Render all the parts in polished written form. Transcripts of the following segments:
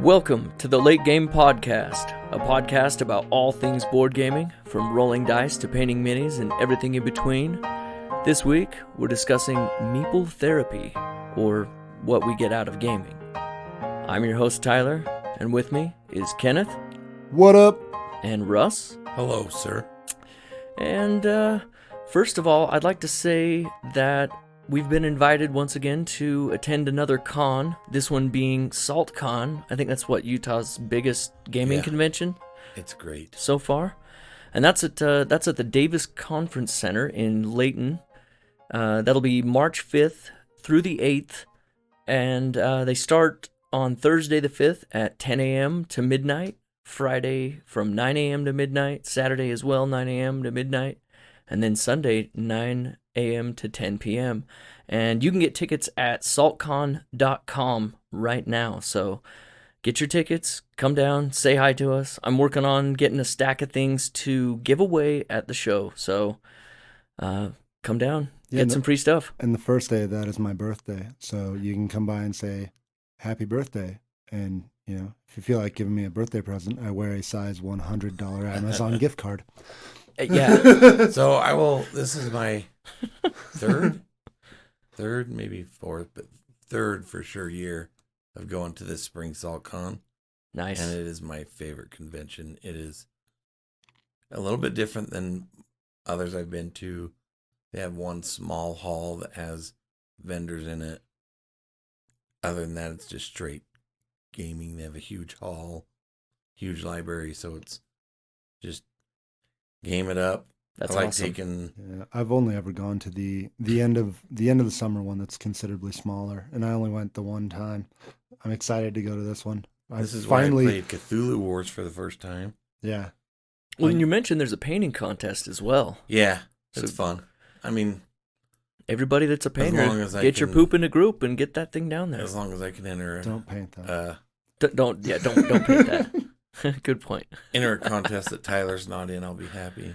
Welcome to the Late Game Podcast, a podcast about all things board gaming, from rolling dice to painting minis and everything in between. This week, we're discussing Meeple Therapy, or what we get out of gaming. I'm your host, Tyler, and with me is Kenneth. What up? And Russ. Hello, sir. And first of all, I'd like to say that we've been invited once again to attend another con, this one being SaltCon. I think that's Utah's biggest gaming convention. It's great so far. And that's at the Davis Conference Center in Layton. That'll be March 5th through the 8th, and they start on Thursday the 5th at 10 a.m. to midnight, Friday from 9 a.m. to midnight, Saturday as well, 9 a.m. to midnight, and then Sunday, 9 a.m. to 10 p.m. And you can get tickets at saltcon.com right now. So get your tickets, come down, say hi to us. I'm working on getting a stack of things to give away at the show. So come down, get some free stuff. And the first day of that is my birthday. So you can come by and say, happy birthday. And, you know, if you feel like giving me a birthday present, I wear a size $100 Amazon gift card. Yeah. So I will, this is my third, maybe fourth, but third for sure year of going to this Spring SaltCon. Nice. And it is my favorite convention. It is a little bit different than others I've been to. They have one small hall that has vendors in it. Other than that, it's just straight gaming. They have a huge hall, huge library, so it's just game it up. That's I like awesome. taking. Yeah, I've only ever gone to the end of the summer one that's considerably smaller, and I only went the one time. I'm excited to go to this one. This is finally where I played Cthulhu Wars for the first time. Yeah. Well, and you mentioned there's a painting contest as well. Yeah, it's So- fun. I mean, Everybody that's a painter, long as I get your can- poop in a group and get that thing down there. as long as I can enter, Don't paint that. Don't paint that. Good point. enter a contest that Tyler's not in, I'll be happy.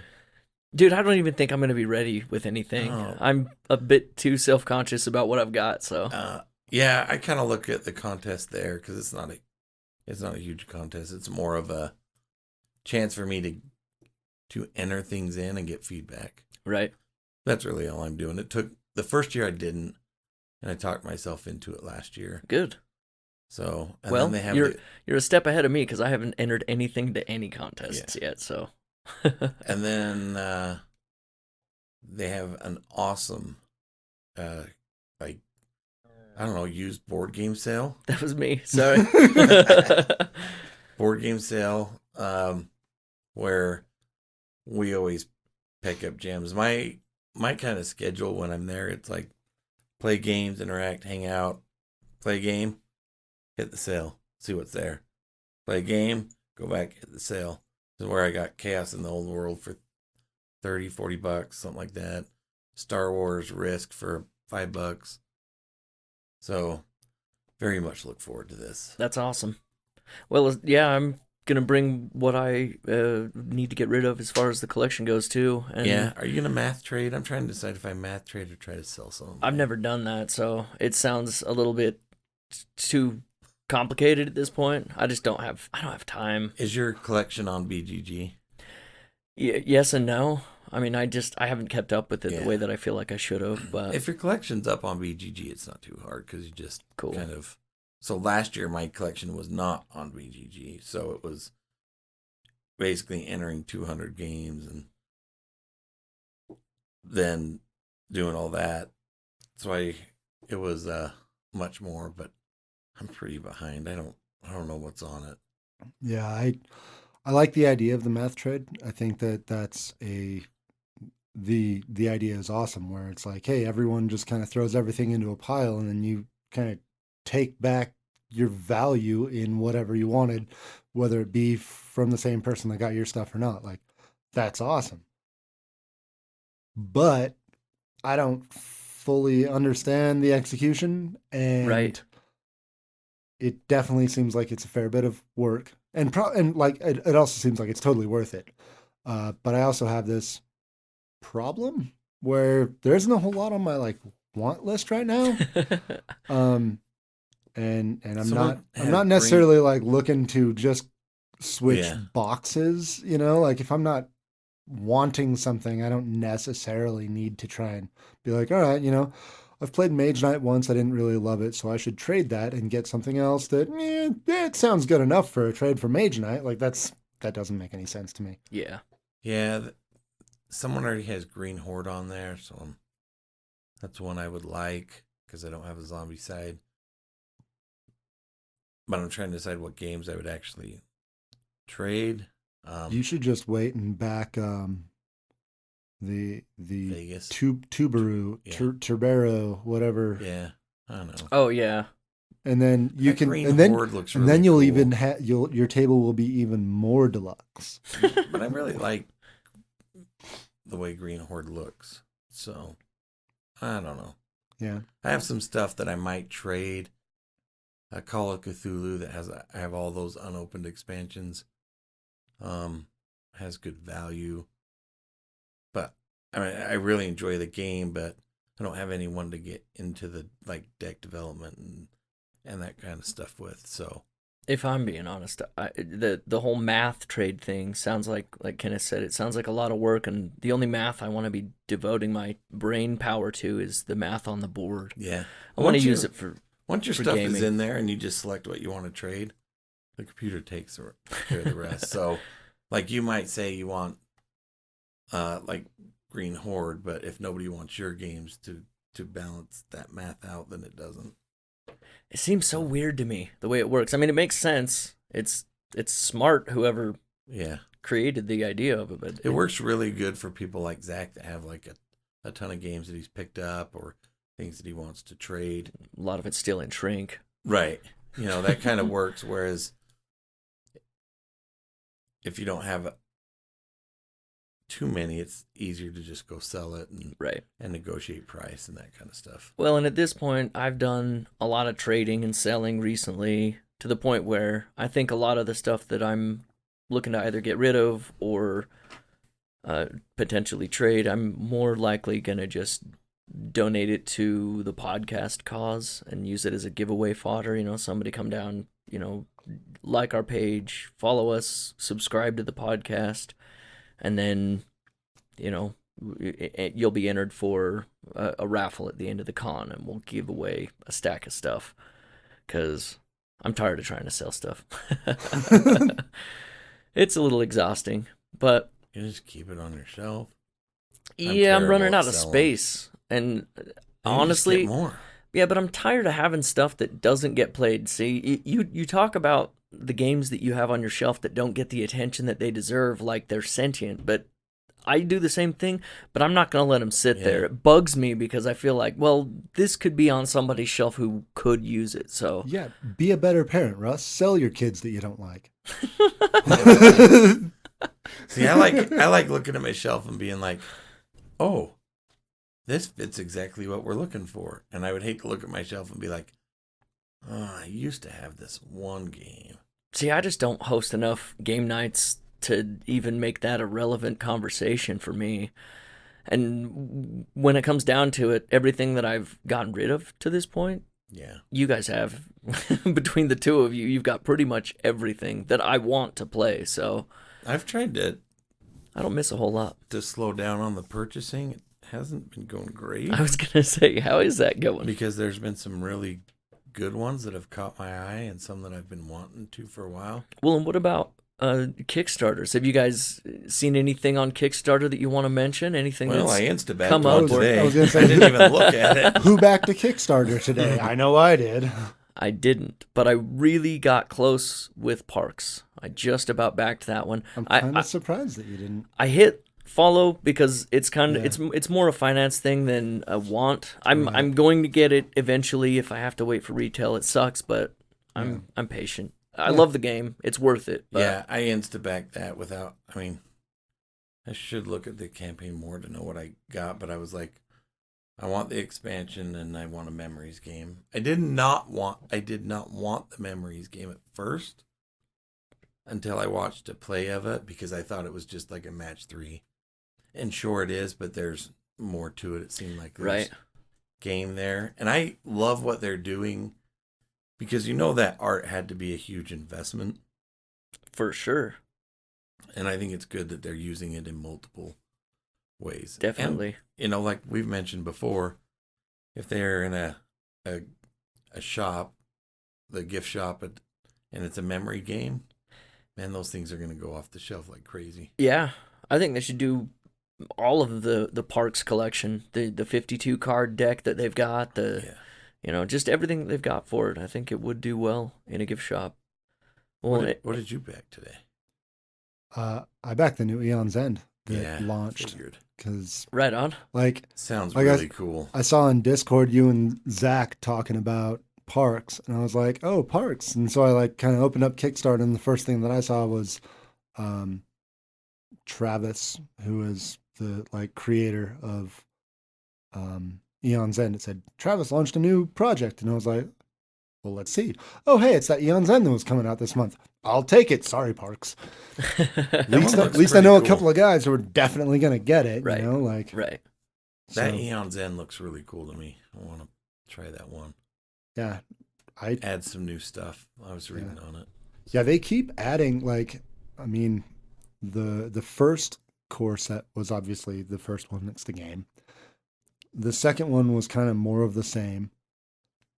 Dude, I don't even think I'm going to be ready with anything. Oh. I'm a bit too self-conscious about what I've got, so. Yeah, I kind of look at the contest there because it's not a huge contest. It's more of a chance for me to enter things in and get feedback. Right. That's really all I'm doing. It took the first year I didn't, and I talked myself into it last year. Good. So, and Well, then they have you're a step ahead of me because I haven't entered anything to any contests yet, so. and then they have an awesome, used board game sale. That was me. Sorry. Board game sale, where we always pick up gems. My kind of schedule when I'm there, it's like play games, interact, hang out, play a game, hit the sale, see what's there. Play a game, go back, hit the sale. This is where I got Chaos in the Old World for $30-$40, something like that. Star Wars Risk for $5. So very much look forward to this. That's awesome. Well, yeah, I'm going to bring what I need to get rid of as far as the collection goes, too. And Yeah, are you going to math trade? I'm trying to decide if I math trade or try to sell some. I've never done that, so it sounds a little bit too complicated at this point. I don't have time. Is your collection on BGG? Yes and no. I mean, I haven't kept up with it Yeah. the way that I feel like I should have, but If your collection's up on BGG, it's not too hard because you just Cool. kind of. So last year, my collection was not on BGG, so it was basically entering 200 games and then doing all that. So it was much more, but I'm pretty behind. I don't know what's on it. Yeah, I like the idea of the math trade. I think that's the idea is awesome, where it's like, hey, everyone just kind of throws everything into a pile and then you kind of take back your value in whatever you wanted, whether it be from the same person that got your stuff or not. Like, that's awesome. But I don't fully understand the execution, and right. it definitely seems like it's a fair bit of work, and like it also seems like it's totally worth it. But I also have this problem where there isn't a whole lot on my want list right now. and I'm Someone I'm had not necessarily like looking to just switch Yeah. boxes, you know, like if I'm not wanting something, I don't necessarily need to try and be like, all right, you know, I've played Mage Knight once, I didn't really love it, so I should trade that and get something else that it sounds good enough for a trade for Mage Knight. Like that doesn't make any sense to me. Yeah. Yeah, someone already has Green Horde on there, so that's one I would like because I don't have a zombie side. But I'm trying to decide what games I would actually trade. You should just wait and back the Vegas. Tubaru, Yeah. Turbero, whatever. Yeah, I don't know. Oh yeah. And then you That can, Green and then Horde looks and really then you'll cool. even your table will be even more deluxe. But I really like the way Green Horde looks. So I don't know. Yeah. I have some stuff that I might trade. A Call of Cthulhu that I have all those unopened expansions. Has good value. But I mean, I really enjoy the game, but I don't have anyone to get into the like deck development and that kind of stuff with. So If I'm being honest, the whole math trade thing sounds like Kenneth said, it sounds like a lot of work, and the only math I want to be devoting my brain power to is the math on the board. yeah, I want to use it for once your for stuff gaming. is in there and you just select what you want to trade, the computer takes care of the rest. So, like you might say you want, like Green Horde, but if nobody wants your games to balance that math out, then it doesn't. It seems so weird to me the way it works. I mean, it makes sense. It's smart, whoever Yeah, created the idea of it, but it works really good for people like Zach that have like a ton of games that he's picked up or things that he wants to trade. a lot of it's still in shrink. Right. You know, that kind of works. Whereas if you don't have too many, it's easier to just go sell it Right. and negotiate price and that kind of stuff. Well, and at this point, I've done a lot of trading and selling recently to the point where I think a lot of the stuff that I'm looking to either get rid of or potentially trade, I'm more likely going to just donate it to the podcast cause and use it as a giveaway fodder. You know, somebody come down, you know, like our page, follow us, subscribe to the podcast, and then, you know, you'll be entered for a raffle at the end of the con, and we'll give away a stack of stuff because I'm tired of trying to sell stuff. It's a little exhausting, but You just keep it on your shelf. yeah, I'm running terrible out at of selling. space, and You just honestly, get more. yeah, but I'm tired of having stuff that doesn't get played. See, you talk about the games that you have on your shelf that don't get the attention that they deserve, like they're sentient, but I do the same thing, but I'm not going to let them sit there. Yeah. It bugs me because I feel like, well, this could be on somebody's shelf who could use it. So Yeah, be a better parent, Russ. Sell your kids that you don't like. See, I like looking at my shelf and being like, oh, this fits exactly what we're looking for. And I would hate to look at my shelf and be like, oh, I used to have this one game. See, I just don't host enough game nights to even make that a relevant conversation for me. And when it comes down to it, everything that I've gotten rid of to this point, Yeah. you guys have. Between the two of you, you've got pretty much everything that I want to play. So I've tried I don't miss a whole lot. to slow down on the purchasing. It hasn't been going great I was going to say, how is that going? because there's been some really good ones that have caught my eye and some that I've been wanting to for a while. Well, and what about Kickstarters? Have you guys seen anything on Kickstarter that you want to mention? Anything Well, that's I instabacked come one up? today. I was gonna say- I didn't even look at it. Who backed a Kickstarter today? I know I did. I didn't, but I really got close with Parks. I just about backed that one. I'm I- kind of surprised that you didn't. I hit follow because it's kind of Yeah. it's more a finance thing than a want. Right. I'm going to get it eventually if I have to wait for retail. It sucks, but I'm patient. I love the game. It's worth it. But Yeah, I instabacked that without. I mean, I should look at the campaign more to know what I got, but I was like, I want the expansion and I want a memories game. I did not want the memories game at first until I watched a play of it because I thought it was just like a match 3. And sure it is, but there's more to it. It seemed like there's right. game there. And I love what they're doing because you know that art had to be a huge investment. For sure. And I think it's good that they're using it in multiple ways. Definitely. And, like we've mentioned before, if they're in a shop, the gift shop, and it's a memory game, man, those things are going to go off the shelf like crazy. Yeah. I think they should do all of the Parks collection, the 52 card deck that they've got, just everything that they've got for it. I think it would do well in a gift shop. Well, what did you back today? I backed the new Eon's End that Yeah, launched because right on. Sounds really cool. I saw on Discord you and Zach talking about Parks, and I was like, oh, Parks. And so I kind of opened up Kickstarter, and the first thing that I saw was Travis, who is the creator of Eon's End. It said Travis launched a new project, and I was like, well, let's see. Oh, hey, it's that Eon's End that was coming out this month. I'll take it. Sorry, Parks. At least I know a couple of guys who are definitely going to get it. Right. Right. That Eon's End looks really cool to me. I want to try that one. Yeah. I add some new stuff. I was reading on it. Yeah, they keep adding, the first core set was obviously the first one that's the game. The second one was kind of more of the same.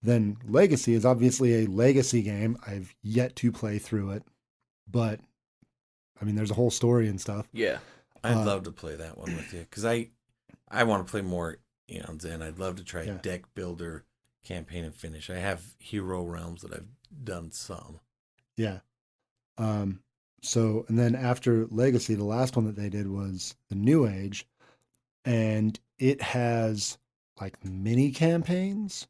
Then Legacy is obviously a legacy game. I've yet to play through it, but there's a whole story and stuff. Yeah. I'd love to play that one with you because I want to play more Eon's End. I'd love to try deck builder, campaign, and finish. I have Hero Realms that I've done some. Yeah. So, and then after Legacy, the last one that they did was the New Age, and it has mini campaigns.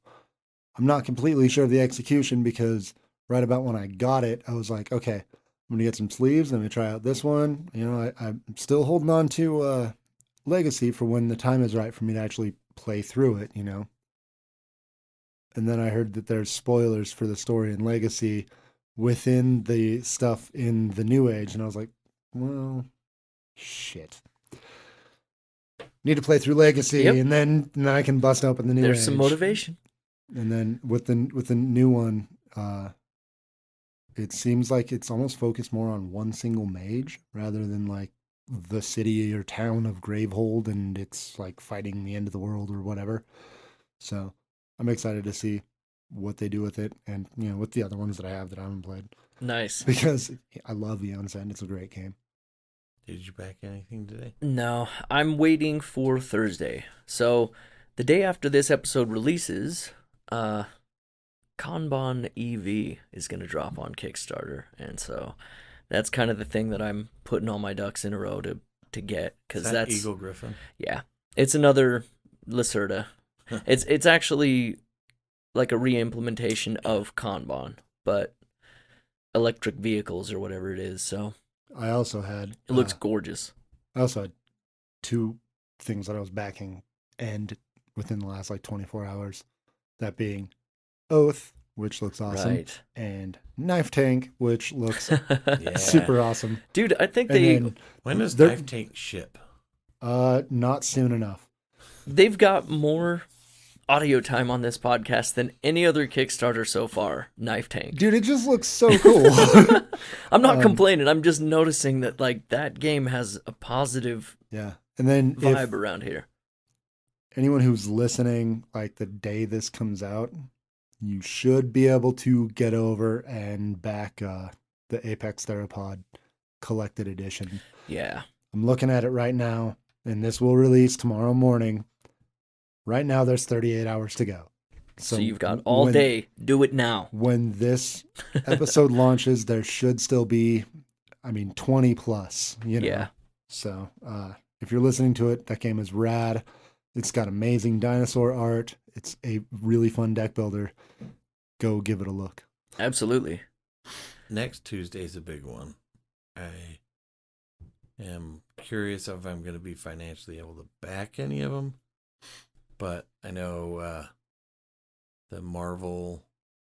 I'm not completely sure of the execution because right about when I got it, I was like, okay, I'm going to get some sleeves. I'm going to try out this one. I'm still holding on to Legacy for when the time is right for me to actually play through it, And then I heard that there's spoilers for the story in Legacy within the stuff in the New Age. And I was like, well, shit. Need to play through Legacy, and then I can bust open the New Age. There's some motivation. And then with the new one, it seems like it's almost focused more on one single mage rather than the city or town of Gravehold, and it's fighting the end of the world or whatever. So I'm excited to see what they do with it, and with the other ones that I have that I haven't played. Nice. Because I love Eon's End. It's a great game. Did you back anything today? No, I'm waiting for Thursday. So the day after this episode releases, Kanban EV is going to drop on Kickstarter, and so that's kind of the thing that I'm putting all my ducks in a row to get, because that's Eagle Griffin. Yeah, it's another Lacerda. It's actually like a re-implementation of Kanban, but electric vehicles or whatever it is. So I also had it looks gorgeous. I also had two things that I was backing and within the last 24 hours. That being Oath, which looks awesome, right, and Knife Tank, which looks super awesome. Dude, I think when does Knife Tank ship? Not soon enough. They've got more audio time on this podcast than any other Kickstarter so far. Knife Tank. Dude, it just looks so cool. I'm not complaining. I'm just noticing that that game has a positive and then vibe around here. Anyone who's listening, the day this comes out, you should be able to get over and back the Apex Theropod Collected Edition. Yeah. I'm looking at it right now, and this will release tomorrow morning. Right now, there's 38 hours to go. So you've got all day. Do it now. When this episode launches, there should still be, 20 plus, Yeah. So if you're listening to it, that game is rad. It's got amazing dinosaur art. It's a really fun deck builder. Go give it a look. Absolutely. Next Tuesday's a big one. I am curious if I'm going to be financially able to back any of them. But I know the Marvel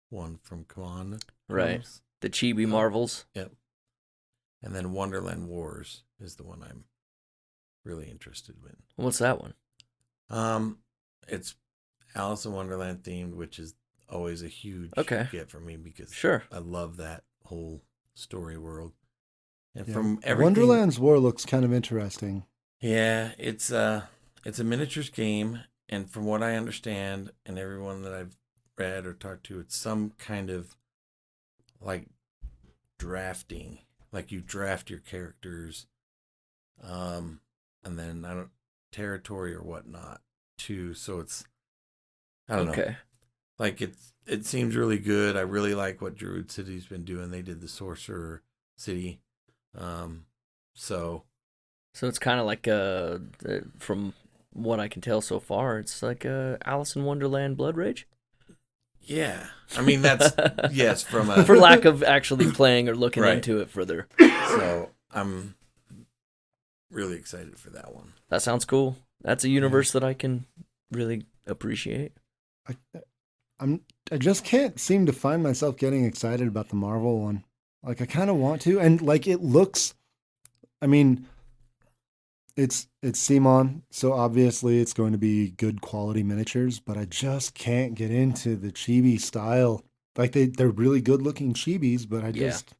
one from Command. Right. The Chibi Marvels. Yep. And then Wonderland Wars is the one I'm really interested in. What's that one? It's Alice in Wonderland themed, which is always a huge Okay. get for me because Sure. I love that whole story world. And Yeah. from everything, Wonderland's War looks kind of interesting. yeah, it's a miniatures game, and from what I understand, and everyone that I've read or talked to, it's some kind of like drafting, like you draft your characters, and then I don't territory or whatnot too. So it's I don't know, Okay. like it seems really good. I really like what Druid City's been doing. They did the Sorcerer City, so So it's kind of like from what I can tell so far, it's like Alice in Wonderland Blood Rage. yeah. I mean that's yes from a For lack of actually playing or looking Right. into it further. So I'm really excited for that one. That sounds cool. That's a universe that I can really appreciate. I just can't seem to find myself getting excited about the Marvel one. Like I kind of want to, and like it looks. I mean, it's Simon, so obviously it's going to be good quality miniatures. But I just can't get into the chibi style. Like they're really good looking chibis, but I Yeah. just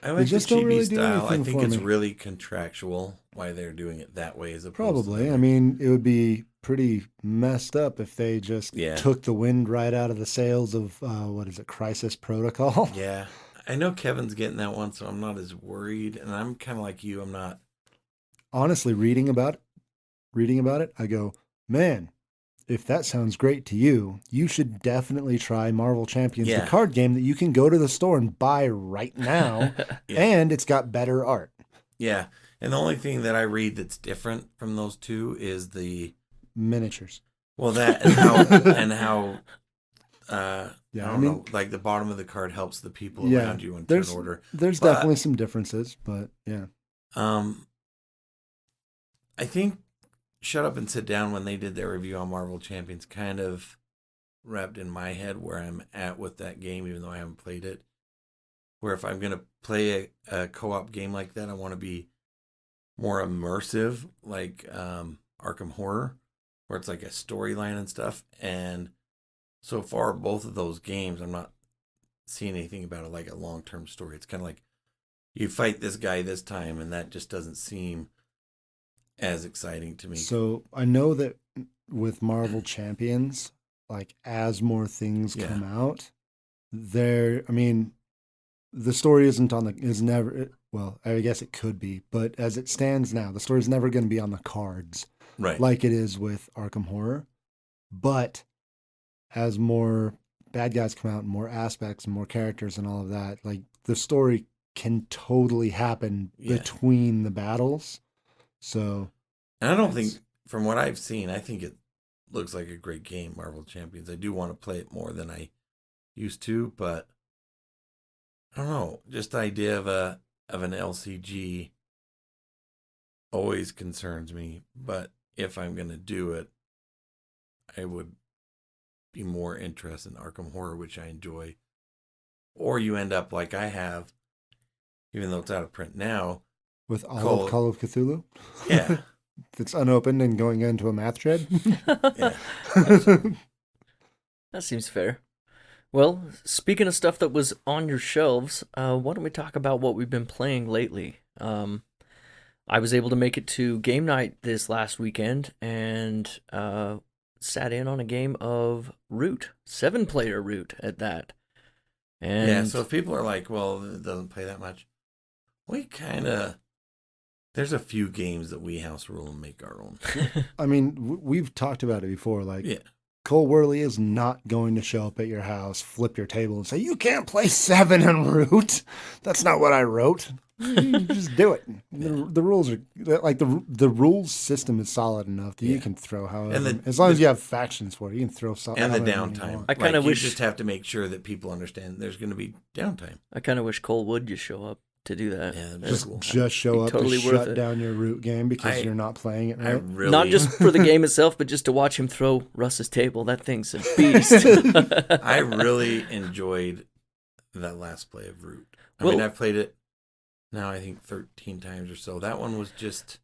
I like just the don't chibi really do style. I anything think for it's me. really contractual why they're doing it that way as opposed probably. to I mean, it would be pretty messed up if they just Yeah. took the wind right out of the sails of what is it, Crisis Protocol? yeah. I know Kevin's getting that one, so I'm not as worried. And I'm kind of like you. I'm not. Honestly, reading about it, I go, man, if that sounds great to you, you should definitely try Marvel Champions, Yeah. the card game that you can go to the store and buy right now, Yeah. and it's got better art. Yeah. And the only thing that I read that's different from those two is the Miniatures. well that and how Yeah, I don't know, like the bottom of the card helps the people Yeah, around you in turn there's order. there's But- definitely some differences, but yeah. I think Shut Up and Sit Down when they did their review on Marvel Champions kind of wrapped in my head where I'm at with that game, even though I haven't played it. Where if I'm gonna play a co-op game like that, I want to be more immersive, like Arkham Horror, where it's like a storyline and stuff. And so far, both of those games, I'm not seeing anything about it like a long-term story. It's kind of like you fight this guy this time, and that just doesn't seem as exciting to me. So I know that with Marvel Champions, like as more things Yeah. come out, I mean, the story is never, well, I guess it could be, but as it stands now, the story's never going to be on the cards Right. like it is with Arkham Horror. But as more bad guys come out and more aspects and more characters and all of that, like the story can totally happen Yeah. between the battles. So And I don't think, from what I've seen, I think it looks like a great game, Marvel Champions. I do want to play it more than I used to, but I don't know. Just the idea of an LCG always concerns me. But if I'm gonna do it, I would be more interested in Arkham Horror, which I enjoy. Or you end up like I have, even though it's out of print now. with all of Call of Cthulhu, Yeah. it's unopened and going into a math thread. Yeah. That seems fair. Well, speaking of stuff that was on your shelves, why don't we talk about what we've been playing lately? I was able to make it to game night this last weekend and sat in on a game of Root, 7-player Root at that. And Yeah, so if people are like, well, it doesn't play that much, we kind of, there's a few games that we house rule and make our own. I mean, we've talked about it before. Like, Yeah. Cole Worley is not going to show up at your house, flip your table, and say, "You can't play 7 in Root. That's not what I wrote." You just do it. The rules are like the rules system is solid enough that you Yeah. can throw however, And as long as you have factions for it, you can throw something. And the however many you downtime. want. I kinda Like, wish- you just have to make sure that people understand there's going to be downtime. I kind of wish Cole would just show up to do that. Yeah, that'd be That's cool. Just show up totally to worth shut it. down your Root game because you're not playing it I right. really Not just for the game itself, but just to watch him throw Russ's table. That thing's a beast. I really enjoyed that last play of Root. I mean, Well- I've played it now, I think 13 times or so. That one was just,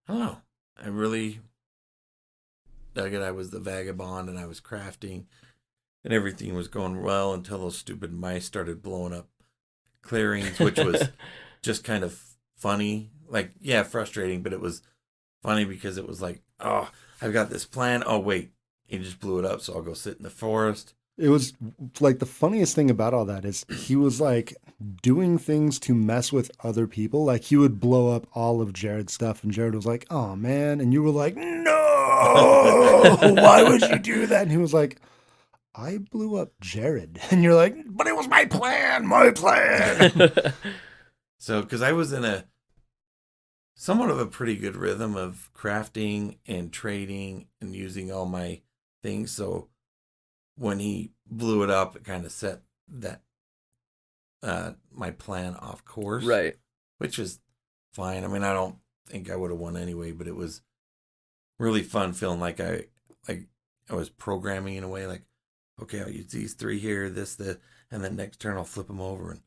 I don't know. I really dug it. I was the vagabond and I was crafting. and everything was going well until those stupid mice started blowing up clearings, which was just kind of funny. Like, yeah, frustrating, but it was funny because it was like, oh, I've got this plan. Oh, wait, he just blew it up, so I'll go sit in the forest. It was like the funniest thing about all that is he was like doing things to mess with other people. Like he would blow up all of Jared's stuff, and Jared was like, "Oh man," and you were like, "No, why would you do that?" And he was like, "I blew up Jared," and you're like, "But it was my plan, my plan." So, because I was in a somewhat of a pretty good rhythm of crafting and trading and using all my things, so when he blew it up, it kind of set that my plan off course, Right. which was fine. I mean, I don't think I would have won anyway, but it was really fun feeling like I was programming in a way, like, okay, I'll use these three here, this, and then next turn I'll flip them over,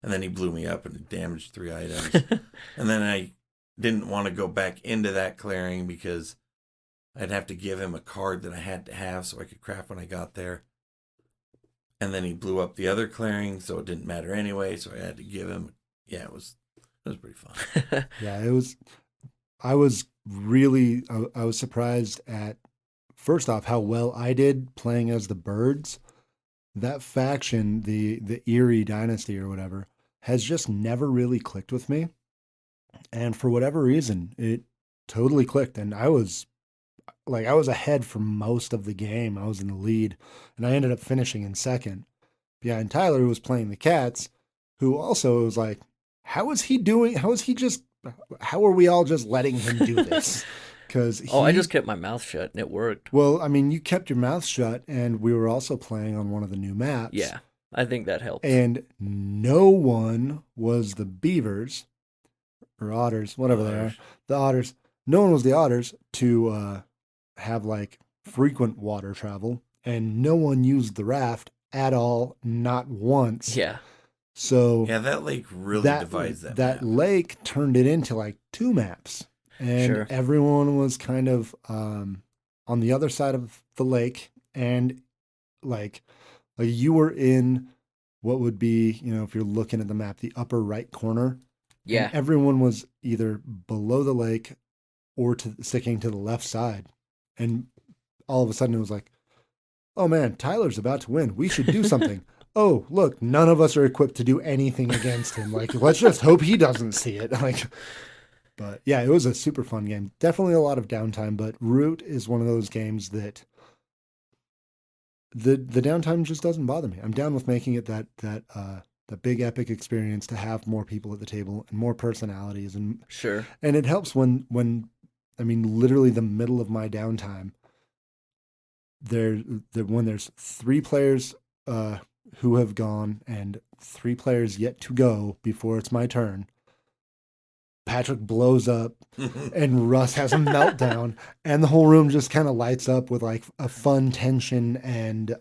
and then he blew me up and damaged 3 items, and then I didn't want to go back into that clearing because I'd have to give him a card that I had to have so I could craft when I got there. And then he blew up the other clearing, so it didn't matter anyway, so I had to give him. Yeah, it was pretty fun. Yeah, it was. I was surprised at, first off, how well I did playing as the birds. That faction, the Erie Dynasty or whatever, has just never really clicked with me. And for whatever reason, it totally clicked. And I was ahead for most of the game. I was in the lead, and I ended up finishing in second behind Tyler, who was playing the cats, who also was like, how is he doing? How are we all just letting him do this? Because I just kept my mouth shut and it worked. Well, I mean, you kept your mouth shut, and we were also playing on one of the new maps. Yeah, I think that helped. And no one was the beavers or otters, whatever they are. The otters. No one was the otters to have like frequent water travel, and no one used the raft at all, not once. Yeah. So yeah, that lake really divides that map. That lake turned it into like 2 maps, and everyone was kind of on the other side of the lake, and like you were in what would be, if you're looking at the map, the upper right corner. Yeah. And everyone was either below the lake or sticking to the left side. And all of a sudden it was like, oh man, Tyler's about to win. We should do something. Oh, look, none of us are equipped to do anything against him. Like, let's just hope he doesn't see it. But yeah, it was a super fun game. Definitely a lot of downtime, but Root is one of those games that the downtime just doesn't bother me. I'm down with making it that big epic experience, to have more people at the table and more personalities, and sure. And it helps when I mean, literally the middle of my downtime, when there's 3 players who have gone and 3 players yet to go before it's my turn, Patrick blows up and Russ has a meltdown, and the whole room just kind of lights up with like a fun tension and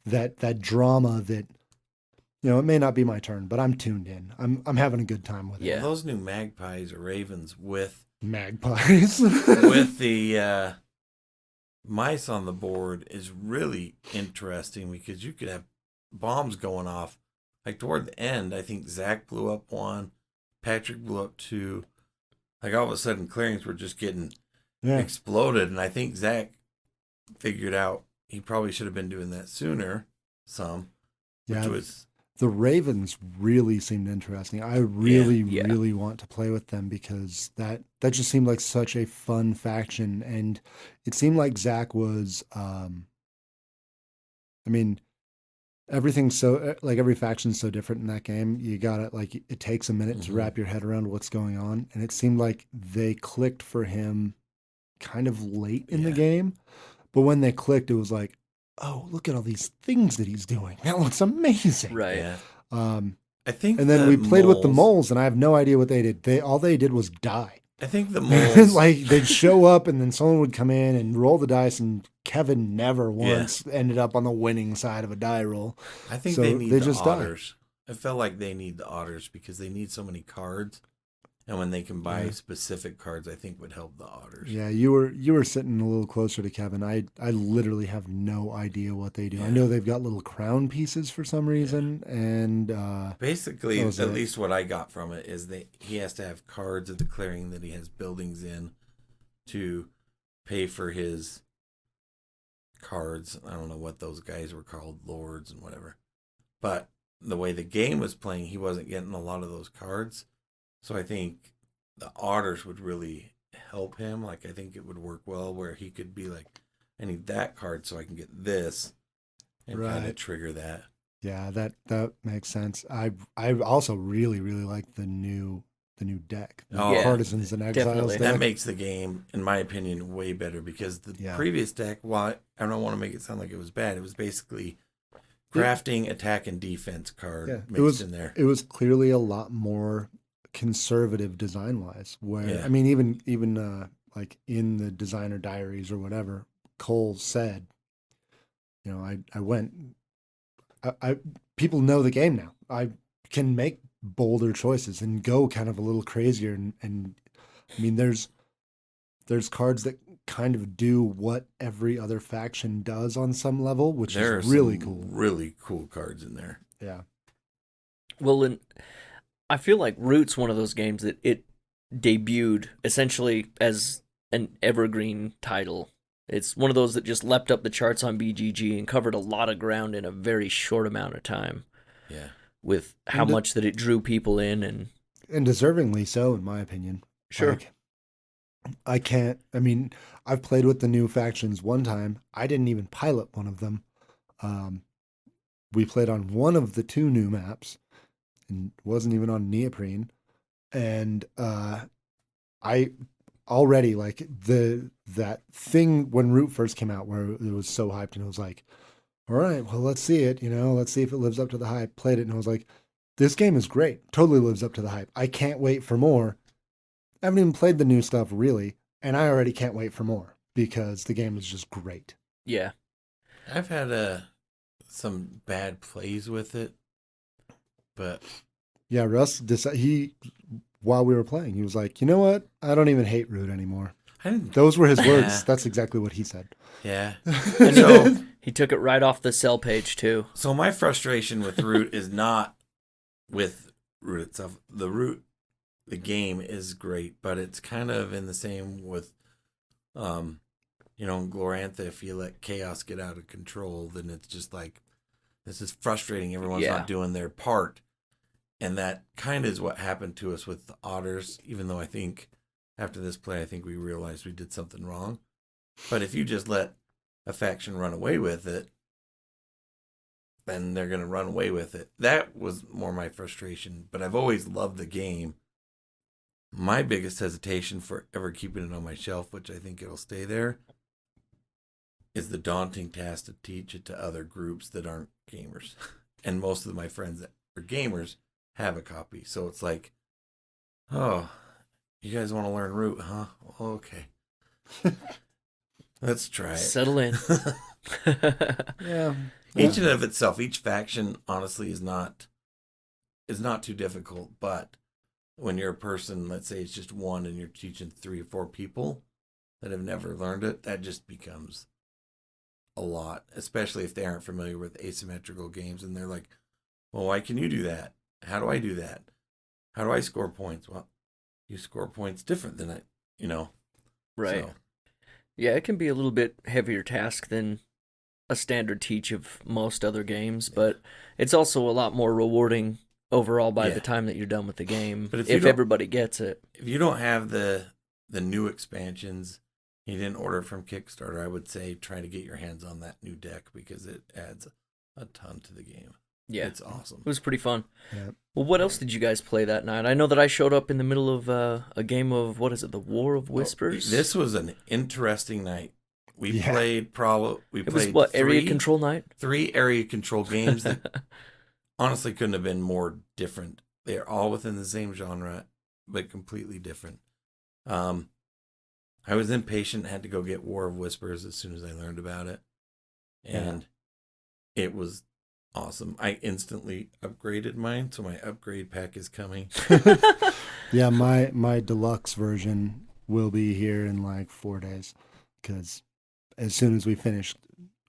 that drama that, it may not be my turn, but I'm tuned in. I'm having a good time with it. Yeah, those new magpies or ravens with magpies with the mice on the board is really interesting, because you could have bombs going off. Like toward the end, I think Zach blew up 1, Patrick blew up 2. Like all of a sudden, clearings were just getting exploded, and I think Zach figured out he probably should have been doing that sooner. Which was. The Ravens really seemed interesting. I really want to play with them, because that just seemed like such a fun faction. And it seemed like Zach was, I mean, everything's so, like every faction's so different in that game. You gotta, like, it takes a minute to wrap your head around what's going on. And it seemed like they clicked for him kind of late in the game. But when they clicked, it was like, oh, look at all these things that he's doing. That looks amazing. Right. Yeah. I think, and then we played with the moles, and I have no idea what they did. All they did was die. I think the moles, like, they'd show up, and then someone would come in and roll the dice, and Kevin never once ended up on the winning side of a die roll. I think they need the otters. I felt like they need the otters because they need so many cards. And when they can buy specific cards, I think would help the otters. Yeah, you were sitting a little closer to Kevin. I literally have no idea what they do. I know they've got little crown pieces for some reason, and basically, at least what I got from it is that he has to have cards at the clearing that he has buildings in to pay for his cards. I don't know what those guys were called, lords and whatever. But the way the game was playing, he wasn't getting a lot of those cards. So I think the otters would really help him. Like, I think it would work well where he could be like, I need that card so I can get this and kind of trigger that. Yeah, that makes sense. I also really like the new deck. Partisans and Exiles deck. That makes the game, in my opinion, way better because the previous deck, while I don't want to make it sound like it was bad, it was basically crafting, attack, and defense card mixed in there. It was clearly a lot more conservative design wise. Where I mean, even like in the designer diaries or whatever, Cole said, you know, I went. I people know the game now. I can make bolder choices and go kind of a little crazier. And I mean, there's cards that kind of do what every other faction does on some level, which is really cool. Really cool cards in there. Yeah. Well, and I feel like Root's one of those games that it debuted essentially as an evergreen title. It's one of those that just leapt up the charts on BGG and covered a lot of ground in a very short amount of time. Yeah. With how much that it drew people in and deservingly so, in my opinion. Sure. Like, I mean, I've played with the new factions one time. I didn't even pilot one of them. We played on one of the two new maps and wasn't even on Neoprene. And I already like that thing when Root first came out where it was so hyped and it was like, all right, well, let's see it, let's see if it lives up to the hype. Played it and I was like, this game is great. Totally lives up to the hype. I can't wait for more. I haven't even played the new stuff really, and I already can't wait for more because the game is just great. Yeah. I've had some bad plays with it, but yeah, Russ while we were playing, he was like, you know what? I don't even hate Root anymore. Those were his words. That's exactly what he said. Yeah. So he took it right off the sell page too. So my frustration with Root is not with Root itself. The game is great, but it's kind of in the same with, Glorantha. If you let chaos get out of control, then it's just like, this is frustrating. Everyone's not doing their part. And that kind of is what happened to us with the Otters, even though I think after this play, I think we realized we did something wrong. But if you just let a faction run away with it, then they're going to run away with it. That was more my frustration, but I've always loved the game. My biggest hesitation for ever keeping it on my shelf, which I think it'll stay there, is the daunting task to teach it to other groups that aren't gamers. And most of my friends that are gamers have a copy. So it's like, oh, you guys want to learn Root, huh? Okay. Let's try it. Settle in. Yeah. Each and of itself, each faction, honestly, is not too difficult. But when you're a person, let's say it's just one, and you're teaching 3 or 4 people that have never learned it, that just becomes a lot. Especially if they aren't familiar with asymmetrical games, and they're like, "Well, why can you do that? How do I do that? How do I score points?" Well, you score points different than Right. So. Yeah, it can be a little bit heavier task than a standard teach of most other games, but it's also a lot more rewarding overall by the time that you're done with the game, but if everybody gets it. If you don't have the new expansions, you didn't order from Kickstarter, I would say try to get your hands on that new deck because it adds a ton to the game. Yeah. It's awesome. It was pretty fun. Yeah. Well, what else did you guys play that night? I know that I showed up in the middle of a game of, what is it, the War of Whispers? This was an interesting night. We played area control night? 3 area control games that honestly couldn't have been more different. They're all within the same genre, but completely different. I was impatient, had to go get War of Whispers as soon as I learned about it. And it was awesome. I instantly upgraded mine, so my upgrade pack is coming. Yeah, my deluxe version will be here in like 4 days, because as soon as we finish,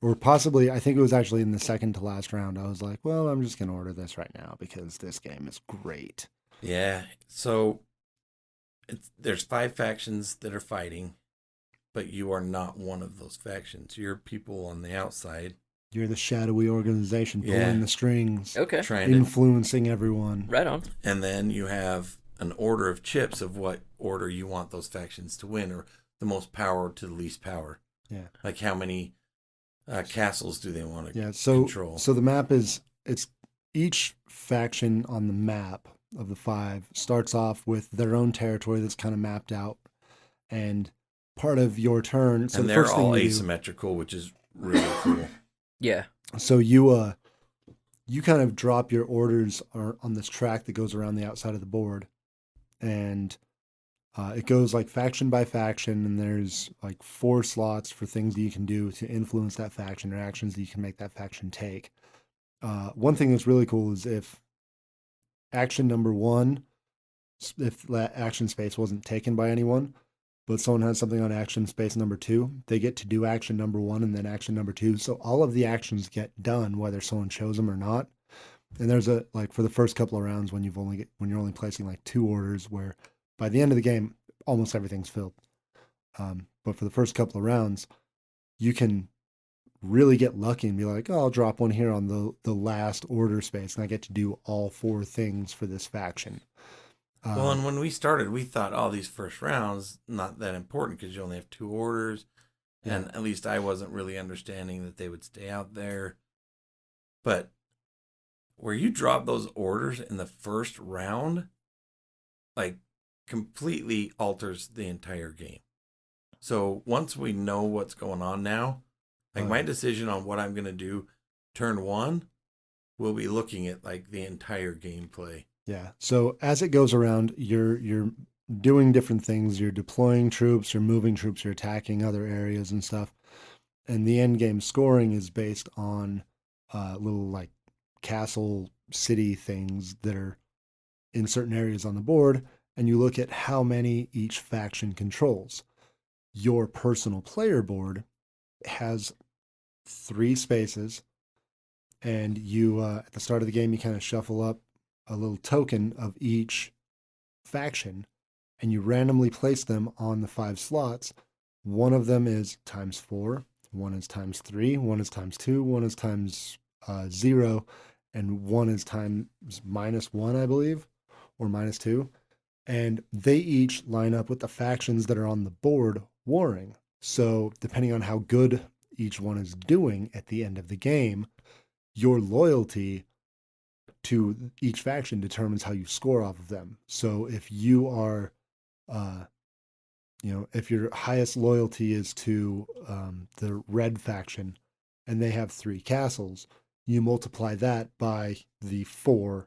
or possibly, I think it was actually in the second to last round, I was like, well, I'm just gonna order this right now because this game is great. Yeah. So there's 5 factions that are fighting, but you are not one of those factions. You're people on the outside. You're the shadowy organization Yeah. pulling the strings, Okay. Trying to, influencing everyone. Right on. and then you have an order of chips of what order you want those factions to win, or the most power to the least power. Yeah. Like how many castles do they want to Yeah. So control? so the map is, it's each faction on the map of the 5 starts off with their own territory that's kind of mapped out, and part of your turn. So and the they're first thing all you do, asymmetrical, which is really cool. Yeah. so you kind of drop your orders on this track that goes around the outside of the board, and it goes like faction by faction, and there's like 4 slots for things that you can do to influence that faction, or actions that you can make that faction take. One thing that's really cool is if action number 1, if that action space wasn't taken by anyone, but someone has something on action space number 2, they get to do action number 1 and then action number 2. So all of the actions get done whether someone chose them or not. And there's a, like, for the first couple of rounds when you're only placing like 2 orders, where by the end of the game almost everything's filled. But for the first couple of rounds, you can really get lucky and be like, oh, I'll drop one here on the last order space, and I get to do all 4 things for this faction. Well, and when we started, we thought, oh, these first rounds not that important because you only have 2 orders, and at least I wasn't really understanding that they would stay out there. But where you drop those orders in the first round, like, completely alters the entire game. So once we know what's going on now, like my decision on what I'm going to do turn 1, we'll be looking at like the entire gameplay. Yeah. So as it goes around, you're doing different things. You're deploying troops, you're moving troops, you're attacking other areas and stuff. And the end game scoring is based on little like castle city things that are in certain areas on the board, and you look at how many each faction controls. Your personal player board has 3 spaces, and you at the start of the game you kind of shuffle up a little token of each faction, and you randomly place them on the 5 slots. One of them is ×4, one is ×3, one is ×2, one is ×0, and one is times -1, I believe, or -2. And they each line up with the factions that are on the board warring. So depending on how good each one is doing at the end of the game, your loyalty to each faction determines how you score off of them. So if you are, if your highest loyalty is to the red faction and they have 3 castles, you multiply that by the 4,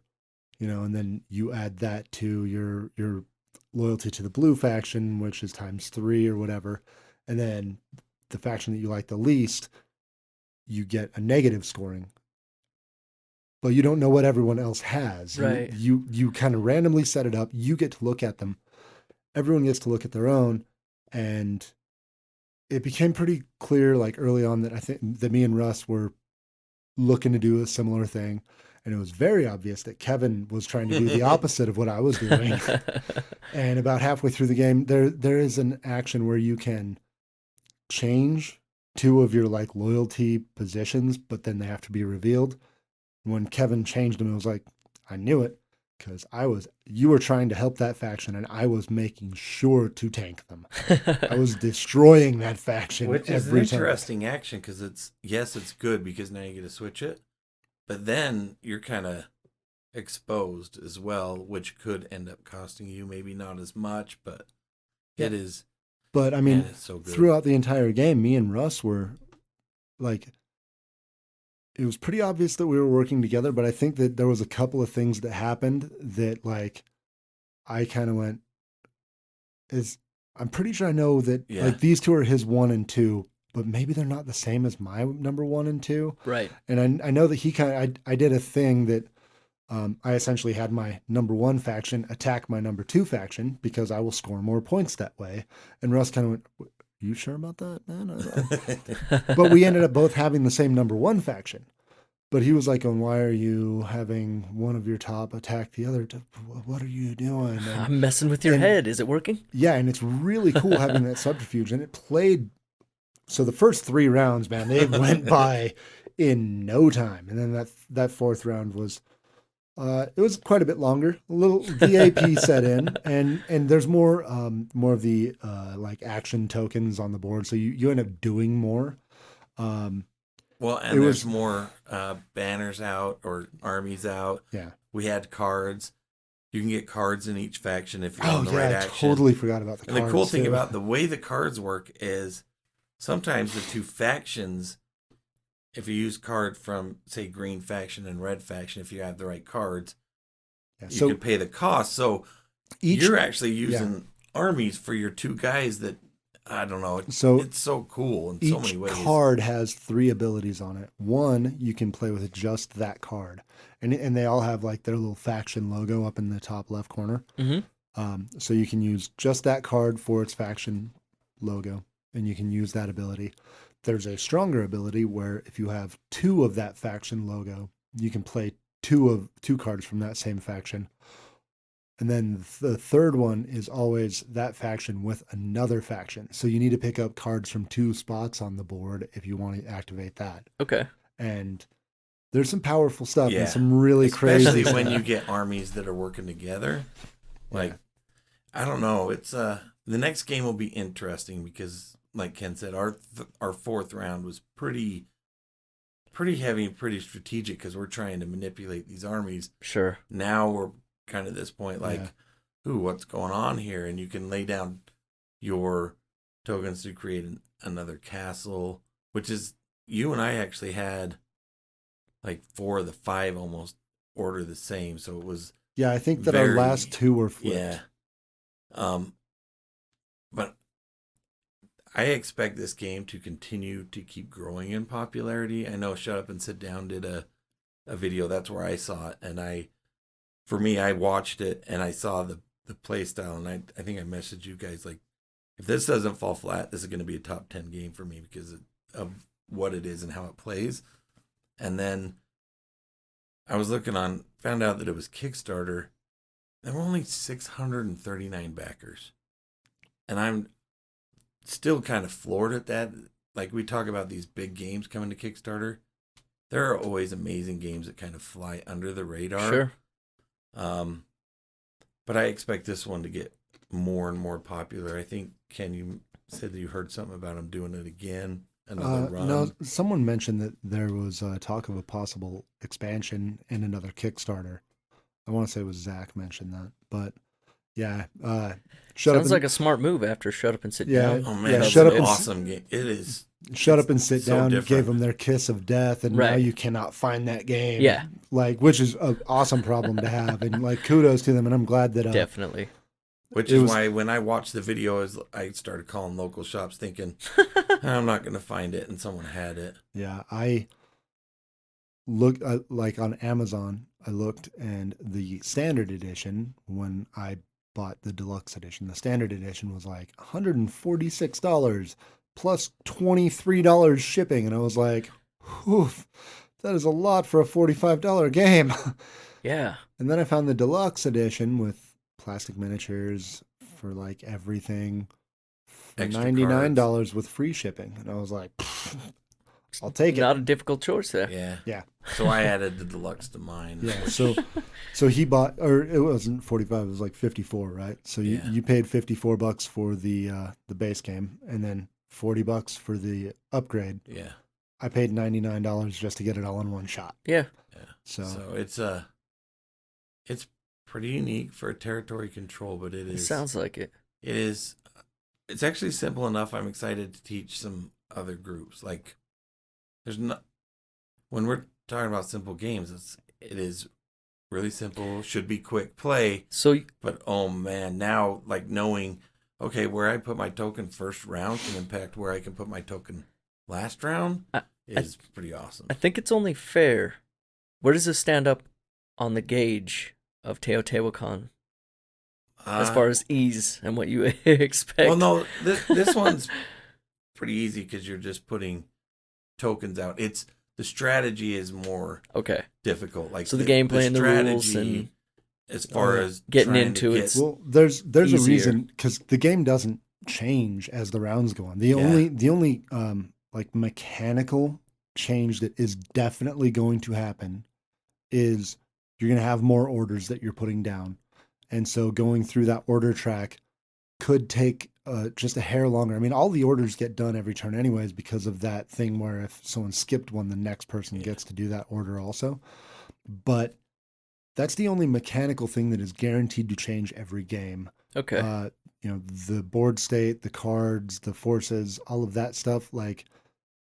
and then you add that to your loyalty to the blue faction, which is ×3 or whatever. And then the faction that you like the least, you get a negative scoring. But you don't know what everyone else has. Right. You kind of randomly set it up. You get to look at them. Everyone gets to look at their own. And it became pretty clear, like early on, that I think that me and Russ were looking to do a similar thing. And it was very obvious that Kevin was trying to do the opposite of what I was doing. And about halfway through the game, there is an action where you can change 2 of your like loyalty positions, but then they have to be revealed. When Kevin changed them, it was like, I knew it, because you were trying to help that faction, and I was making sure to tank them. I was destroying that faction, which is an every time. interesting action, because it's good because now you get to switch it, but then you're kind of exposed as well, which could end up costing you maybe not as much, but it is. But I mean, it's so good. Throughout the entire game, me and Russ were like, it was pretty obvious that we were working together, but I think that there was a couple of things that happened that like I kind of went, I'm pretty sure I know that like these 2 are his 1 and 2, but maybe they're not the same as my number 1 and 2. Right. And I know that he kind of, I did a thing that I essentially had my number 1 faction attack my number 2 faction because I will score more points that way. And Russ kind of went, "You sure about that, man?" But we ended up both having the same number 1 faction. But he was like, "Oh, why are you having one of your top attack the other? What are you doing?" And, I'm messing with your head. Is it working? yeah, and it's really cool having that subterfuge. And it played. So the first 3 rounds, man, they went by in no time. And then that 4th round was, it was quite a bit longer. A little VAP set in, and there's more of the like action tokens on the board, so you end up doing more. Well, and there's more banners out or armies out. Yeah, we had cards. You can get cards in each faction if you're oh on the yeah, right I action. totally forgot about the And cards. the cool thing too. about the way the cards work is sometimes the 2 factions, if you use card from, say, green faction and red faction, if you have the right cards, you can pay the cost. So you're actually using armies for your 2 guys that, I don't know. So it's so cool in so many ways. Each card has 3 abilities on it. 1, you can play with just that card. And they all have like their little faction logo up in the top left corner. Mm-hmm. So you can use just that card for its faction logo, and you can use that ability. There's a stronger ability where if you have 2 of that faction logo, you can play 2 cards from that same faction. And then the 3rd one is always that faction with another faction. So you need to pick up cards from 2 spots on the board if you want to activate that. Okay. And there's some powerful stuff Yeah. and some really Especially crazy when stuff. you get armies that are working together. Like, I don't know. It's the next game will be interesting because, like Ken said, our 4th round was pretty heavy, pretty strategic because we're trying to manipulate these armies. Sure. Now we're kind of this point like, ooh, what's going on here? And you can lay down your tokens to create another castle, which is, you and I actually had like 4 of the 5 almost order the same. So it was, yeah, I think that our last 2 were flipped. yeah. But I expect this game to continue to keep growing in popularity. I know Shut Up and Sit Down did a video. That's where I saw it. And I watched it and I saw the play style. And I think I messaged you guys like, if this doesn't fall flat, this is going to be a top 10 game for me because of what it is and how it plays. And then I was found out that it was Kickstarter. There were only 639 backers. And I'm still kind of floored at that. Like, we talk about these big games coming to Kickstarter. There are always amazing games that kind of fly under the radar. Sure. But I expect this one to get more and more popular. I think, Ken, you said that you heard something about them doing it again. Another run. No, someone mentioned that there was talk of a possible expansion in another Kickstarter. I want to say it was Zach mentioned that, but yeah, Sounds like a smart move after Shut Up and Sit Down. Oh man, yeah, that's Shut an Up and awesome game. It is. Shut Up and Sit so Down different. gave them their kiss of death, and now you cannot find that game. Yeah, like, which is an awesome problem to have, and like kudos to them, and I'm glad that definitely. Which is why when I watched the video, I started calling local shops thinking, I'm not going to find it, and someone had it. Yeah, I looked like on Amazon. I looked, and the standard edition, when I bought the deluxe edition, the standard edition was like $146 plus $23 shipping, and I was like, "Oof, that is a lot for a $45 game." Yeah. And then I found the deluxe edition with plastic miniatures for like everything for $99 with free shipping, and I was like, I'll take it. Not a difficult choice there. Yeah. So I added the deluxe to mine. Yeah. So he bought, or it wasn't 45, it was like 54, right? So you paid $54 for the base game, and then $40 for the upgrade. Yeah. I paid $99 just to get it all in one shot. Yeah. So it's pretty unique for a territory control, but It sounds like it. It is. It's actually simple enough. I'm excited to teach some other groups. Like, when we're talking about simple games, it is really simple. Should be quick play. But oh man, now like knowing, okay, where I put my token first round can impact where I can put my token last round is pretty awesome. I think it's only fair. Where does this stand up on the gauge of Teotihuacan as Uh, far as ease and what you expect? well, no, this one's pretty easy because you're just putting tokens out. It's the strategy is more Okay. difficult. Like So the gameplay and the rules and as far as getting trying into to get, it's Well, there's a easier. reason, because the game doesn't change as the rounds go on. The only like mechanical change that is definitely going to happen is you're going to have more orders that you're putting down, and so going through that order track could take just a hair longer. I mean, all the orders get done every turn anyways because of that thing where if someone skipped one, the next person gets to do that order also. But that's the only mechanical thing that is guaranteed to change every game. okay. The board state, the cards, the forces, all of that stuff, like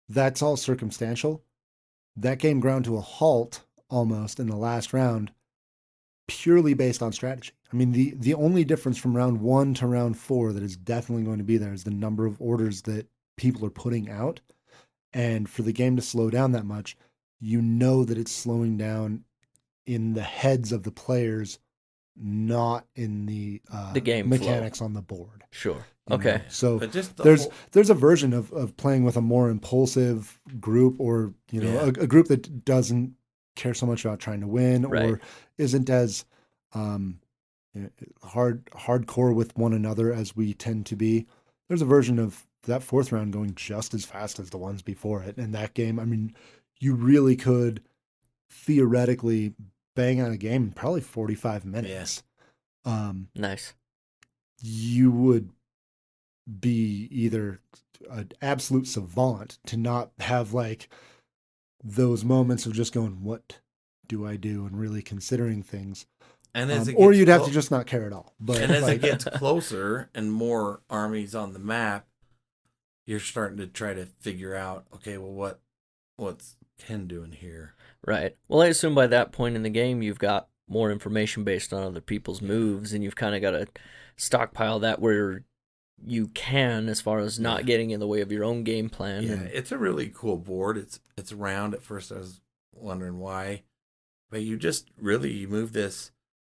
that's all circumstantial. That game ground to a halt almost in the last round, purely based on strategy. I mean, the only difference from round 1 to round 4 that is definitely going to be there is the number of orders that people are putting out. And for the game to slow down that much, you know that it's slowing down in the heads of the players, not in the game mechanics on the board. Sure. you Okay. know? So but just the there's whole, there's a version of playing with a more impulsive group, or Yeah. a group that doesn't care so much about trying to win, Right. or isn't as hardcore with one another as we tend to be. There's a version of that fourth round going just as fast as the ones before it. And that game, I mean, you really could theoretically bang out a game in probably 45 minutes. Nice. You would be either an absolute savant to not have like those moments of just going, what do I do? And really considering things. and as it Or gets you'd have clo- to just not care at all. But and as like, it gets closer and more armies on the map, you're starting to try to figure out, okay, well, what's Ken doing here? Right. Well, I assume by that point in the game, you've got more information based on other people's moves, and you've kind of got to stockpile that where you can, as far as not getting in the way of your own game plan. Yeah, And it's a really cool board. It's round. At first, I was wondering why, but you just really you move this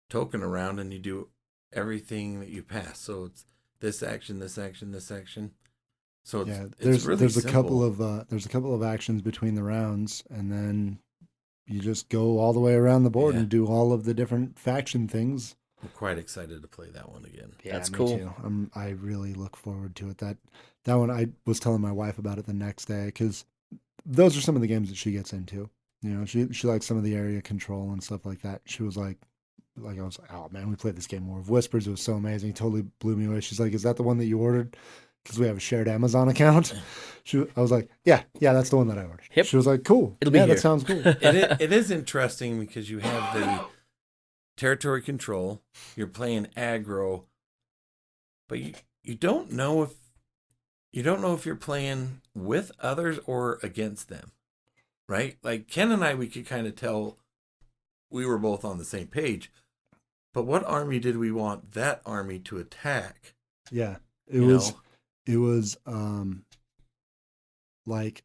token around and you do everything that you pass. So it's this action, this action, this action. So yeah, it's really there's a simple. couple of actions between the rounds, and then you just go all the way around the board Yeah. and do all of the different faction things. I'm quite excited to play that one again. That's me cool. Too. I really look forward to it. That one, I was telling my wife about it the next day, because those are some of the games that she gets into. You know, she likes some of the area control and stuff like that. She was like I was like, oh man, we played this game War of Whispers. It was so amazing. It totally blew me away. She's like, is that the one that you ordered? Because we have a shared Amazon account. I was like, yeah, that's the one that I ordered. Yep. She was like, cool. It'll be yeah, here. that sounds cool. It is interesting because you have the territory control. You're playing aggro, but you don't know if you're playing with others or against them, right? Like Ken and I, we could kind of tell we were both on the same page. But what army did we want that army to attack? Yeah, You it was like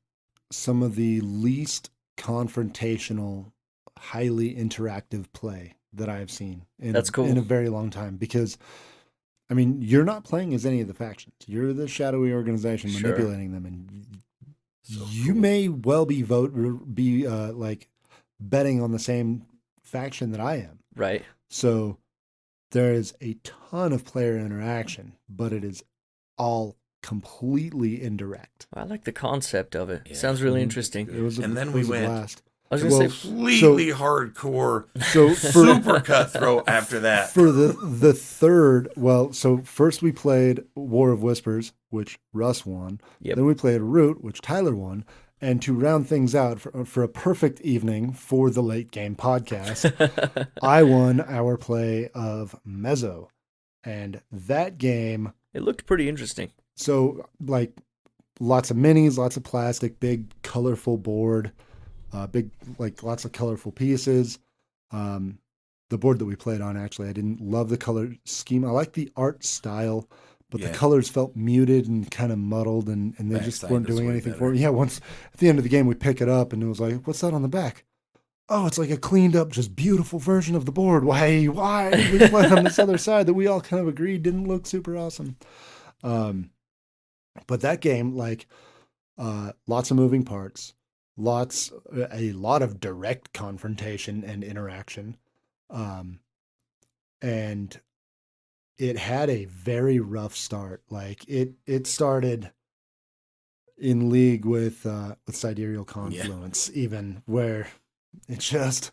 some of the least confrontational, highly interactive play that I have seen That's cool. in a very long time. Because I mean, you're not playing as any of the factions. You're the shadowy organization Sure. manipulating them, and So you cool. may well be like betting on the same faction that I am. Right. So there is a ton of player interaction, but it is all completely indirect. I like the concept of it. Yeah. Sounds really Mhm. interesting. It was And then it we was a went- blast. I was going to Well, say, completely hardcore, So for super cutthroat after that. for the third, well, so first we played War of Whispers, which Russ won. Yep. Then we played Root, which Tyler won. And to round things out for a perfect evening for the late game podcast, I won our play of Mezo. And that game, it looked pretty interesting. so like lots of minis, lots of plastic, big colorful board, big like lots of colorful pieces. The board that we played on, actually, I didn't love the color scheme. I like the art style, but Yeah. the colors felt muted and kind of muddled, and they just Backside weren't is doing way anything better. for me. Yeah, once at the end of the game we pick it up and it was like, what's that on the back? oh, it's like a cleaned up, just beautiful version of the board. Why did we play on this other side that we all kind of agreed didn't look super awesome? But that game, like, lots of moving parts, a lot of direct confrontation and interaction. Um, and it had a very rough start. Like it started in league with Sidereal Confluence, even where it just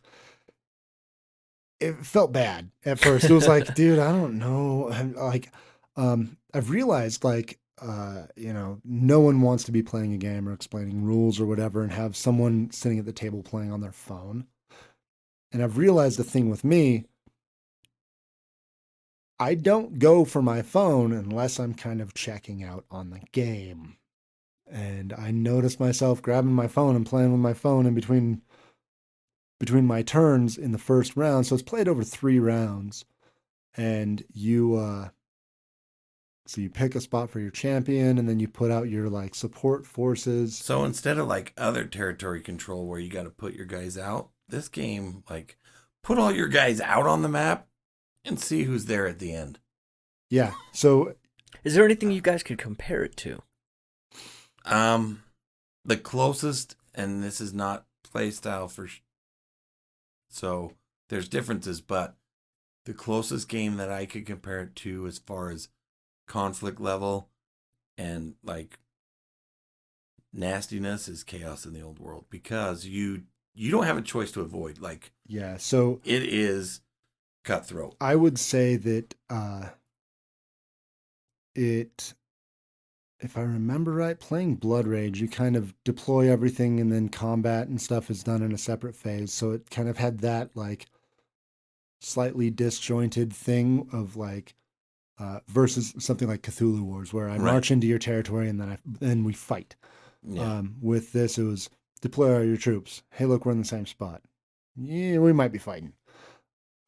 it felt bad at first. It was like, dude, I don't know. I've realized like no one wants to be playing a game or explaining rules or whatever and have someone sitting at the table playing on their phone. And I've realized the thing with me, I don't go for my phone unless I'm kind of checking out on the game. And I noticed myself grabbing my phone and playing with my phone in between my turns in the first round. So it's played over 3 rounds. And so you pick a spot for your champion, and then you put out your like support forces. So instead of like other territory control where you got to put your guys out, this game like put all your guys out on the map and see who's there at the end. Yeah. So is there anything you guys could compare it to? The closest, and this is not play style so there's differences, but the closest game that I could compare it to as far as conflict level and like nastiness is Chaos in the Old World, because you don't have a choice to avoid. Like, yeah, so it is cutthroat. I would say that if I remember right, playing Blood Rage, you kind of deploy everything and then combat and stuff is done in a separate phase. So it kind of had that like slightly disjointed thing of like versus something like Cthulhu Wars, where I march into your territory and then we fight. Yeah. With this, it was deploy all your troops. Hey, look, we're in the same spot. Yeah, we might be fighting.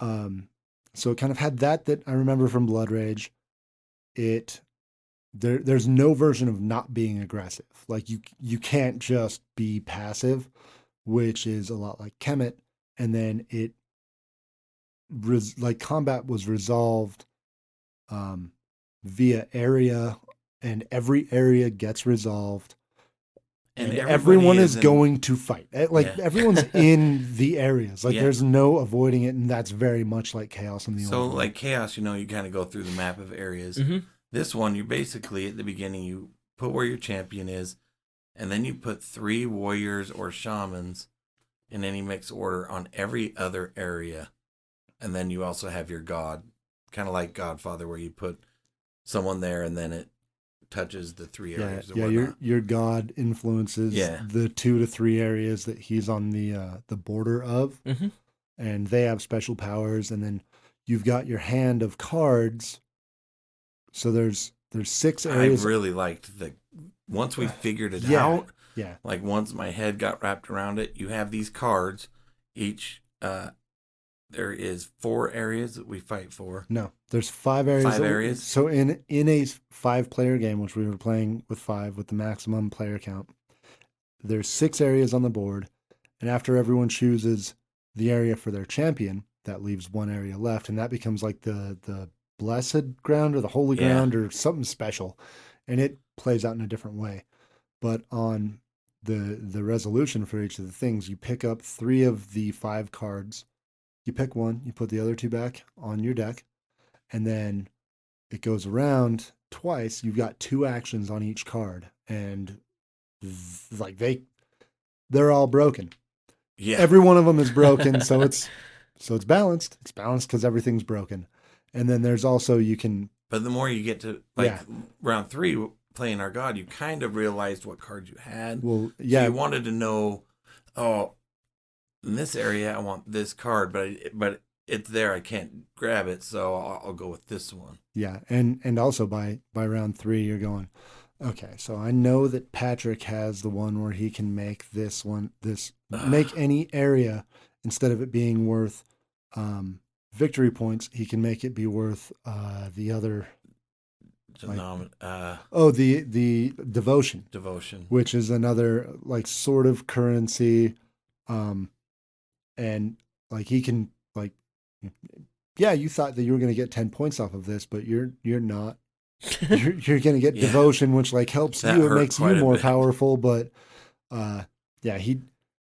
So it kind of had that I remember from Blood Rage. There's no version of not being aggressive. Like you can't just be passive, which is a lot like Kemet. And then like combat was resolved via area, and every area gets resolved. And everyone is going to fight. Like everyone's in the areas. Like there's no avoiding it, and that's very much like Chaos in the Old World. So like Chaos, you kind of go through the map of areas. Mm-hmm. This one, you basically, at the beginning, you put where your champion is, and then you put 3 warriors or shamans in any mixed order on every other area. And then you also have your god, kind of like Godfather, where you put someone there and then it touches the 3 areas. Yeah, your god influences the 2 to 3 areas that he's on the border of. Mm-hmm. And they have special powers. And then you've got your hand of cards. So there's 6 areas. I really liked once we figured it out. Yeah. Like once my head got wrapped around it, you have these cards. Each there is 4 areas that we fight for. No, there's 5 areas. 5 areas. So in a 5-player game, which we were playing with 5 with the maximum player count, there's 6 areas on the board, and after everyone chooses the area for their champion, that leaves 1 area left, and that becomes like the blessed ground or the holy ground or something special, and it plays out in a different way. But on the resolution for each of the things, you pick up 3 of the 5 cards. You pick one, you put the other 2 back on your deck, and then it goes around twice. You've got 2 actions on each card, and like they're all broken. Yeah, every one of them is broken, so it's balanced. It's balanced because everything's broken. And then there's also But the more you get to round 3 playing our god, you kind of realized what cards you had. Well, yeah, so you wanted to know. In this area, I want this card, but it's there. I can't grab it, so I'll go with this one. Yeah, and also by round 3, you're going, okay, so I know that Patrick has the one where he can make make any area, instead of it being worth victory points, he can make it be worth the other. The devotion, which is another like sort of currency. and like he can like, yeah, you thought that you were going to get 10 points off of this, but you're not. You're going to get Yeah. devotion, which like helps That you. It hurt makes you quite a more bit. powerful. But yeah,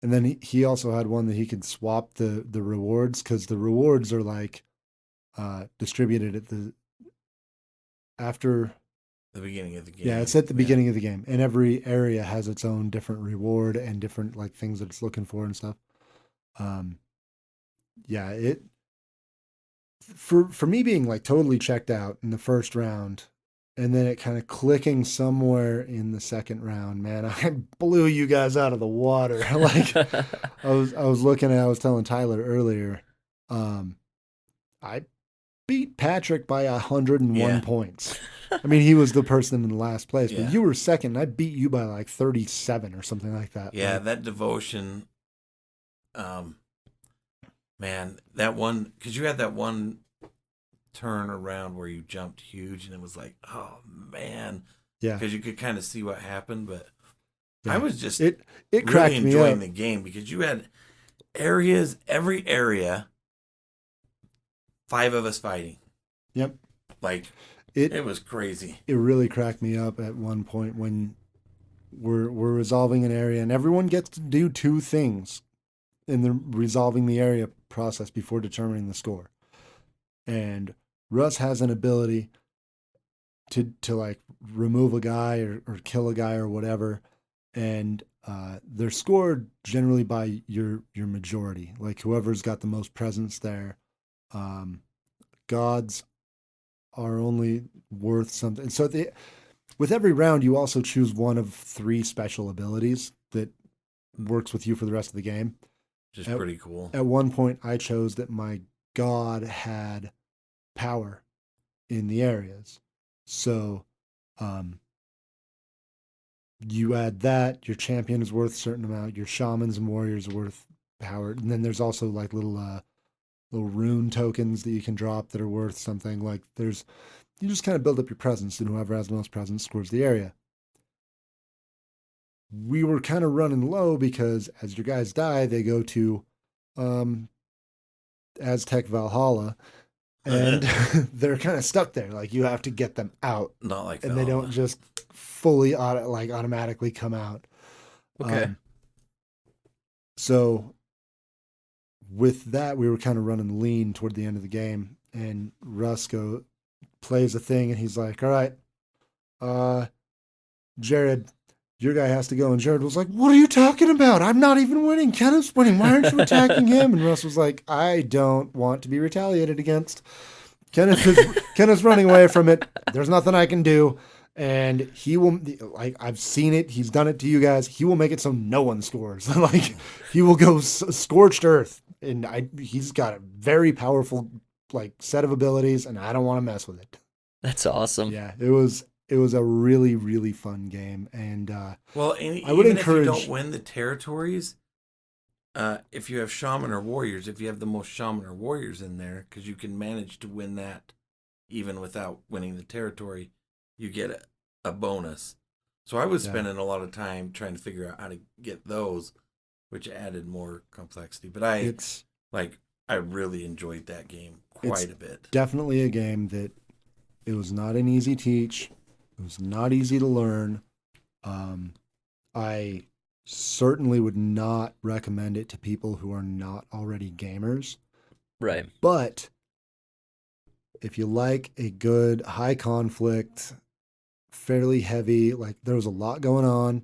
and then he also had one that he could swap the rewards, because the rewards are like distributed at the after. The beginning of the game. Yeah, it's at the beginning of the game, and every area has its own different reward and different like things that it's looking for and stuff. Yeah, it for me being like totally checked out in the first round, and then it kind of clicking somewhere in the second round, man, I blew you guys out of the water. Like I was telling Tyler earlier, I beat Patrick by 101 Yeah. points. I mean, he was the person in last place, Yeah. but you were second. And I beat you by like 37 or something like that. Yeah, Like, that devotion, man, that one, because you had that one turn around where you jumped huge, and it was like, oh man, yeah, because you could kind of see what happened. But yeah. I was just it really cracked me enjoying up. the game, because you had areas, every area, 5 of us fighting. Yep. Like It it was crazy. It really cracked me up at one point when we're resolving an area, and everyone gets to do 2 things in the resolving the area process before determining the score. And Russ has an ability to like remove a guy or kill a guy or whatever, and they're scored generally by your majority, like whoever's got the most presence there. Gods are only worth something. So with every round, you also choose one of 3 special abilities that works with you for the rest of the game. Just pretty cool. At one point, I chose that my god had power in the areas. So you add that, your champion is worth a certain amount, your shamans and warriors are worth power. And then there's also like little rune tokens that you can drop that are worth something. Like you just kind of build up your presence, and whoever has the most presence scores the area. We were kind of running low because as your guys die, they go to Aztec Valhalla, and they're kind of stuck there. Like you have to get them out. Not like and Valhalla. They don't just fully automatically come out. Okay. So with that, we were kind of running lean toward the end of the game, and Rusko plays a thing, and he's like, all right, Jared, your guy has to go. And Jared was like, what are you talking about? I'm not even winning. Kenneth's winning. Why aren't you attacking him? And Russ was like, I don't want to be retaliated against. Kenneth's running away from it. There's nothing I can do. And he will, like, I've seen it. He's done it to you guys. He will make it so no one scores. Like, he will go scorched earth. And he's got a very powerful, like, set of abilities, and I don't want to mess with it. That's awesome. Yeah, it was a really, really fun game. And well, I would even encourage, if you don't win the territories, if you have shaman or warriors, if you have the most shaman or warriors in there, because you can manage to win that even without winning the territory, you get a bonus. So I was spending a lot of time trying to figure out how to get those, which added more complexity. But I really enjoyed that game quite a bit. Definitely a game that it was not an easy teach. It was not easy to learn. I certainly would not recommend it to people who are not already gamers. Right. But if you like a good high conflict, fairly heavy, like there was a lot going on,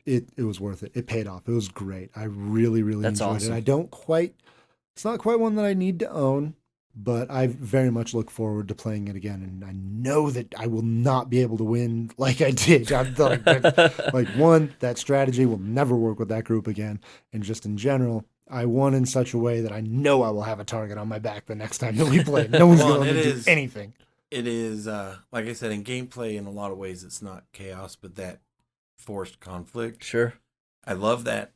it was worth it. It paid off. It was great. I really, really That's enjoyed awesome. it. It's not quite one that I need to own, but I very much look forward to playing it again. And I know that I will not be able to win like I did. That strategy will never work with that group again. And just in general, I won in such a way that I know I will have a target on my back the next time that we play. No one's going to do anything. It is, like I said, in gameplay, in a lot of ways, it's not chaos, but that forced conflict. Sure. I love that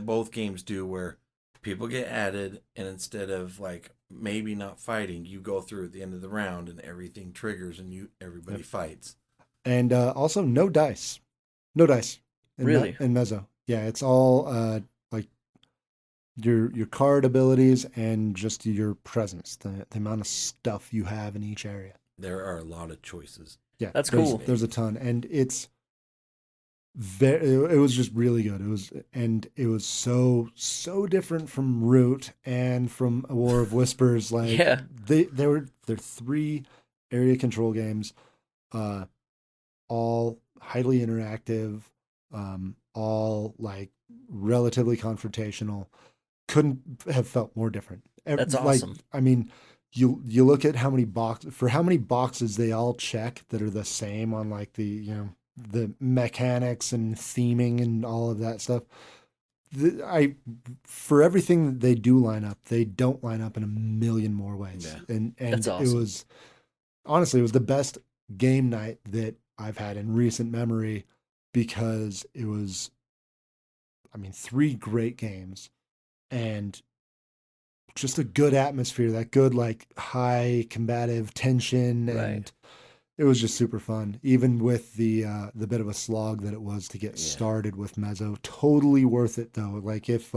both games do, where people get added, and instead of like maybe not fighting, you go through at the end of the round and everything triggers and everybody fights. And also no dice in Really? in Mezo. Yeah, it's all like your card abilities and just your presence, the amount of stuff you have in each area. There are a lot of choices. Yeah, That's there's cool. there's a ton, and it's it was just really good. It was so different from Root and from A War of Whispers. Like Yeah, they're three area control games, uh, all highly interactive, all like relatively confrontational. Couldn't have felt more different. that's Like, awesome. I mean, you look at how many boxes they all check that are the same on like the mechanics and theming and all of that stuff. I For everything that they do line up, they don't line up in a million more ways. Yeah. And That's it awesome. was honestly, it was the best game night that I've had in recent memory because it was, I mean, three great games and just a good atmosphere, that good like high combative tension, Right. and it was just super fun. Even with the bit of a slog that it was to get Yeah. started with Mezo, totally worth it though. Like if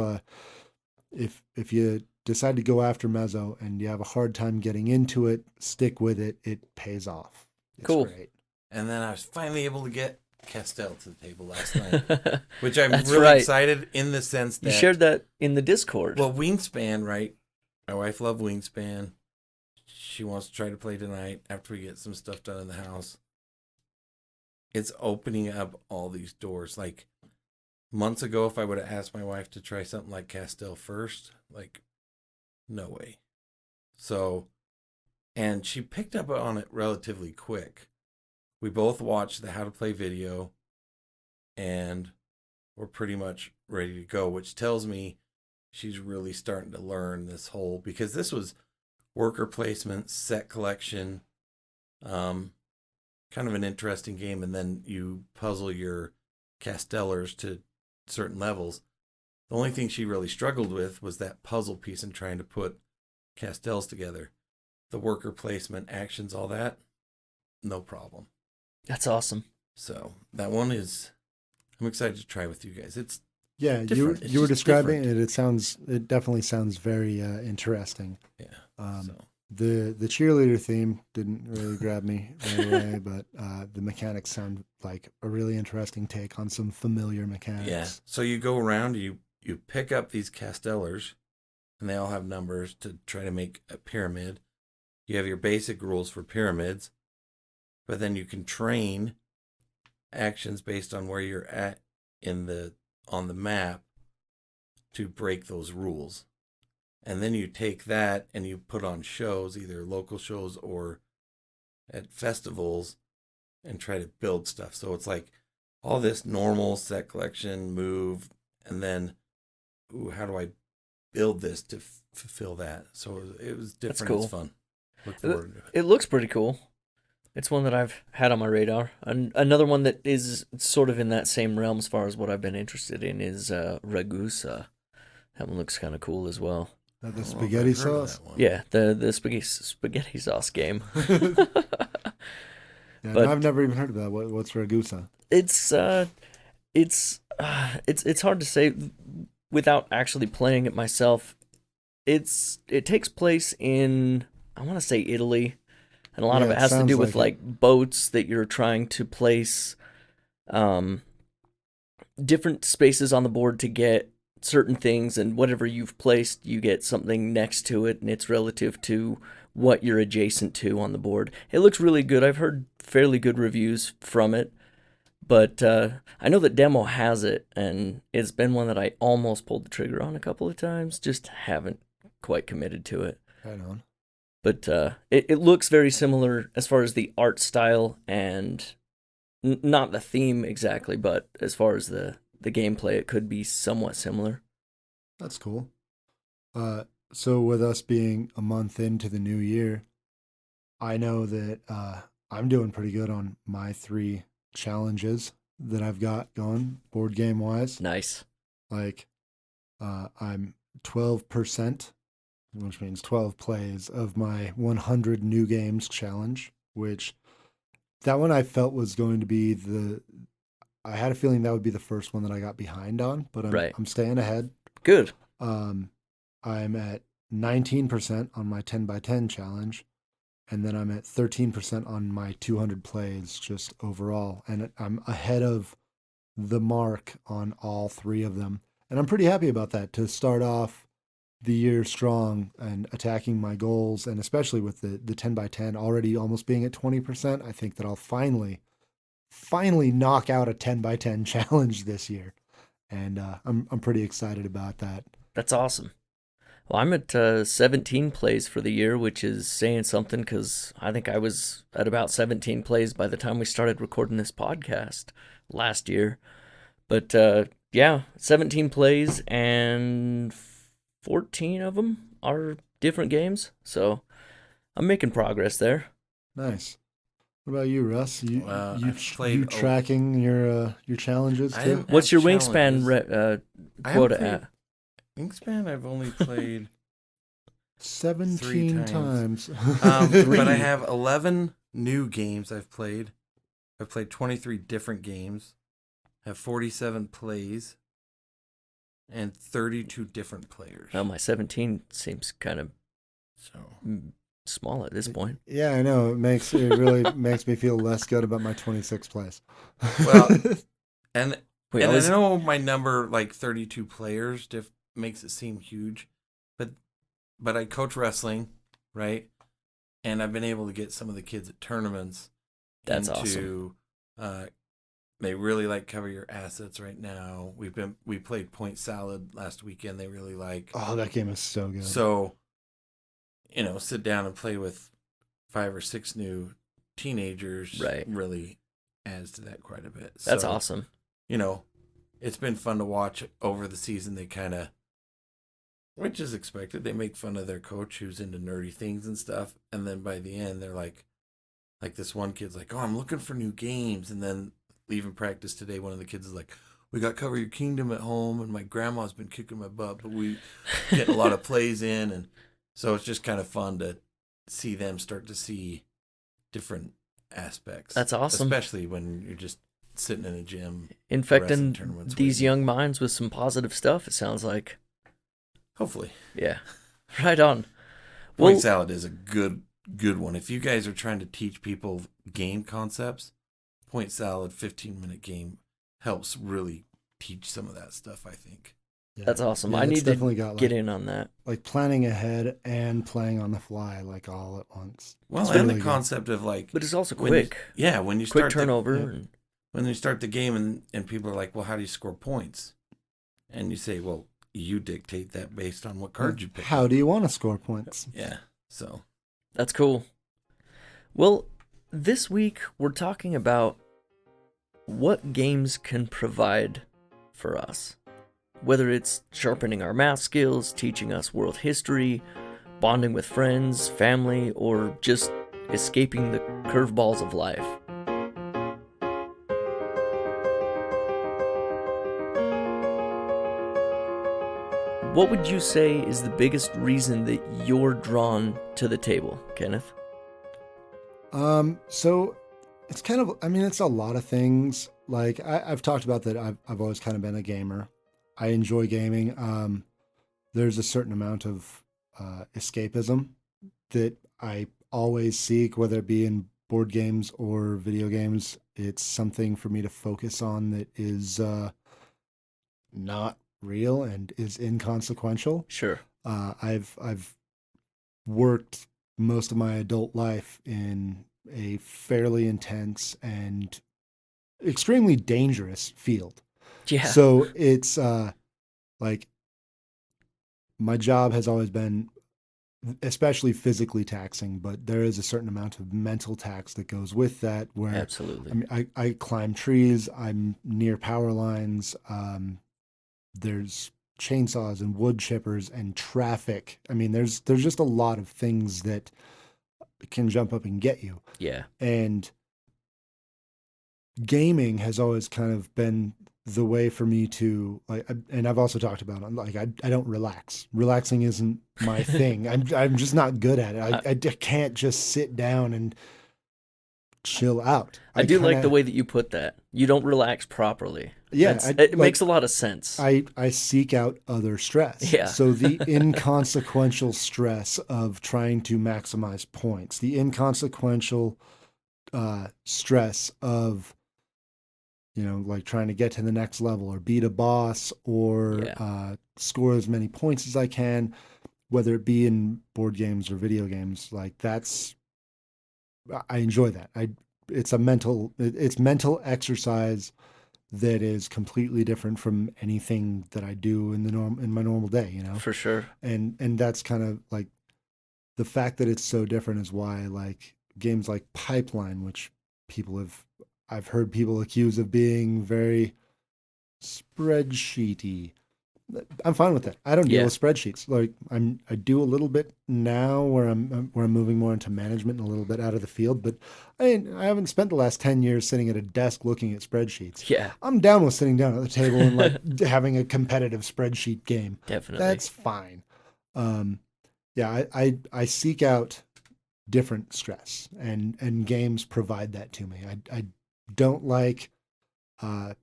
you decide to go after Mezo and you have a hard time getting into it, stick with it. It pays off. It's Cool. great. And then I was finally able to get Castell to the table last night, which I'm That's really right. excited in the sense that You shared that in the Discord. well, Wingspan, right? My wife loved Wingspan. She wants to try to play tonight after we get some stuff done in the house. It's opening up all these doors. Like months ago, if I would have asked my wife to try something like Castell first, like, no way. So, and she picked up on it relatively quick. We both watched the How to Play video and we're pretty much ready to go, which tells me she's really starting to learn this whole, because this was worker placement, set collection, kind of an interesting game. And then you puzzle your Castellers to certain levels. The only thing she really struggled with was that puzzle piece and trying to put Castells together. The worker placement, actions, all that, no problem. That's awesome. So that one is, I'm excited to try with you guys. It's Yeah, different. It's you were just describing different. it definitely sounds very interesting. Yeah. Um, So the cheerleader theme didn't really grab me right away, but the mechanics sound like a really interesting take on some familiar mechanics. yeah. So you go around, you pick up these Castellers, and they all have numbers to try to make a pyramid. You have your basic rules for pyramids, but then you can train actions based on where you're at on the map to break those rules. And then you take that and you put on shows, either local shows or at festivals, and try to build stuff. So it's like all this normal set collection, move, and then, how do I build this to fulfill that? So it was different. That's cool. It's fun. Look forward to it. It looks pretty cool. It's one that I've had on my radar. Another one that is sort of in that same realm as far as what I've been interested in is Ragusa. That one looks kind of cool as well. The I've spaghetti heard of sauce. that one. Yeah, the spaghetti sauce game. Yeah, But- no, I've never even heard of that. What's Ragusa? It's it's hard to say without actually playing it myself. It takes place in, I want to say, Italy, and a lot of Yeah, it it has to sounds do with like it. like boats that you're trying to place different spaces on the board to get certain things, and whatever you've placed, you get something next to it, and it's relative to what you're adjacent to on the board. It looks really good. I've heard fairly good reviews from it, but I know that Demo has it, and it's been one that I almost pulled the trigger on a couple of times, just haven't quite committed to it. Right on. But it looks very similar as far as the art style and not the theme exactly, but as far as the gameplay, it could be somewhat similar. That's cool. So with us being a month into the new year, I know that I'm doing pretty good on my 3 challenges that I've got going board game wise. Nice. Like I'm 12%, which means 12 plays of my 100 new games challenge, which that one I felt was going to be I had a feeling that would be the first one that I got behind on, but Right. I'm staying ahead. Good. I'm at 19% on my 10 by 10 challenge, and then I'm at 13% on my 200 plays just overall, and I'm ahead of the mark on all three of them. And I'm pretty happy about that to start off the year strong and attacking my goals, and especially with the 10 by 10 already almost being at 20%. I think that I'll finally knock out a 10 by 10 challenge this year. And I'm pretty excited about that. That's awesome. Well, I'm at 17 plays for the year, which is saying something because I think I was at about 17 plays by the time we started recording this podcast last year. But yeah, 17 plays and 14 of them are different games. So I'm making progress there. Nice. What about you, Russ? I've played you tracking your challenges I too? haven't What's had your wingspan challenges. I haven't quota played- at? Wingspan, I've only played 17 times. times. but I have 11 new games I've played. I've played 23 different games. I have 47 plays and 32 different players. Well, my 17 seems kind of So small at this point. Yeah, I know. It really makes me feel less good about my 26 plays. Well, and Wait, I know my number, like 32 players, makes it seem huge, but I coach wrestling, right? And I've been able to get some of the kids at tournaments. That's awesome. They really like Cover Your Assets right now. We played Point Salad last weekend. They really like. Oh, that game is so good. So, sit down and play with 5 or 6 new teenagers. Right. Really adds to that quite a bit. That's So, awesome. It's been fun to watch over the season. They kind of, which is expected, they make fun of their coach who's into nerdy things and stuff. And then by the end, they're like this one kid's like, oh, I'm looking for new games. And then leaving practice today, one of the kids is like, we got Cover Your Kingdom at home, and my grandma's been kicking my butt, but we get a lot of plays in. And so it's just kind of fun to see them start to see different aspects. That's awesome. Especially when you're just sitting in a gym. Infecting tournaments these waiting. young minds with some positive stuff, it sounds like. Hopefully. Yeah. Right on. Point Well, Salad is a good one. If you guys are trying to teach people game concepts, Point Salad 15-minute game helps really teach some of that stuff, I think. Yeah. that's awesome. Yeah, I it's need to definitely got get in on that. like planning ahead and playing on the fly, like all at once. Well, It's and really the good. concept of like But it's also when you- quick. when you Quick start turnover. yeah. and- when you start the game and people are like, well, how do you score points? And you say, well, you dictate that based on what cards you pick. How do you want to score points? Yeah. So That's cool. Well, this week we're talking about what games can provide for us. Whether it's sharpening our math skills, teaching us world history, bonding with friends, family, or just escaping the curveballs of life. What would you say is the biggest reason that you're drawn to the table, Kenneth? So it's kind of, it's a lot of things. Like I've talked about that. I've always kind of been a gamer. I enjoy gaming. There's a certain amount of escapism that I always seek, whether it be in board games or video games. It's something for me to focus on that is not real and is inconsequential. Sure. I've worked most of my adult life in a fairly intense and extremely dangerous field. Yeah. So it's like my job has always been especially physically taxing, but there is a certain amount of mental tax that goes with that where Absolutely. I climb trees, I'm near power lines, there's chainsaws and wood chippers and traffic. There's just a lot of things that can jump up and get you. Yeah. And gaming has always kind of been the way for me to and I've also talked about it, like I don't relax. Relaxing isn't my thing. I'm just not good at it. I can't just sit down and chill out. I do like kinda, the way that you put that. You don't relax properly. yeah, It makes a lot of sense. I seek out other stress. Yeah. So the inconsequential stress of trying to maximize points, the inconsequential stress of, like trying to get to the next level or beat a boss or Yeah. score as many points as I can, whether it be in board games or video games. Like I enjoy that. It's mental exercise that is completely different from anything that I do in my normal day, For sure. and that's kind of like the fact that it's so different is why I like games like Pipeline, which people have I've heard people accuse of being very spreadsheety. I'm fine with that. I don't deal Yeah. with spreadsheets. Like I do a little bit now where I'm moving more into management and a little bit out of the field, but I haven't spent the last 10 years sitting at a desk looking at spreadsheets. Yeah. I'm down with sitting down at the table and like having a competitive spreadsheet game. Definitely. That's fine. Um, yeah, I seek out different stress, and games provide that to me. I don't like uh,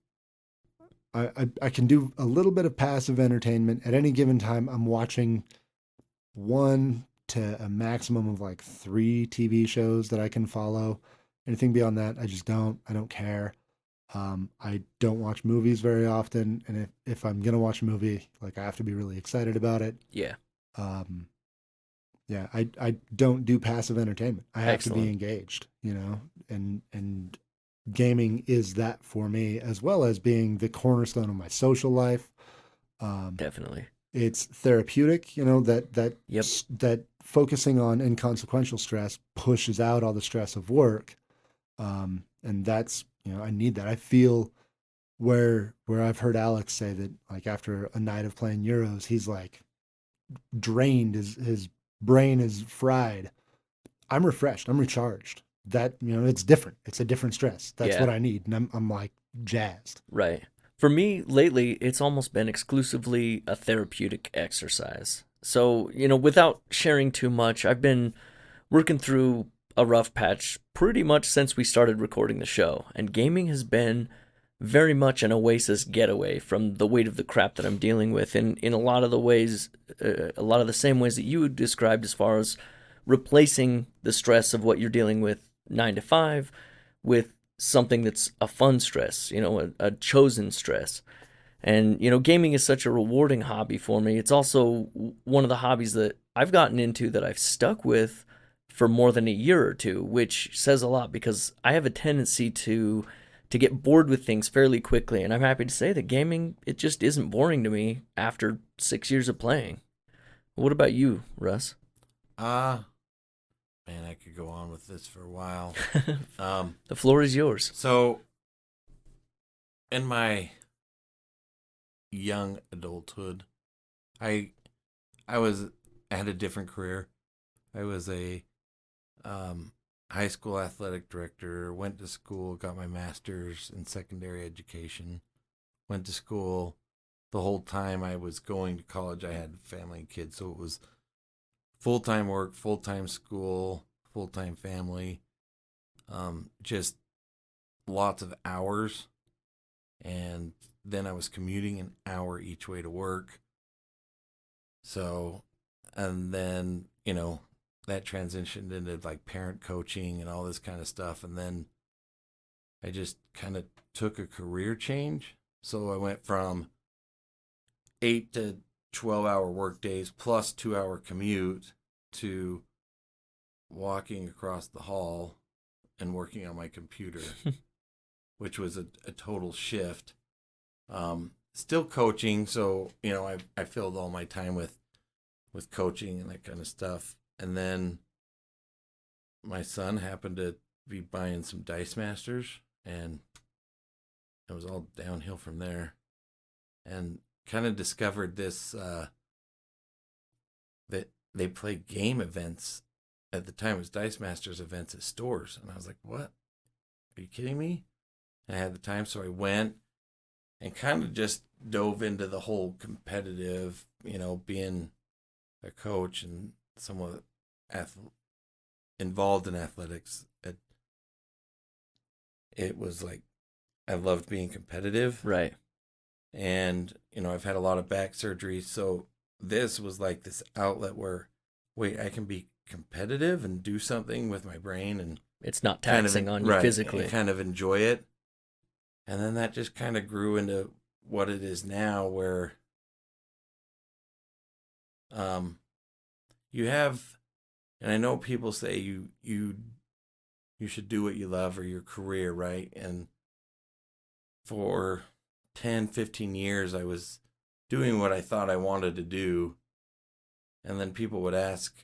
I can do a little bit of passive entertainment at any given time. I'm watching one to a maximum of like 3 TV shows that I can follow. Anything beyond that, I just don't. I don't care. I don't watch movies very often, and if I'm gonna watch a movie, like I have to be really excited about it. Yeah. Um, yeah, I don't do passive entertainment. I have to be Excellent. engaged, and gaming is that for me, as well as being the cornerstone of my social life. Um, Definitely. it's therapeutic, Yep. that focusing on inconsequential stress pushes out all the stress of work. And that's, I need that. I feel where I've heard Alex say that like after a night of playing Euros, he's like drained, his brain is fried. I'm refreshed. I'm recharged. That, it's different. It's a different stress. That's what Yeah. I need. And I'm like jazzed. Right. For me, lately, it's almost been exclusively a therapeutic exercise. So, without sharing too much, I've been working through a rough patch pretty much since we started recording the show, and gaming has been very much an oasis getaway from the weight of the crap that I'm dealing with in a lot of the ways, a lot of the same ways that you described as far as replacing the stress of what you're dealing with 9 to 5 with something that's a fun stress, a chosen stress. And, gaming is such a rewarding hobby for me. It's also one of the hobbies that I've gotten into that I've stuck with for more than a year or two, which says a lot because I have a tendency to get bored with things fairly quickly. And I'm happy to say that gaming, it just isn't boring to me after 6 years of playing. What about you, Russ? Ah, man, I could go on with this for a while. The floor is yours. So in my young adulthood, I I had a different career. I was a high school athletic director, went to school, got my master's in secondary education, went to school. The whole time I was going to college, I had family and kids. So it was full time work, full time school, full time family, just lots of hours. And then I was commuting an hour each way to work. So, and then, that transitioned into like parent coaching and all this kind of stuff. And then I just kind of took a career change. So I went from 8 to 12 hour work days plus 2 hour commute to walking across the hall and working on my computer, which was a total shift. Still coaching. So, I filled all my time with coaching and that kind of stuff. And then my son happened to be buying some Dice Masters, and it was all downhill from there. And kind of discovered this that they play game events. At the time, it was Dice Masters events at stores, and I was like, "What? Are you kidding me?" And I had the time, so I went and kind of just dove into the whole competitive, being a coach and somewhat involved in athletics. it was like I loved being competitive. Right. And, I've had a lot of back surgery. So this was like this outlet where, wait, I can be competitive and do something with my brain and It's not taxing on you right, physically. and kind of enjoy it. And then that just kind of grew into what it is now, where you have, and I know people say you should do what you love or your career, right? And for 10, 15 years, I was doing what I thought I wanted to do. And then people would ask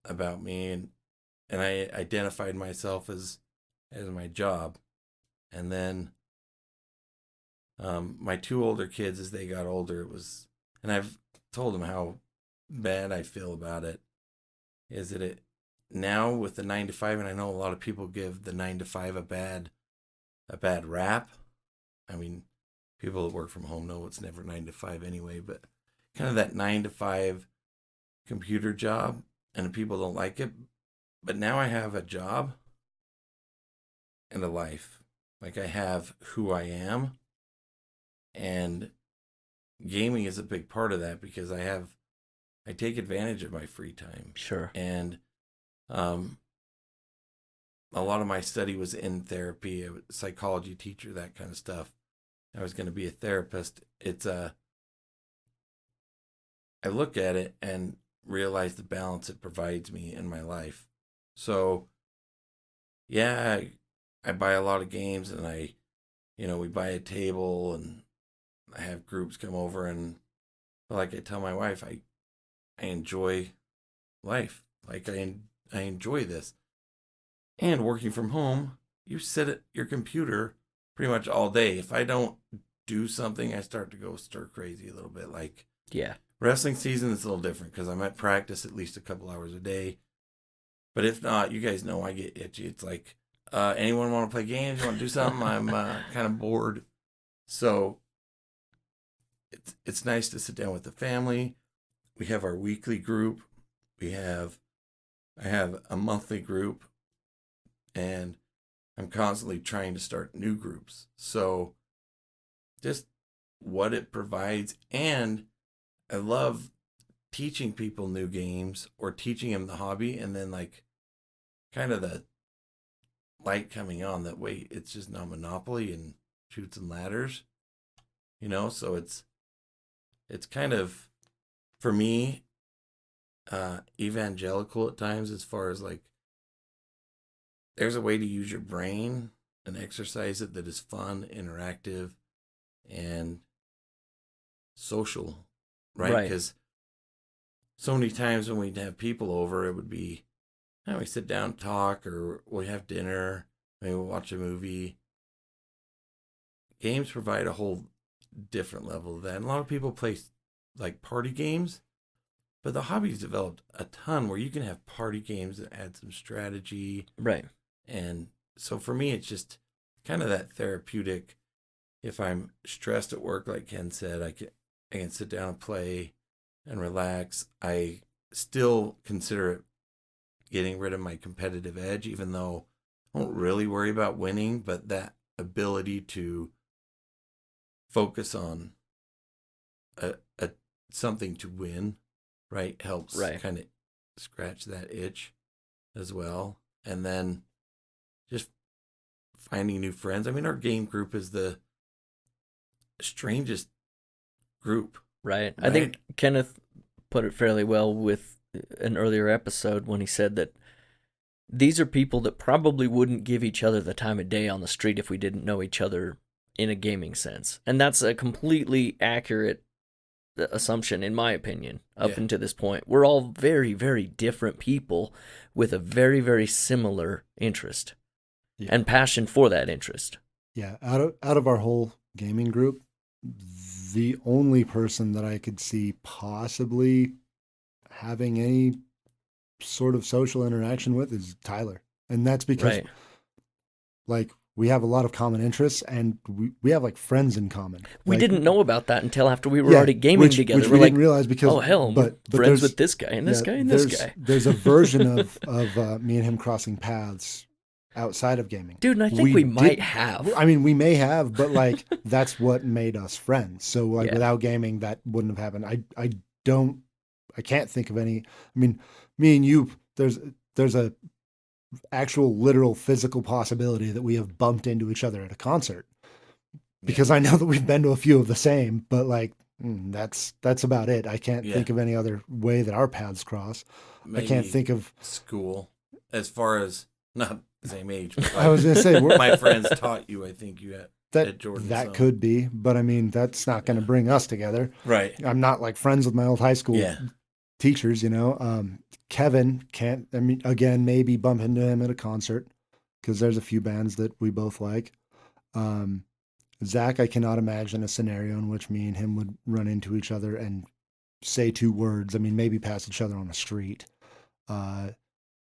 about me, and I identified myself as my job. And then my two older kids, as they got older, and I've told them how bad I feel about it, is that it now with the 9 to 5, and I know a lot of people give the 9 to 5 a bad rap. I mean, people that work from home know it's never 9 to 5 anyway, but kind of that 9 to 5 computer job, and people don't like it. But now I have a job and a life. Like, I have who I am, and gaming is a big part of that, because I take advantage of my free time. Sure. And a lot of my study was in therapy, a psychology teacher, that kind of stuff. I was going to be a therapist. I look at it and realize the balance it provides me in my life. So, yeah, I buy a lot of games, and we buy a table, and I have groups come over, and like I tell my wife, I enjoy life. Like I enjoy this. And working from home, you sit at your computer pretty much all day. If I don't do something, I start to go stir crazy a little bit. Like, yeah, wrestling season is a little different because I'm at practice at least a couple hours a day. But if not, you guys know I get itchy. It's like, anyone want to play games? You want to do something? I'm kind of bored. So it's nice to sit down with the family. We have our weekly group. I have a monthly group, and I'm constantly trying to start new groups. So just what it provides. And I love teaching people new games or teaching them the hobby, and then like kind of the light coming on that, wait, it's just not Monopoly and Chutes and Ladders, so it's kind of, for me, evangelical at times, as far as like, there's a way to use your brain and exercise it that is fun, interactive, and social, right? Because so many times when we'd have people over, it would be, we sit down and talk, or we have dinner, maybe we'll watch a movie. Games provide a whole different level of that. And a lot of people play like party games, but the hobby's developed a ton where you can have party games that add some strategy. Right. And so for me, it's just kind of that therapeutic. If I'm stressed at work, like Ken said, I can sit down and play and relax. I still consider it getting rid of my competitive edge, even though I don't really worry about winning, but that ability to focus on a something to win, right, helps kind of scratch that itch as well. And then just finding new friends. I mean, our game group is the strangest group. Right. I think Kenneth put it fairly well with an earlier episode when he said that these are people that probably wouldn't give each other the time of day on the street if we didn't know each other in a gaming sense. And that's a completely accurate assumption, in my opinion, up until this point. We're all very, very different people with a very, very similar interest and passion for that interest. Yeah, out of our whole gaming group, the only person that I could see possibly having any sort of social interaction with is Tyler. And that's because like we have a lot of common interests, and we have like friends in common. We didn't know about that until after we were already gaming together. Which we didn't realize because, oh hell, but friends with this guy and this guy and this guy. There's a version of me and him crossing paths outside of gaming. Dude, and I think we might did- have. I mean, we may have, but like that's what made us friends. So like Yeah. without gaming, that wouldn't have happened. I can't think of any. I mean, me and you, there's a actual literal physical possibility that we have bumped into each other at a concert, because I know that we've been to a few of the same, but like that's about it. I can't think of any other way that our paths cross. Maybe I can't think of school as far as not the same age. But I was gonna say my friends taught you. I think you at Jordan. that so. could be, but I mean that's not going to bring us together. Right. I'm not like friends with my old high school teachers, you know. Kevin can't. I mean, again, maybe bump into him at a concert because there's a few bands that we both like. Zach, I cannot imagine a scenario in which me and him would run into each other and say two words. I mean, maybe pass each other on the street.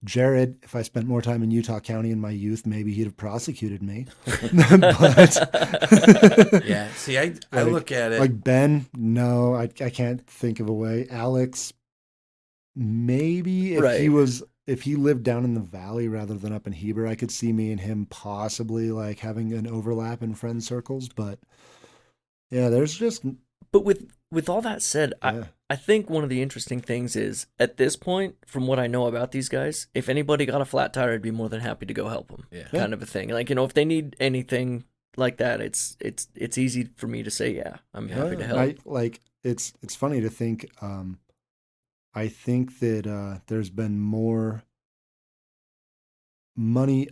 Jared, if I spent more time in Utah County in my youth, maybe he'd have prosecuted me. But yeah, see, I look at it like Ben. No, I can't think of a way. Alex, maybe if he lived down in the valley rather than up in Heber, I could see me and him possibly like having an overlap in friend circles. But yeah, there's just. But with all that said, I think one of the interesting things is, at this point, from what I know about these guys, if anybody got a flat tire, I'd be more than happy to go help them. Yeah. Kind of a thing. Like, you know, if they need anything like that, it's easy for me to say, yeah, I'm happy to help. It's funny to think. I think that there's been more money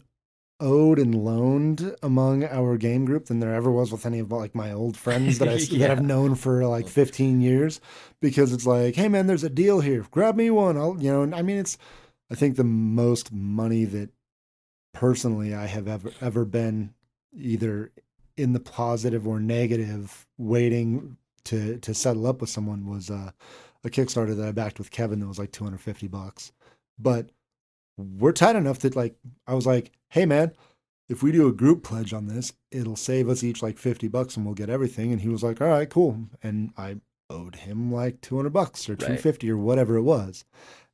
owed and loaned among our game group than there ever was with any of like my old friends that that I've known for like 15 years, because it's like, hey man, there's a deal here, grab me one. I mean, I think the most money that personally I have ever been either in the positive or negative waiting to settle up with someone was a Kickstarter that I backed with Kevin that was like $250. But we're tight enough that like I was like, hey man, if we do a group pledge on this, it'll save us each like $50 and we'll get everything. And he was like, all right, cool. And I owed him like $200 or $250 or whatever it was,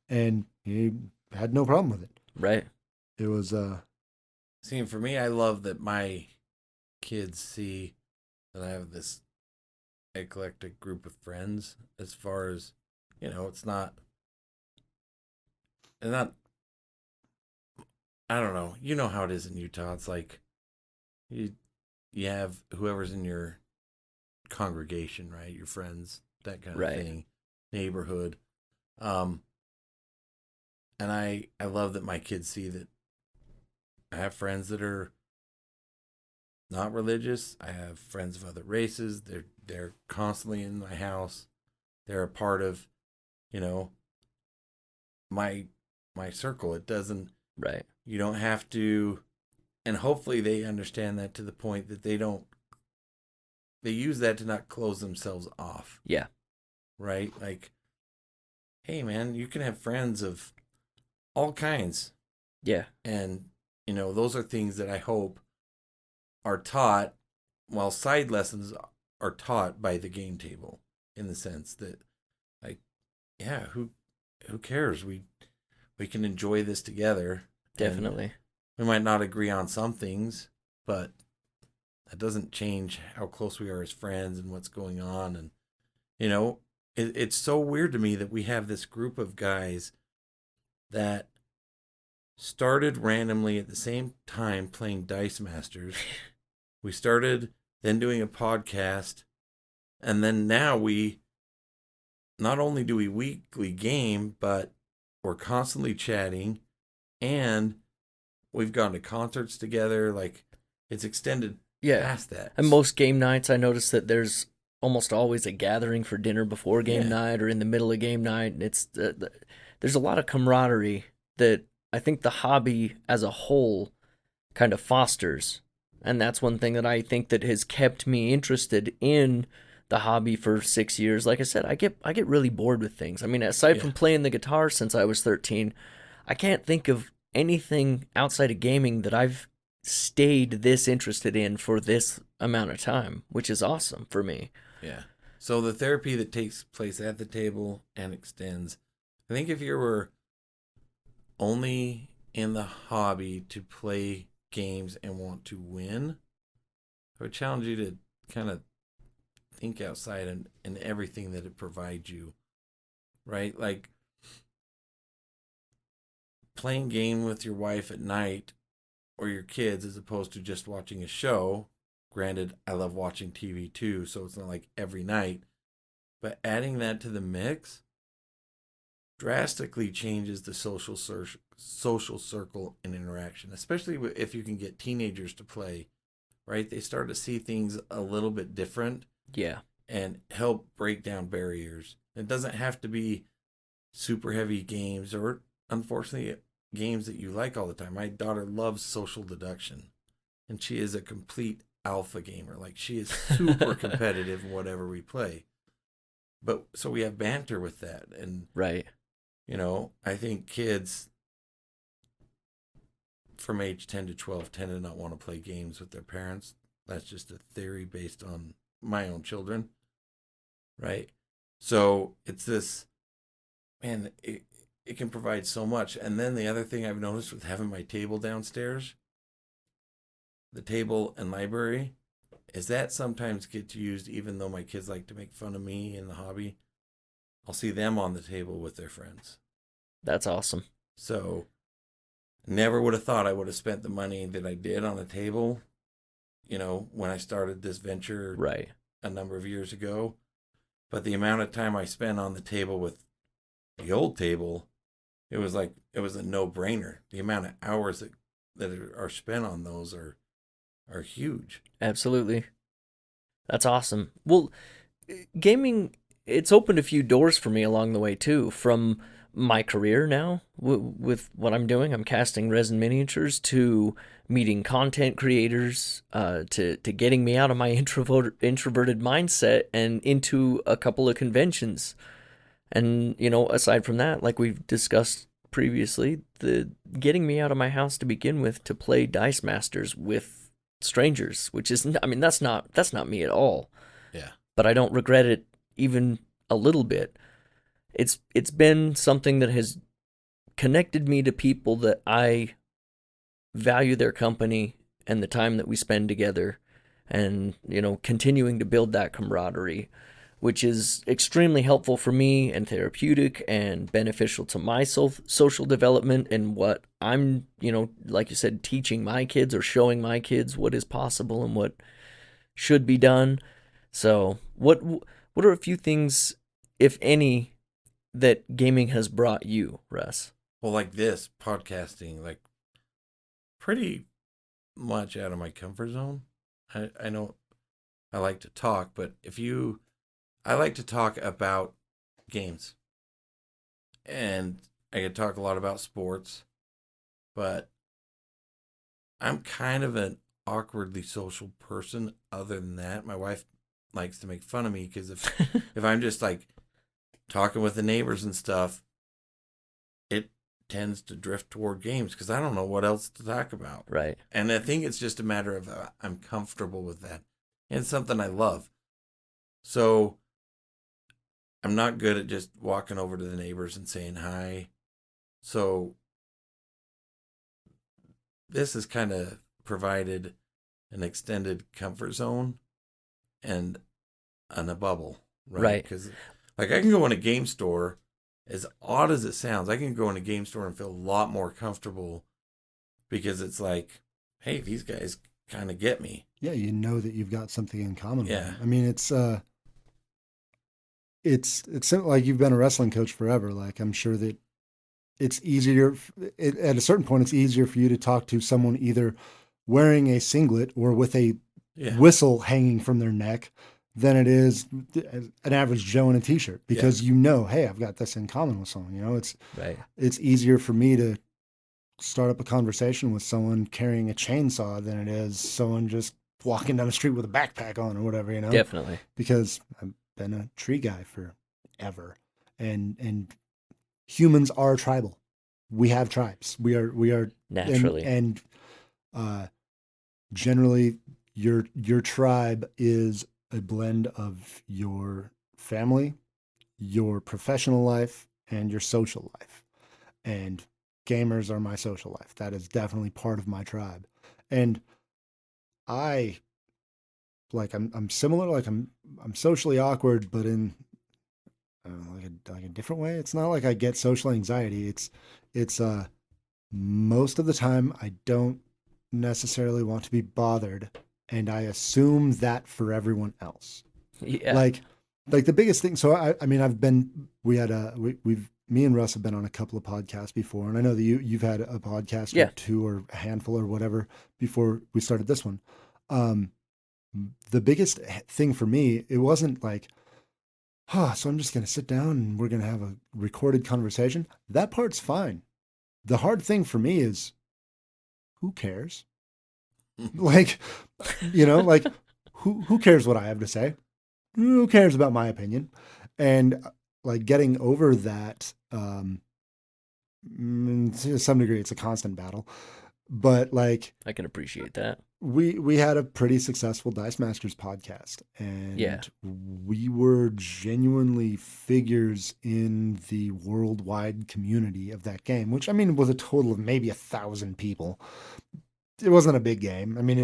and he had no problem with it. Right. It was See, for me, I love that my kids see that I have this eclectic group of friends. As far as, you know, it's not. I don't know. You know how it is in Utah. It's like you have whoever's in your congregation, right? Your friends, that kind of thing, neighborhood. And I love that my kids see that I have friends that are not religious. I have friends of other races. They're constantly in my house. They're a part of, you know, my circle. It doesn't. Right. You don't have to, and hopefully they understand that to the point that they use that to not close themselves off. Yeah. Right? Like, hey man, you can have friends of all kinds. Yeah. And, you know, those are things that I hope are taught, while side lessons are taught by the game table, in the sense that, like, yeah, who cares? We can enjoy this together. Definitely. We might not agree on some things, but that doesn't change how close we are as friends and what's going on. And, you know, it's so weird to me that we have this group of guys that started randomly at the same time playing Dice Masters. We started then doing a podcast, and then now we not only do we weekly game, but we're constantly chatting, and we've gone to concerts together. Like, it's extended past that. And most game nights, I notice that there's almost always a gathering for dinner before game night or in the middle of game night. And it's there's a lot of camaraderie that I think the hobby as a whole kind of fosters. And that's one thing that I think that has kept me interested in the hobby for 6 years. Like I said, I get really bored with things. I mean, aside from playing the guitar since I was 13, I can't think of anything outside of gaming that I've stayed this interested in for this amount of time, which is awesome for me. Yeah. So the therapy that takes place at the table and extends, I think if you were only in the hobby to play games and want to win, I would challenge you to kind of think outside and everything that it provides you, right? Like playing game with your wife at night or your kids as opposed to just watching a show. Granted, I love watching TV too, so it's not like every night. But adding that to the mix drastically changes the social circle and interaction, especially if you can get teenagers to play, right? They start to see things a little bit different. Yeah. And help break down barriers. It doesn't have to be super heavy games or, unfortunately, games that you like all the time. My daughter loves social deduction, and she is a complete alpha gamer. Like, she is super competitive in whatever we play. But so we have banter with that. And, Right. I think kids from age 10 to 12 tend to not want to play games with their parents. That's just a theory based on my own children. Right. So it's this, man, it can provide so much. And then the other thing I've noticed with having my table downstairs, the table and library, is that sometimes gets used even though my kids like to make fun of me in the hobby. I'll see them on the table with their friends. That's awesome. So never would have thought I would have spent the money that I did on a table, when I started this venture Right. a number of years ago. But the amount of time I spent on the table with the old table, it was a no-brainer. The amount of hours that are spent on those are huge. Absolutely. That's awesome. Well, gaming, it's opened a few doors for me along the way too, from my career now with what I'm doing. I'm casting resin miniatures, to meeting content creators, to getting me out of my introverted mindset and into a couple of conventions. And, aside from that, like we've discussed previously, the getting me out of my house to begin with to play Dice Masters with strangers, which is, that's not me at all. Yeah. But I don't regret it even a little bit. It's been something that has connected me to people that I value their company and the time that we spend together, and continuing to build that camaraderie, which is extremely helpful for me and therapeutic and beneficial to my social development and what I'm, like you said, teaching my kids or showing my kids what is possible and what should be done. So what are a few things, if any, that gaming has brought you, Russ? Well, like this podcasting, like pretty much out of my comfort zone. I know I like to talk, but I like to talk about games, and I could talk a lot about sports, but I'm kind of an awkwardly social person. Other than that, my wife likes to make fun of me because if I'm just like talking with the neighbors and stuff, it tends to drift toward games because I don't know what else to talk about. Right. And I think it's just a matter of I'm comfortable with that. And it's something I love. So I'm not good at just walking over to the neighbors and saying hi. So this has kind of provided an extended comfort zone and a bubble, right? Because like I can go in a game store, as odd as it sounds, I can go in a game store and feel a lot more comfortable because it's like, hey, these guys kind of get me. Yeah, you know that you've got something in common with Yeah. them. I mean, it's simple, like you've been a wrestling coach forever. Like I'm sure that it's easier at a certain point. It's easier for you to talk to someone either wearing a singlet or with a whistle hanging from their neck than it is an average Joe in a t-shirt, because hey, I've got this in common with someone. It's easier for me to start up a conversation with someone carrying a chainsaw than it is someone just walking down the street with a backpack on or whatever, Definitely. Because I've been a tree guy forever, and humans are tribal. We have tribes. We are naturally, and generally your tribe is a blend of your family, your professional life, and your social life. And gamers are my social life. That is definitely part of my tribe. And I I'm similar, I'm socially awkward, but in like a different way. It's not like I get social anxiety. It's most of the time I don't necessarily want to be bothered, and I assume that for everyone else. Yeah. Like the biggest thing. So I mean, we've me and Russ have been on a couple of podcasts before, and I know that you've had a podcast or Yeah. two or a handful or whatever before we started this one. Um, the biggest thing for me, it wasn't like, so I'm just going to sit down and we're going to have a recorded conversation. That part's fine. The hard thing for me is, who cares? Like, like who cares what I have to say? Who cares about my opinion? And like getting over that, to some degree, it's a constant battle. But like, I can appreciate that. we had a pretty successful Dice Masters podcast, and Yeah. we were genuinely figures in the worldwide community of that game, which I mean was a total of maybe 1,000 people. It wasn't a big game. I mean,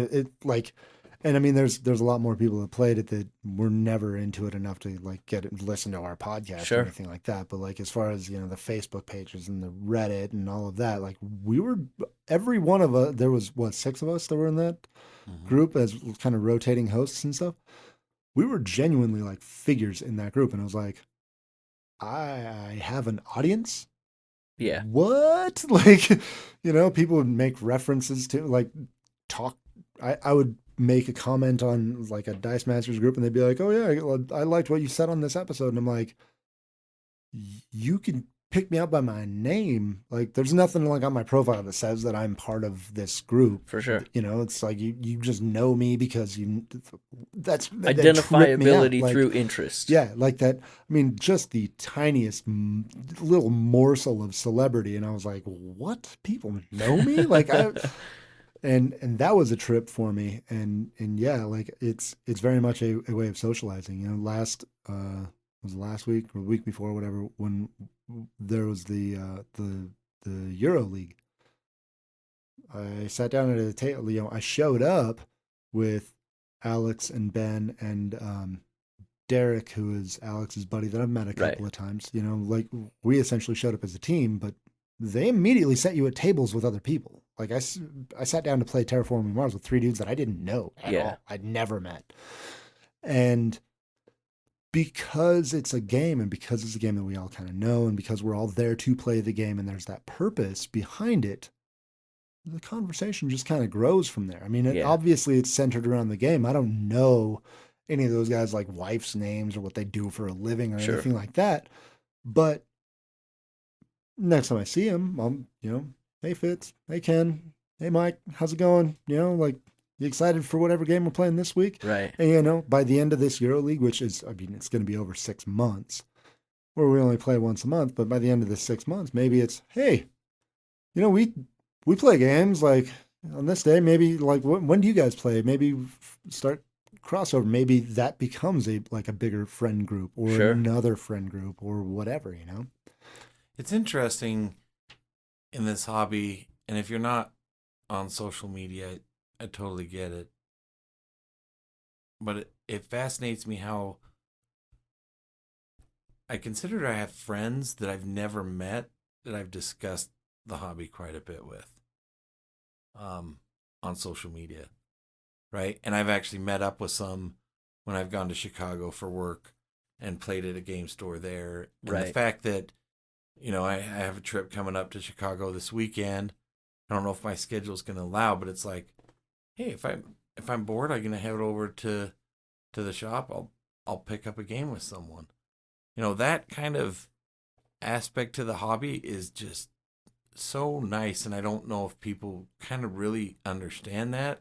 and I mean, there's a lot more people that played it that were never into it enough to like listen to our podcast or Sure. anything like that. But like as far as the Facebook pages and the Reddit and all of that, like every one of us. There was what, 6 of us that were in that group as kind of rotating hosts and stuff. We were genuinely like figures in that group, and I was like, I have an audience. Yeah. What? Like, people would make references to like talk. I would make a comment on like a Dice Masters group, and they'd be like, "Oh yeah, I liked what you said on this episode," and I'm like, "You can pick me out by my name. Like, there's nothing like on my profile that says that I'm part of this group. For sure. It's like you just know me because that tripped me out. Identifiability Like, through interest. yeah, like that. I mean, just the tiniest little morsel of celebrity, and I was like, "What? People know me?" Like and that was a trip for me. And yeah, like it's very much a way of socializing. Was it last week or the week before, whatever, when there was the Euro League. I sat down at a table. I showed up with Alex and Ben and Derek, who is Alex's buddy that I've met a couple of times. Like we essentially showed up as a team, but they immediately set you at tables with other people. Like I sat down to play Terraforming Mars with 3 dudes that I didn't know at all. I'd never met. And because it's a game, and because it's a game that we all kind of know, and because we're all there to play the game, and there's that purpose behind it, the conversation just kind of grows from there. I mean, obviously it's centered around the game. I don't know any of those guys' like wife's names or what they do for a living or anything like that. But next time I see him, I'll, hey Fitz, hey Ken, hey Mike, how's it going? Like, you excited for whatever game we're playing this week? Right. And by the end of this Euro League, which is, I mean, it's going to be over 6 months, where we only play once a month, but by the end of the 6 months, maybe it's, hey, we play games like on this day. Maybe like when do you guys play? Maybe start crossover. Maybe that becomes a bigger friend group or another friend group or whatever. It's interesting in this hobby, and if you're not on social media, I totally get it. But it fascinates me how I consider I have friends that I've never met that I've discussed the hobby quite a bit with on social media, right? And I've actually met up with some when I've gone to Chicago for work and played at a game store there. And the fact that, I have a trip coming up to Chicago this weekend. I don't know if my schedule's going to allow, but it's like, hey, if I'm bored, I'm going to head over to the shop. I'll pick up a game with someone. That kind of aspect to the hobby is just so nice, and I don't know if people kind of really understand that.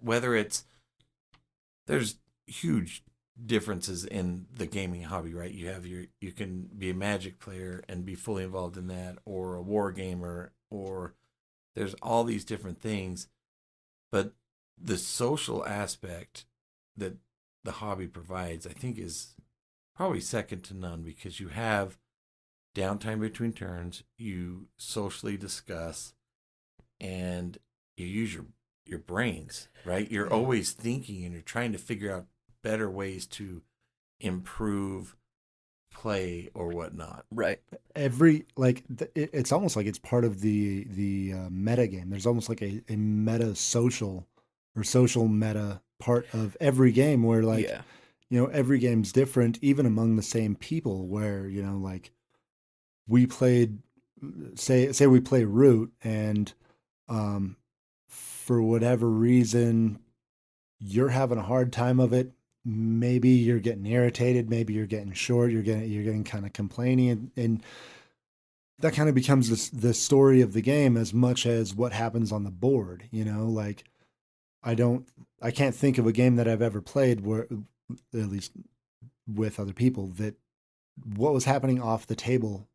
There's huge differences in the gaming hobby, right? You can be a Magic player and be fully involved in that, or a war gamer, or there's all these different things. But the social aspect that the hobby provides, I think, is probably second to none, because you have downtime between turns, you socially discuss, and you use your brains, right? You're always thinking and you're trying to figure out better ways to improve play or whatnot. Right. It's almost like it's part of the meta game. There's almost like a meta social or social meta part of every game where like Yeah. every game's different, even among the same people. Where like we played, say we play Root, and for whatever reason you're having a hard time of it. Maybe you're getting irritated. Maybe you're getting short. You're getting kind of complaining, and that kind of becomes the story of the game as much as what happens on the board. Like I don't, I can't think of a game that I've ever played where, at least with other people, that what was happening off the table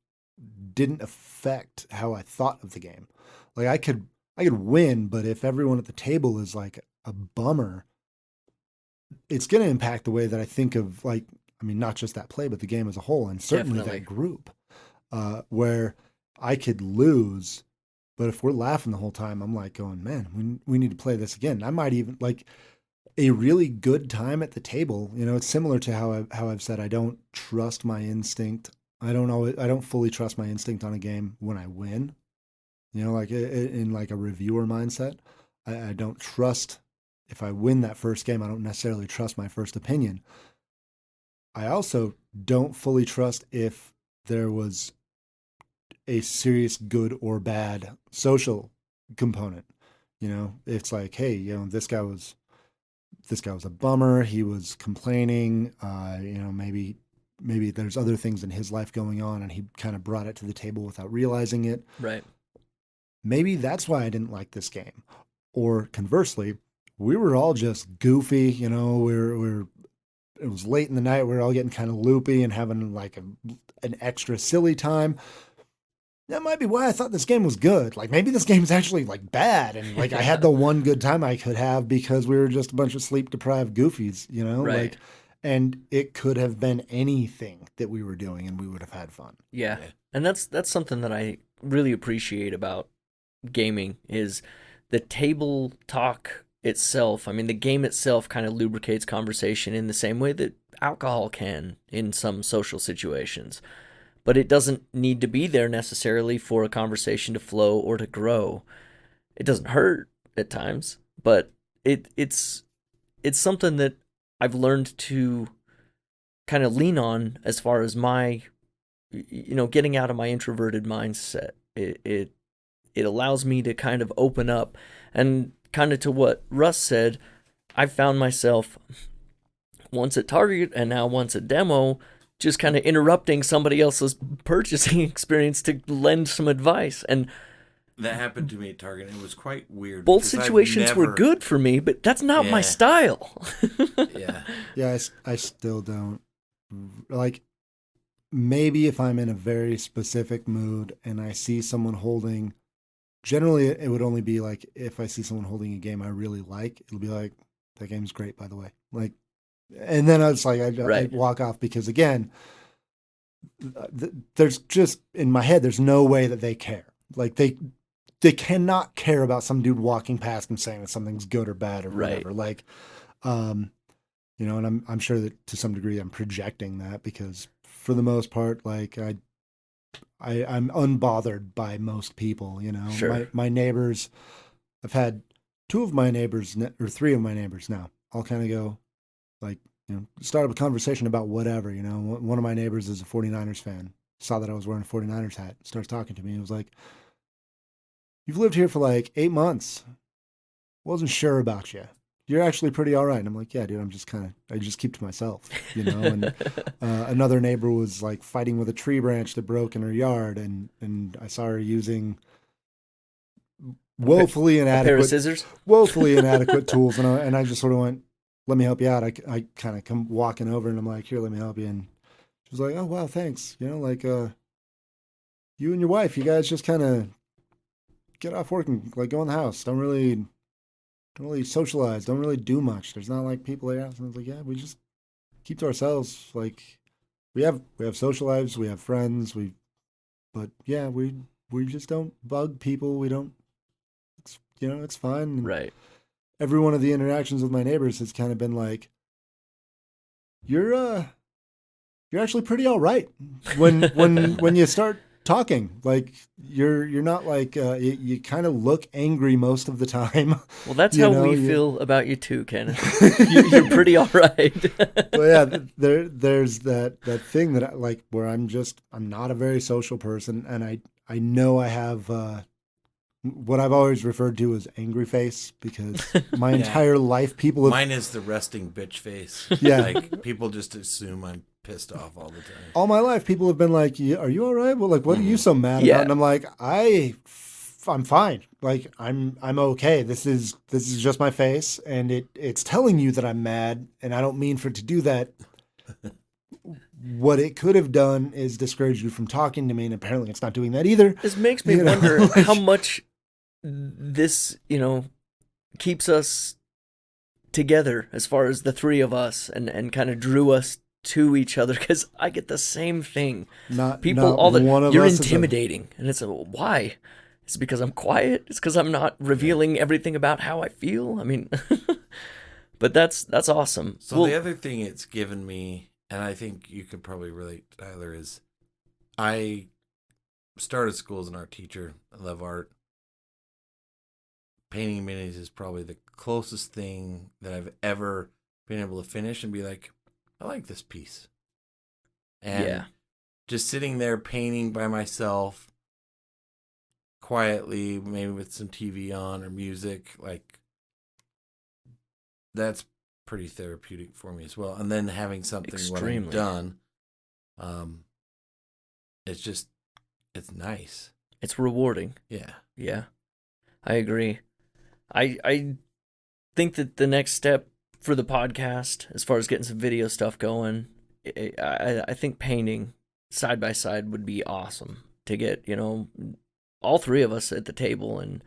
didn't affect how I thought of the game. Like I could win, but if everyone at the table is like a bummer, it's going to impact the way that I think of, like, I mean, not just that play, but the game as a whole, and certainly Definitely. that group, where I could lose, but if we're laughing the whole time, I'm like going, man, we need to play this again. I might even like a really good time at the table. It's similar to how I've said I don't trust my instinct. I don't fully trust my instinct on a game when I win. Like in like a reviewer mindset, I don't trust if I win that first game. I don't necessarily trust my first opinion. I also don't fully trust if there was a serious good or bad social component. It's like, hey, this guy was a bummer. He was complaining. Maybe there's other things in his life going on, and he kind of brought it to the table without realizing it. Right. Maybe that's why I didn't like this game. Or conversely, we were all just goofy. It was late in the night. We were all getting kind of loopy and having like an extra silly time. That might be why I thought this game was good. Like maybe this game is actually like bad, and like I had the one good time I could have because we were just a bunch of sleep deprived goofies, Right. like, and it could have been anything that we were doing, and we would have had fun. Yeah. And that's something that I really appreciate about gaming is the table talk itself. I mean, the game itself kind of lubricates conversation in the same way that alcohol can in some social situations. But it doesn't need to be there necessarily for a conversation to flow or to grow. It doesn't hurt at times, but it's something that I've learned to kind of lean on as far as my getting out of my introverted mindset. It allows me to kind of open up, and kind of to what Russ said, I found myself once at Target and now once at Demo just kind of interrupting somebody else's purchasing experience to lend some advice. And that happened to me at Target. It was quite weird. Both situations were good for me, but that's not my style. Yeah, I still don't like. Maybe if I'm in a very specific mood and I see someone holding, generally it would only be like if I see someone holding a game I really like, it'll be like, that game's great, by the way. Like, and then it's like I walk off because again, there's just in my head, there's no way that they care. Like they cannot care about some dude walking past and saying that something's good or bad or whatever. Like, and I'm sure that to some degree I'm projecting that because for the most part, like I'm unbothered by most people. Sure. My neighbors, I've had two of my neighbors or three of my neighbors now. I'll kind of go like, start up a conversation about whatever. One of my neighbors is a 49ers fan. Saw that I was wearing a 49ers hat. Starts talking to me. It was like, you've lived here for like 8 months. Wasn't sure about you. You're actually pretty all right. And I'm like, yeah, dude, I just keep to myself, And another neighbor was like fighting with a tree branch that broke in her yard. And I saw her using woefully inadequate, a pair of scissors, woefully inadequate tools. And I just sort of went, let me help you out. I kind of come walking over and I'm like, here, let me help you. And she was like, oh, wow, thanks. Like, you and your wife, you guys just kind of get off work and like go in the house. Don't really socialize. Don't really do much. There's not like people there. And I was like, yeah, we just keep to ourselves. Like we have social lives. We have friends. But yeah, we just don't bug people. We don't it's fine. And Right. every one of the interactions with my neighbors has kind of been like, you're you're actually pretty all right when you start talking. Like you're not like you kind of look angry most of the time. Well, that's You how know, we you feel about you too, Kenneth. You're pretty all right. well, yeah, there's that thing that I like where I'm not a very social person, and I know I have what I've always referred to as angry face because my Yeah. entire life people have Mine is the resting bitch face. yeah. Like people just assume I'm pissed off all the time. All my life, people have been like, "Are you all right? Well, like, what are you so mad Yeah. about?" And I'm like, I'm fine. Like, I'm okay. This is just my face, and it's telling you that I'm mad, and I don't mean for it to do that. What it could have done is discourage you from talking to me, and apparently, it's not doing that either. This makes me You know, wonder like- how much this, keeps us together as far as the three of us and kind of drew us to each other, because I get the same thing. People not all one of you're us is a- intimidating, and it's why? It's because I'm quiet. It's because I'm not revealing everything about how I feel. I mean, but that's awesome. So Well, the other thing it's given me, and I think you could probably relate, Tyler, is I started school as an art teacher. I love art. Painting minis is probably the closest thing that I've ever been able to finish and be like, I like this piece. And Yeah. just sitting there painting by myself, quietly, maybe with some TV on or music, like that's pretty therapeutic for me as well. And then having something when I'm Extremely. done, it's nice. It's rewarding. Yeah. Yeah, I agree. I think that the next step for the podcast, as far as getting some video stuff going, I think painting side by side would be awesome to get, all three of us at the table and,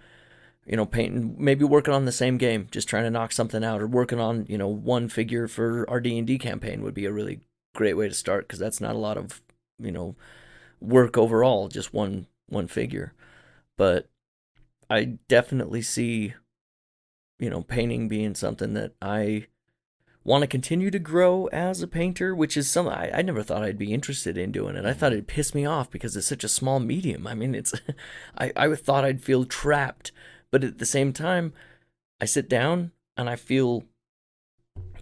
painting, maybe working on the same game, just trying to knock something out, or working on, one figure for our D&D campaign would be a really great way to start, because that's not a lot of, work overall, just one figure. But I definitely see, painting being something that I want to continue to grow as a painter, which is something I never thought I'd be interested in doing it. I thought it'd piss me off because it's such a small medium. I mean, it's I thought I'd feel trapped, but at the same time, I sit down and I feel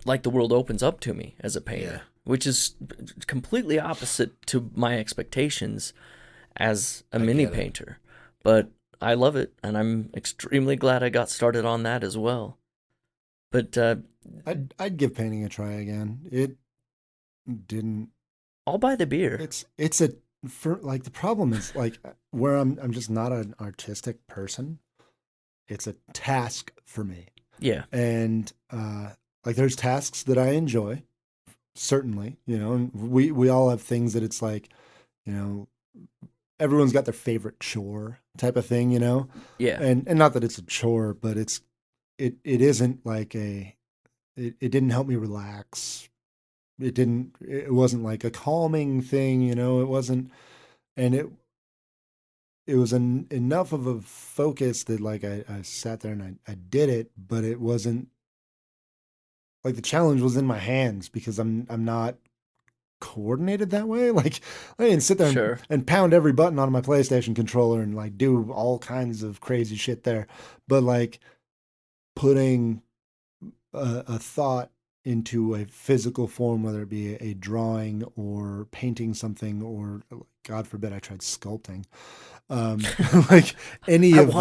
like the world opens up to me as a painter, which is completely opposite to my expectations as a mini painter. But I love it, and I'm extremely glad I got started on that as well. But I'd give painting a try again. It didn't. I'll buy the beer. It's a for like the problem is like where I'm just not an artistic person. It's a task for me. Yeah. And like there's tasks that I enjoy, certainly, and we all have things that it's like, everyone's got their favorite chore type of thing, Yeah. and not that it's a chore, but it isn't like it didn't help me relax. It wasn't like a calming thing, it wasn't, and it was enough of a focus that like I sat there and I did it, but it wasn't like the challenge was in my hands because I'm not coordinated that way. Like I didn't sit there Sure. and pound every button on my PlayStation controller and like do all kinds of crazy shit there. But like putting a thought into a physical form, whether it be a drawing or painting something, or God forbid I tried sculpting, like any of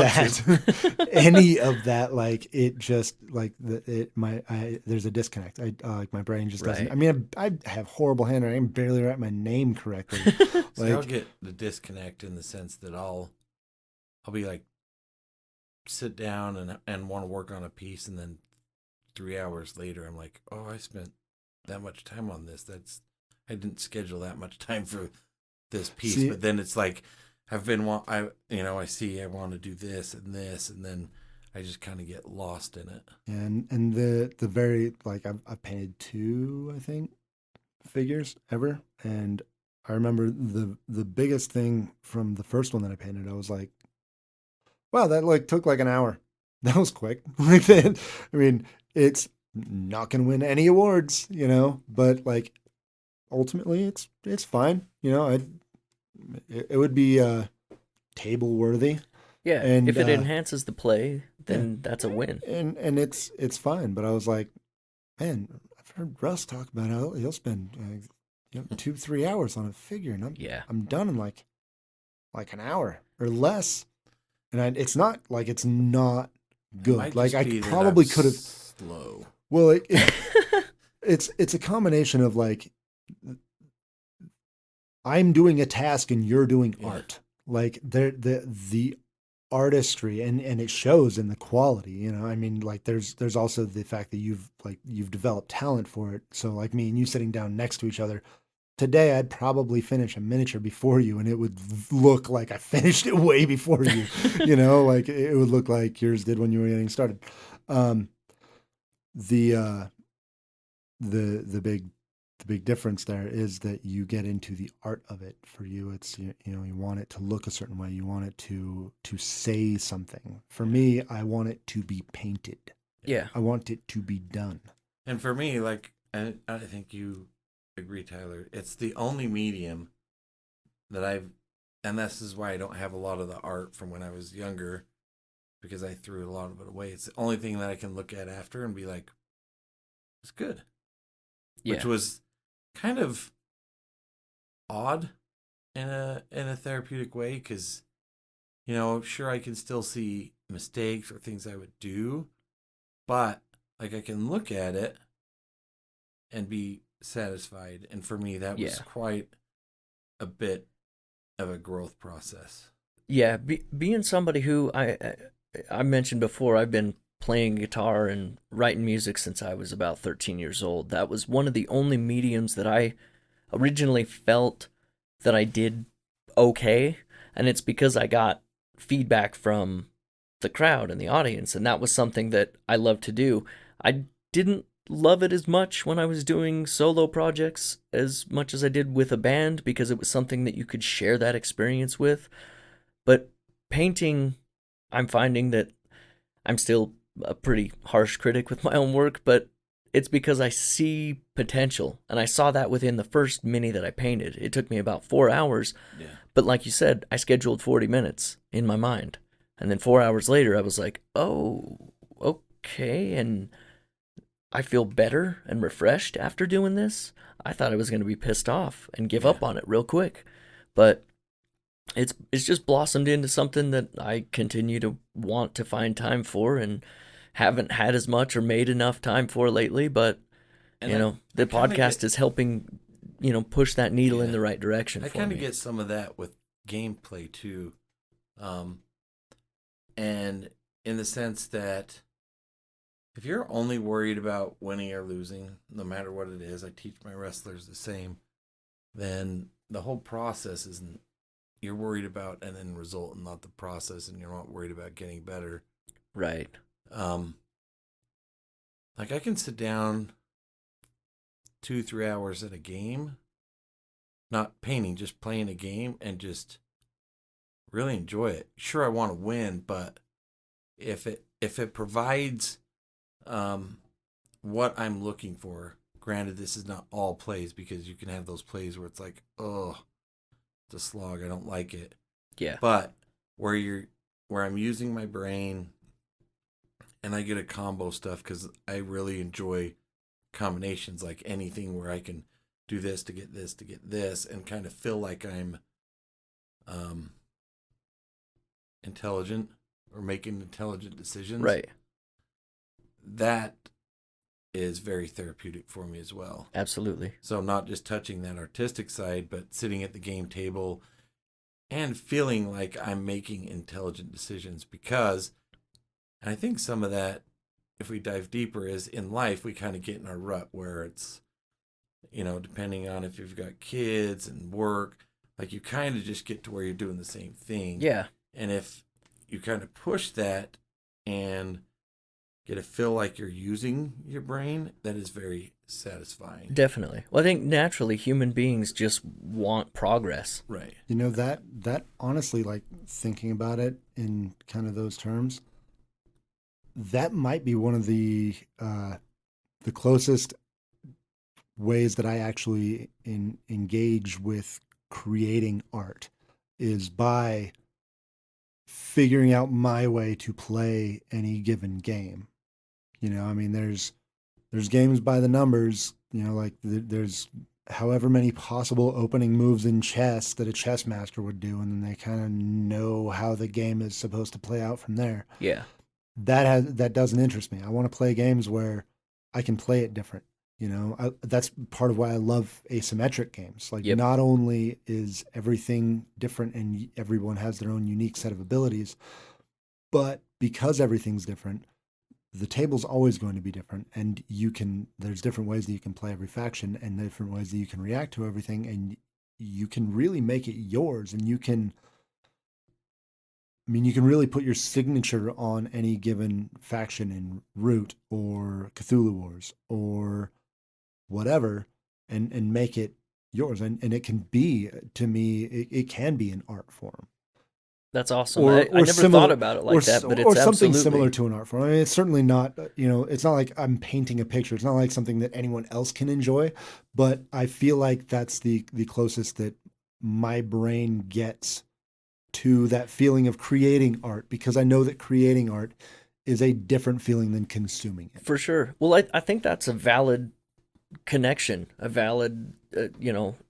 that, like it just like there's a disconnect. Like my brain just doesn't. Right. I mean, I have horrible handwriting. I can barely write my name correctly. So I'll get the disconnect in the sense that I'll be like sit down and want to work on a piece, and then 3 hours later I'm like, oh, I spent that much time on this. I didn't schedule that much time for this piece. See, but then it's like I see I want to do this, and then I just kind of get lost in it. and the very like I've painted 2, I think, figures ever, and I remember the biggest thing from the first one that I painted, I was like, wow, that like took like an hour. that was quick. Like that, I mean, it's not going to win any awards, but like ultimately it's fine. It would be table worthy, Yeah, and if it enhances the play, yeah, then that's a win. and it's fine. But I was like, man, I've heard Russ talk about how he'll spend 2-3 hours on a figure, and Yeah. I'm done in like an hour or less. And it's not like it's not It good. might Like just I be that probably I'm could have. slow. Well, it's a combination of like I'm doing a task and you're doing Yeah. art. Like the artistry and it shows in the quality. I mean, like there's also the fact that you've developed talent for it. So like me and you sitting down next to each other. Today, I'd probably finish a miniature before you, and it would look like I finished it way before you. Like it would look like yours did when you were getting started. Um, the uh, the big difference there is that you get into the art of it. For you, it's you want it to look a certain way. You want it to say something. For me, I want it to be painted. Yeah. I want it to be done. And for me, like, and I think you agree, Tyler, it's the only medium that and this is why I don't have a lot of the art from when I was younger, because I threw a lot of it away. It's the only thing that I can look at after and be like, it's good. Yeah. Which was kind of odd in a therapeutic way, because sure, I can still see mistakes or things I would do, but like I can look at it and be satisfied. And for me, that was quite a bit of a growth process. Yeah, being somebody who I mentioned before, I've been playing guitar and writing music since I was about 13 years old. That was one of the only mediums that I originally felt that I did okay, and it's because I got feedback from the crowd and the audience, and that was something that I love to do. I didn't love it as much when I was doing solo projects as much as I did with a band, because it was something that you could share that experience with. But painting, I'm finding that I'm still a pretty harsh critic with my own work, but it's because I see potential. And I saw that within the first mini that I painted. It took me about 4 hours. Yeah. But like you said, I scheduled 40 minutes in my mind. And then 4 hours later, I was like, oh, okay. And I feel better and refreshed after doing this. I thought I was going to be pissed off and give up on it real quick. But it's just blossomed into something that I continue to want to find time for, and haven't had as much or made enough time for lately. But the podcast is helping push that needle in the right direction. I for kind of me. get some of that with gameplay too, and in the sense that if you're only worried about winning or losing, no matter what it is, I teach my wrestlers the same, then the whole process isn't, you're worried about an end result and not the process, and you're not worried about getting better. Right. Like I can sit down 2-3 hours at a game, not painting, just playing a game, and just really enjoy it. Sure, I want to win, but if it provides what I'm looking for, granted this is not all plays, because you can have those plays where it's like, oh, it's a slog, I don't like it. Yeah. But where I'm using my brain and I get a combo stuff, because I really enjoy combinations, like anything where I can do this to get this to get this, and kind of feel like I'm intelligent or making intelligent decisions. Right. That is very therapeutic for me as well. Absolutely. So not just touching that artistic side, but sitting at the game table and feeling like I'm making intelligent decisions, because I think some of that, if we dive deeper, is in life we kind of get in our rut where it's, depending on if you've got kids and work, like you kind of just get to where you're doing the same thing. Yeah. And if you kind of push that and get to feel like you're using your brain, that is very satisfying. Definitely. Well, I think naturally human beings just want progress. Right. That honestly, like thinking about it in kind of those terms, that might be one of the closest ways that I actually engage with creating art is by figuring out my way to play any given game. You know, I mean, there's games by the numbers. You know, like there's however many possible opening moves in chess that a chess master would do, and then they kind of know how the game is supposed to play out from there. Yeah, That doesn't interest me. I want to play games where I can play it different. You know, that's part of why I love asymmetric games. Like, yep, not only is everything different and everyone has their own unique set of abilities, but because everything's different, the table's always going to be different, and there's different ways that you can play every faction and different ways that you can react to everything, and you can really make it yours, and you can really put your signature on any given faction in Root or Cthulhu Wars or whatever, and make it yours. And it can be, to me, it can be an art form. that's awesome. Or I or never thought similar, about it or like that, but or it's something absolutely similar to an art form. I mean, it's certainly not, it's not like I'm painting a picture. It's not like something that anyone else can enjoy, but I feel like that's the closest that my brain gets to that feeling of creating art, because I know that creating art is a different feeling than consuming it. for sure. Well, I think that's a valid connection, a valid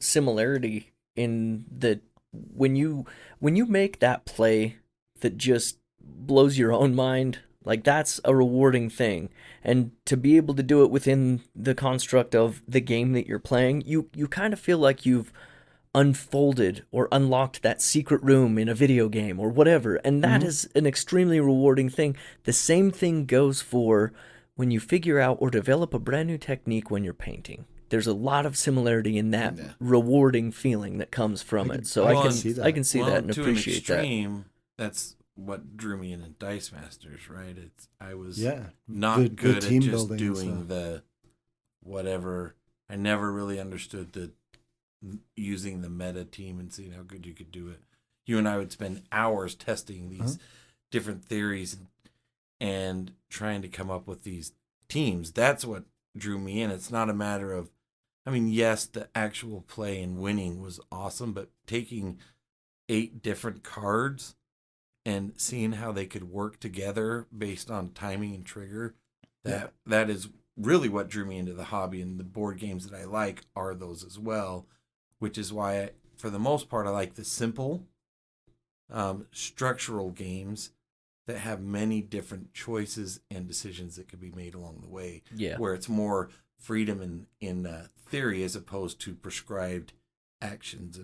similarity in that when you make that play that just blows your own mind, like that's a rewarding thing. And to be able to do it within the construct of the game that you're playing, you kind of feel like you've unfolded or unlocked that secret room in a video game or whatever. And that Mm-hmm. is an extremely rewarding thing. The same thing goes for when you figure out or develop a brand new technique when you're painting. There's a lot of similarity in that Yeah. rewarding feeling that comes from it. So I Well, can and- see that. I can see that and to an appreciate that. extreme, that's what drew me into Dice Masters, right? I was Yeah, not the good at team just building and doing stuff. the whatever. I never really understood the using the meta team and seeing how good you could do it. You and I would spend hours testing these different theories and trying to come up with these teams. That's what drew me in. It's not a matter of, I mean, yes, the actual play and winning was awesome, but taking 8 different cards and seeing how they could work together based on timing and trigger, that is really what drew me into the hobby. And the board games that I like are those as well, which is why for the most part I like the simple structural games that have many different choices and decisions that could be made along the way, Yeah. where it's more freedom in theory as opposed to prescribed actions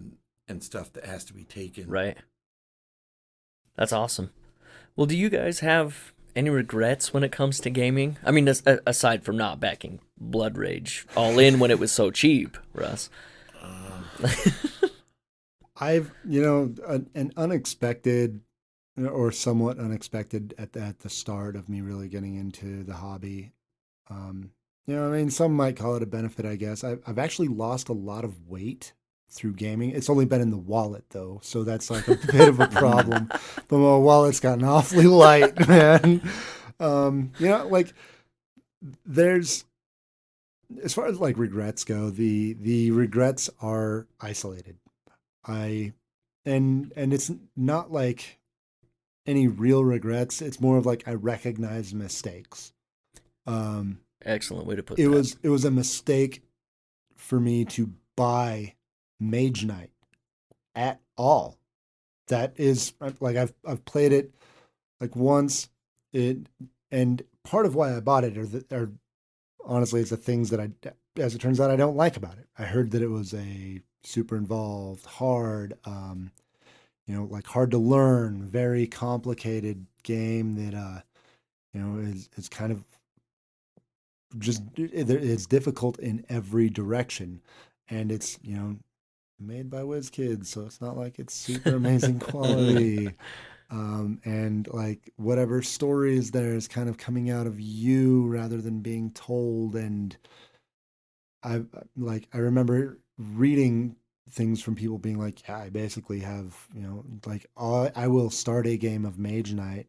and stuff that has to be taken. Right. That's awesome. Well, do you guys have any regrets when it comes to gaming? I mean, aside from not backing Blood Rage all in when it was so cheap, Russ. I've, an unexpected or somewhat unexpected at the start of me really getting into the hobby. I mean, some might call it a benefit, I guess. I've actually lost a lot of weight through gaming. It's only been in the wallet though, so that's like a bit of a problem. But my wallet's gotten awfully light, man. Like there's, as far as like regrets go, the regrets are isolated. I and it's not like any real regrets. It's more of like I recognize mistakes. Excellent way to put It that. was a mistake for me to buy Mage Knight at all. That is like I've played it like once. And part of why I bought it are honestly it's the things that as it turns out, I don't like about it. I heard that it was a super involved, hard, like hard to learn, very complicated game that is kind of just it's difficult in every direction, and it's made by Wiz Kids, so it's not like it's super amazing quality. And like whatever story is there is kind of coming out of you rather than being told. And I remember reading things from people being like, yeah, I basically have, like I will start a game of Mage Knight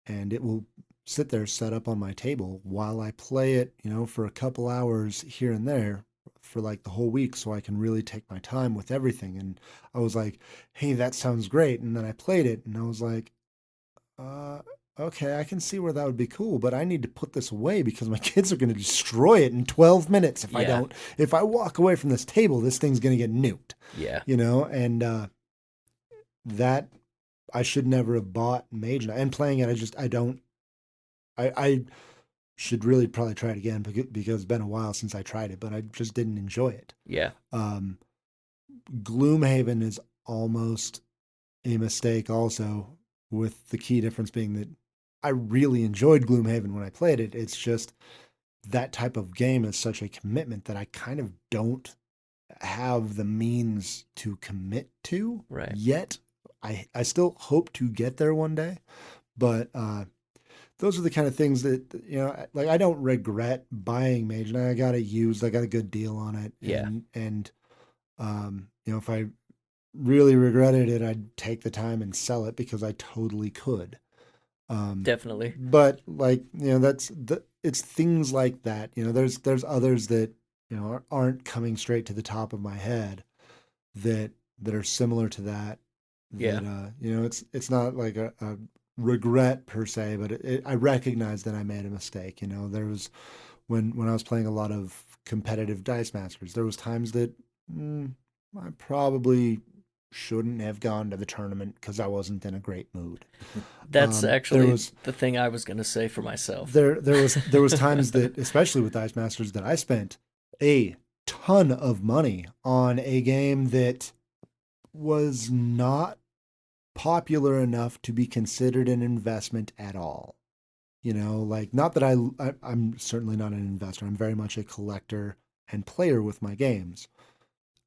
and it will sit there set up on my table while I play it, for a couple hours here and there for like the whole week so I can really take my time with everything. And I was like, hey, that sounds great. And then I played it and I was like, uh, okay, I can see where that would be cool, but I need to put this away because my kids are going to destroy it in 12 minutes if I Yeah. don't. If I walk away from this table, this thing's going to get nuked, Yeah. and that I should never have bought Mage Knight. And playing it, I should really probably try it again because it's been a while since I tried it, but I just didn't enjoy it. Yeah. Gloomhaven is almost a mistake also, with the key difference being that I really enjoyed Gloomhaven when I played it. It's just that type of game is such a commitment that I kind of don't have the means to commit to Right. yet. I still hope to get there one day, but those are the kind of things that, like I don't regret buying Mage Knight. I got it used. I got a good deal on it. Yeah. And if I really regretted it, I'd take the time and sell it because I totally could. Definitely. But like, it's things like that. There's others that, aren't coming straight to the top of my head that are similar to that. Yeah. That, it's not like a regret per se, but I recognize that I made a mistake. There was when I was playing a lot of competitive Dice Masters, there was times that I probably shouldn't have gone to the tournament because I wasn't in a great mood. That's actually the thing I was going to say for myself. There was times that, especially with Dice Masters, that I spent a ton of money on a game that was not popular enough to be considered an investment at all. Like, not that I'm certainly not an investor. I'm very much a collector and player with my games.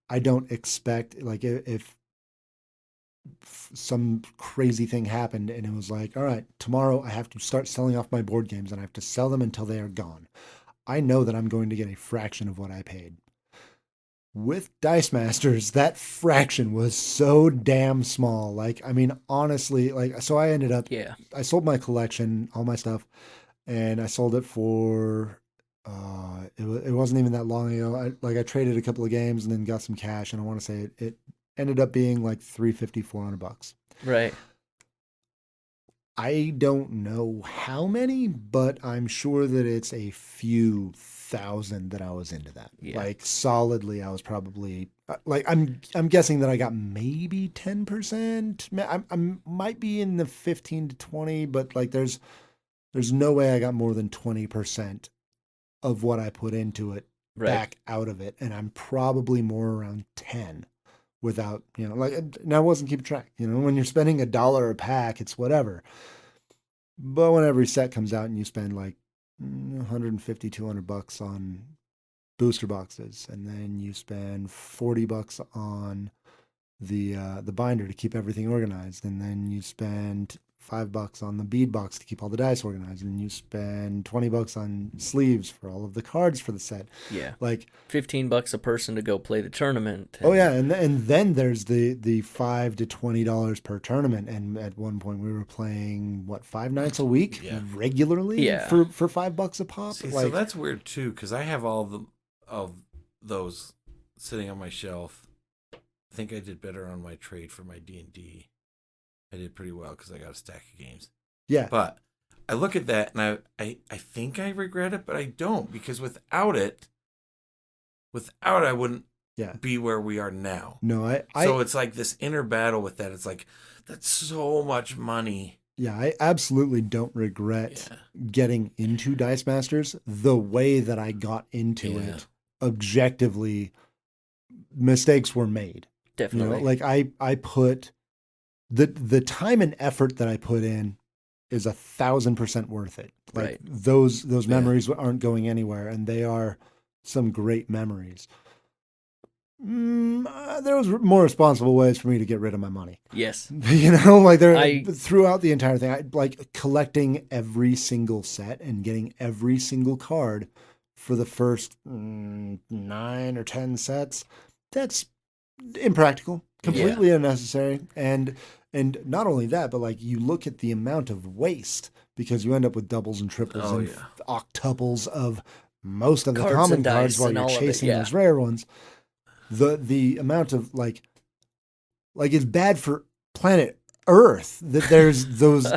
I don't expect, like, if some crazy thing happened and it was like, all right, tomorrow I have to start selling off my board games and I have to sell them until they are gone. I know that I'm going to get a fraction of what I paid. With Dice Masters, that fraction was so damn small. Like, I mean, honestly, like, so I ended up, I sold my collection, all my stuff, and I sold it for, it wasn't even that long ago. I traded a couple of games and then got some cash, and I want to say it ended up being like $350, $400. Right. I don't know how many, but I'm sure that it's a few thousand that I was into that. Yeah. Like, solidly, I was probably like, I'm guessing that I got maybe 10%. I might be in the 15 to 20, but like there's no way I got more than 20% of what I put into it back out of it, and I'm probably more around 10 without, like, and I wasn't keeping track. When you're spending $1 a pack, it's whatever. But when every set comes out and you spend like 150, $200 on booster boxes, and then you spend $40 on the binder to keep everything organized, and then you spend $5 on the bead box to keep all the dice organized, and you spend $20 on sleeves for all of the cards for the set. Yeah, like $15 a person to go play the tournament. Oh yeah, and then there's the $5 to $20 per tournament, and at one point we were playing 5 nights a week regularly for $5 a pop. See, so that's weird too, because I have all of those sitting on my shelf. I think I did better on my trade for my D&D. I did pretty well because I got a stack of games. Yeah. But I look at that and I think I regret it, but I don't, because without it, I wouldn't be where we are now. No, so it's like this inner battle with that. It's like, that's so much money. Yeah, I absolutely don't regret getting into Dice Masters the way that I got into it. Objectively, mistakes were made. Definitely. Like I put the time and effort that I put in is 1,000% worth it. Like those memories aren't going anywhere, and they are some great memories. There was more responsible ways for me to get rid of my money. Yes. Like throughout the entire thing, I like collecting every single set and getting every single card for the first 9 or 10 sets. That's impractical, completely unnecessary. And And not only that, but like you look at the amount of waste because you end up with doubles and triples Oh, and yeah. octuples of most of the Cards common and cards dice while and you're all of it, chasing yeah. those rare ones. The amount of like it's bad for planet Earth that there's those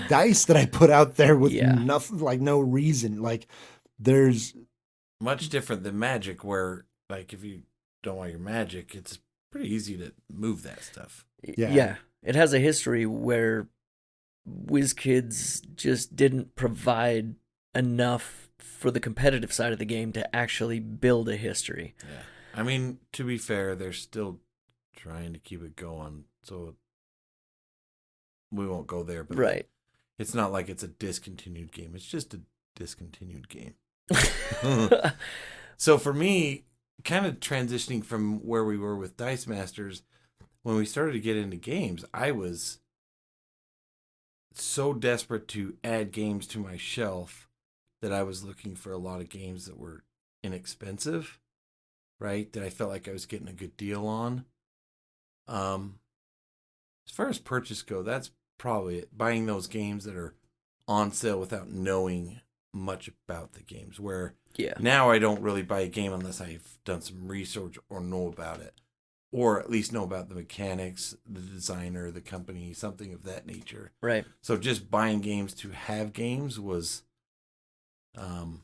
dice that I put out there with Yeah. nothing, like no reason. Like there's Much different than Magic, where like if you don't want your Magic, it's pretty easy to move that stuff. Yeah. It has a history where WizKids just didn't provide enough for the competitive side of the game to actually build a history. Yeah. I mean, to be fair, they're still trying to keep it going, so we won't go there. But Right. it's not like it's a discontinued game. It's just a discontinued game. So for me, kind of transitioning from where we were with Dice Masters, when we started to get into games, I was so desperate to add games to my shelf that I was looking for a lot of games that were inexpensive, right? That I felt like I was getting a good deal on. As far as purchase go, that's probably it. Buying those games that are on sale without knowing much about the games. Where now I don't really buy a game unless I've done some research or know about it, or at least know about the mechanics, the designer, the company, something of that nature. Right. So just buying games to have games was kind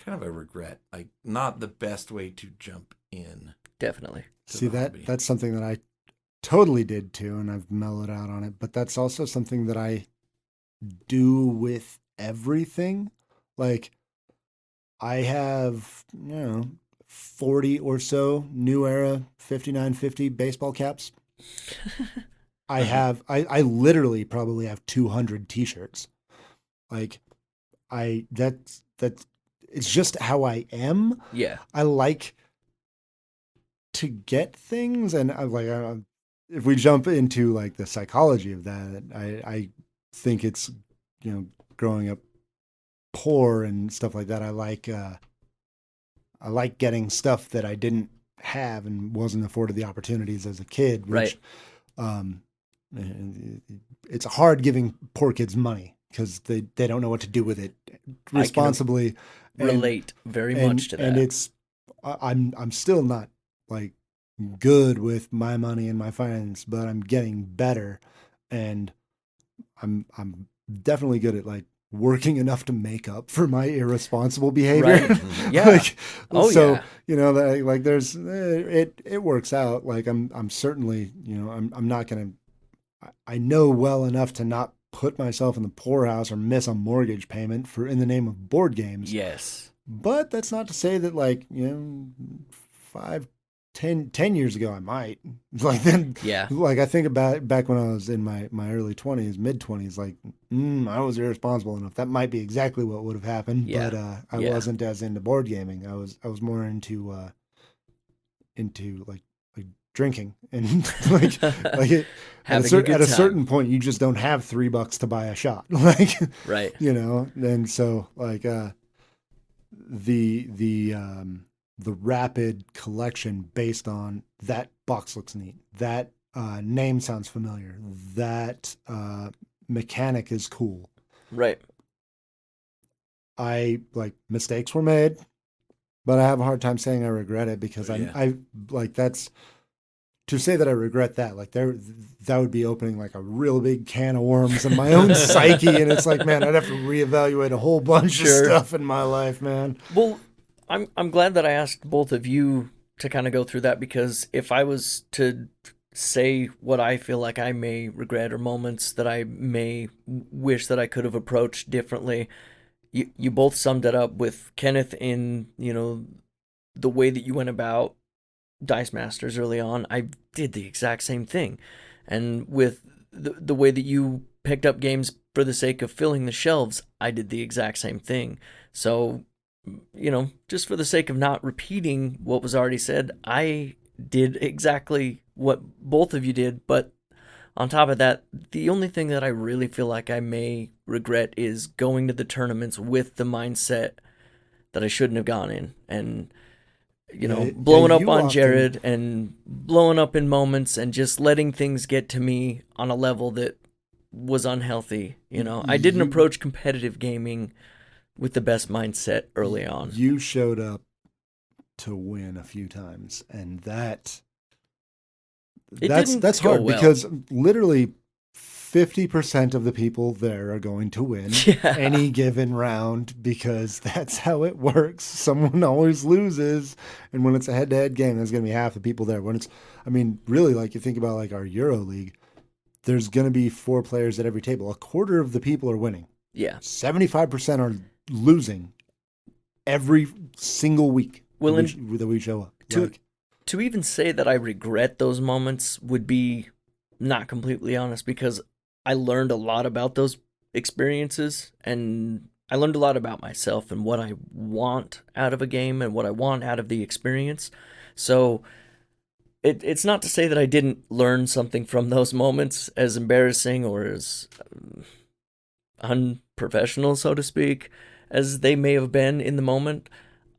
of a regret. Like, not the best way to jump in. Definitely. See, that's something that I totally did too, and I've mellowed out on it. But that's also something that I do with everything. Like, I have 40 or so New Era 5950 baseball caps. I literally probably have 200 t-shirts. Like, that's it's just how I am. Yeah. I like to get things, and if we jump into like the psychology of that, I think it's growing up poor and stuff like that. I like getting stuff that I didn't have and wasn't afforded the opportunities as a kid. Which, it's hard giving poor kids money because they don't know what to do with it responsibly. Relate very much to that. And it's I'm still not like good with my money and my finance, but I'm getting better, and I'm definitely good at like working enough to make up for my irresponsible behavior. Right. Yeah. That, like there's it works out. Like I'm certainly, I'm not gonna. I know well enough to not put myself in the poorhouse or miss a mortgage payment in the name of board games. Yes. But that's not to say that 10 years ago I might. Like then, like I think about back when I was in my early 20s, mid 20s, like I was irresponsible enough. That might be exactly what would have happened. Yeah. But I wasn't as into board gaming. I was more into like drinking and like at a certain point you just don't have $3 to buy a shot. Like right. And so like the rapid collection based on that box looks neat, that name sounds familiar, that mechanic is cool. Right. I like mistakes were made, but I have a hard time saying I regret it because I like that's to say that I regret that, like that would be opening like a real big can of worms in my own psyche, and it's like, man, I'd have to reevaluate a whole bunch of stuff in my life, man. Well, I'm glad that I asked both of you to kind of go through that, because if I was to say what I feel like I may regret or moments that I may wish that I could have approached differently, you both summed it up with Kenneth in, the way that you went about Dice Masters early on. I did the exact same thing. And with the way that you picked up games for the sake of filling the shelves, I did the exact same thing. So, just for the sake of not repeating what was already said, I did exactly what both of you did. But on top of that, the only thing that I really feel like I may regret is going to the tournaments with the mindset that I shouldn't have gone in. And blowing up you on often- Jared and blowing up in moments and just letting things get to me on a level that was unhealthy. I didn't You- approach competitive gaming with the best mindset early on. You showed up to win a few times, and that's didn't go hard well. because literally 50% of the people there are going to win Yeah. any given round because that's how it works. Someone always loses, and when it's a head-to-head game, there's going to be half the people there. Really, like you think about like our Euro League, there's going to be 4 players at every table. A quarter of the people are winning. Yeah. 75% are losing every single week Well, that we show up. To even say that I regret those moments would be not completely honest, because I learned a lot about those experiences, and I learned a lot about myself and what I want out of a game and what I want out of the experience. So it's not to say that I didn't learn something from those moments, as embarrassing or as unprofessional, so to speak, as they may have been in the moment.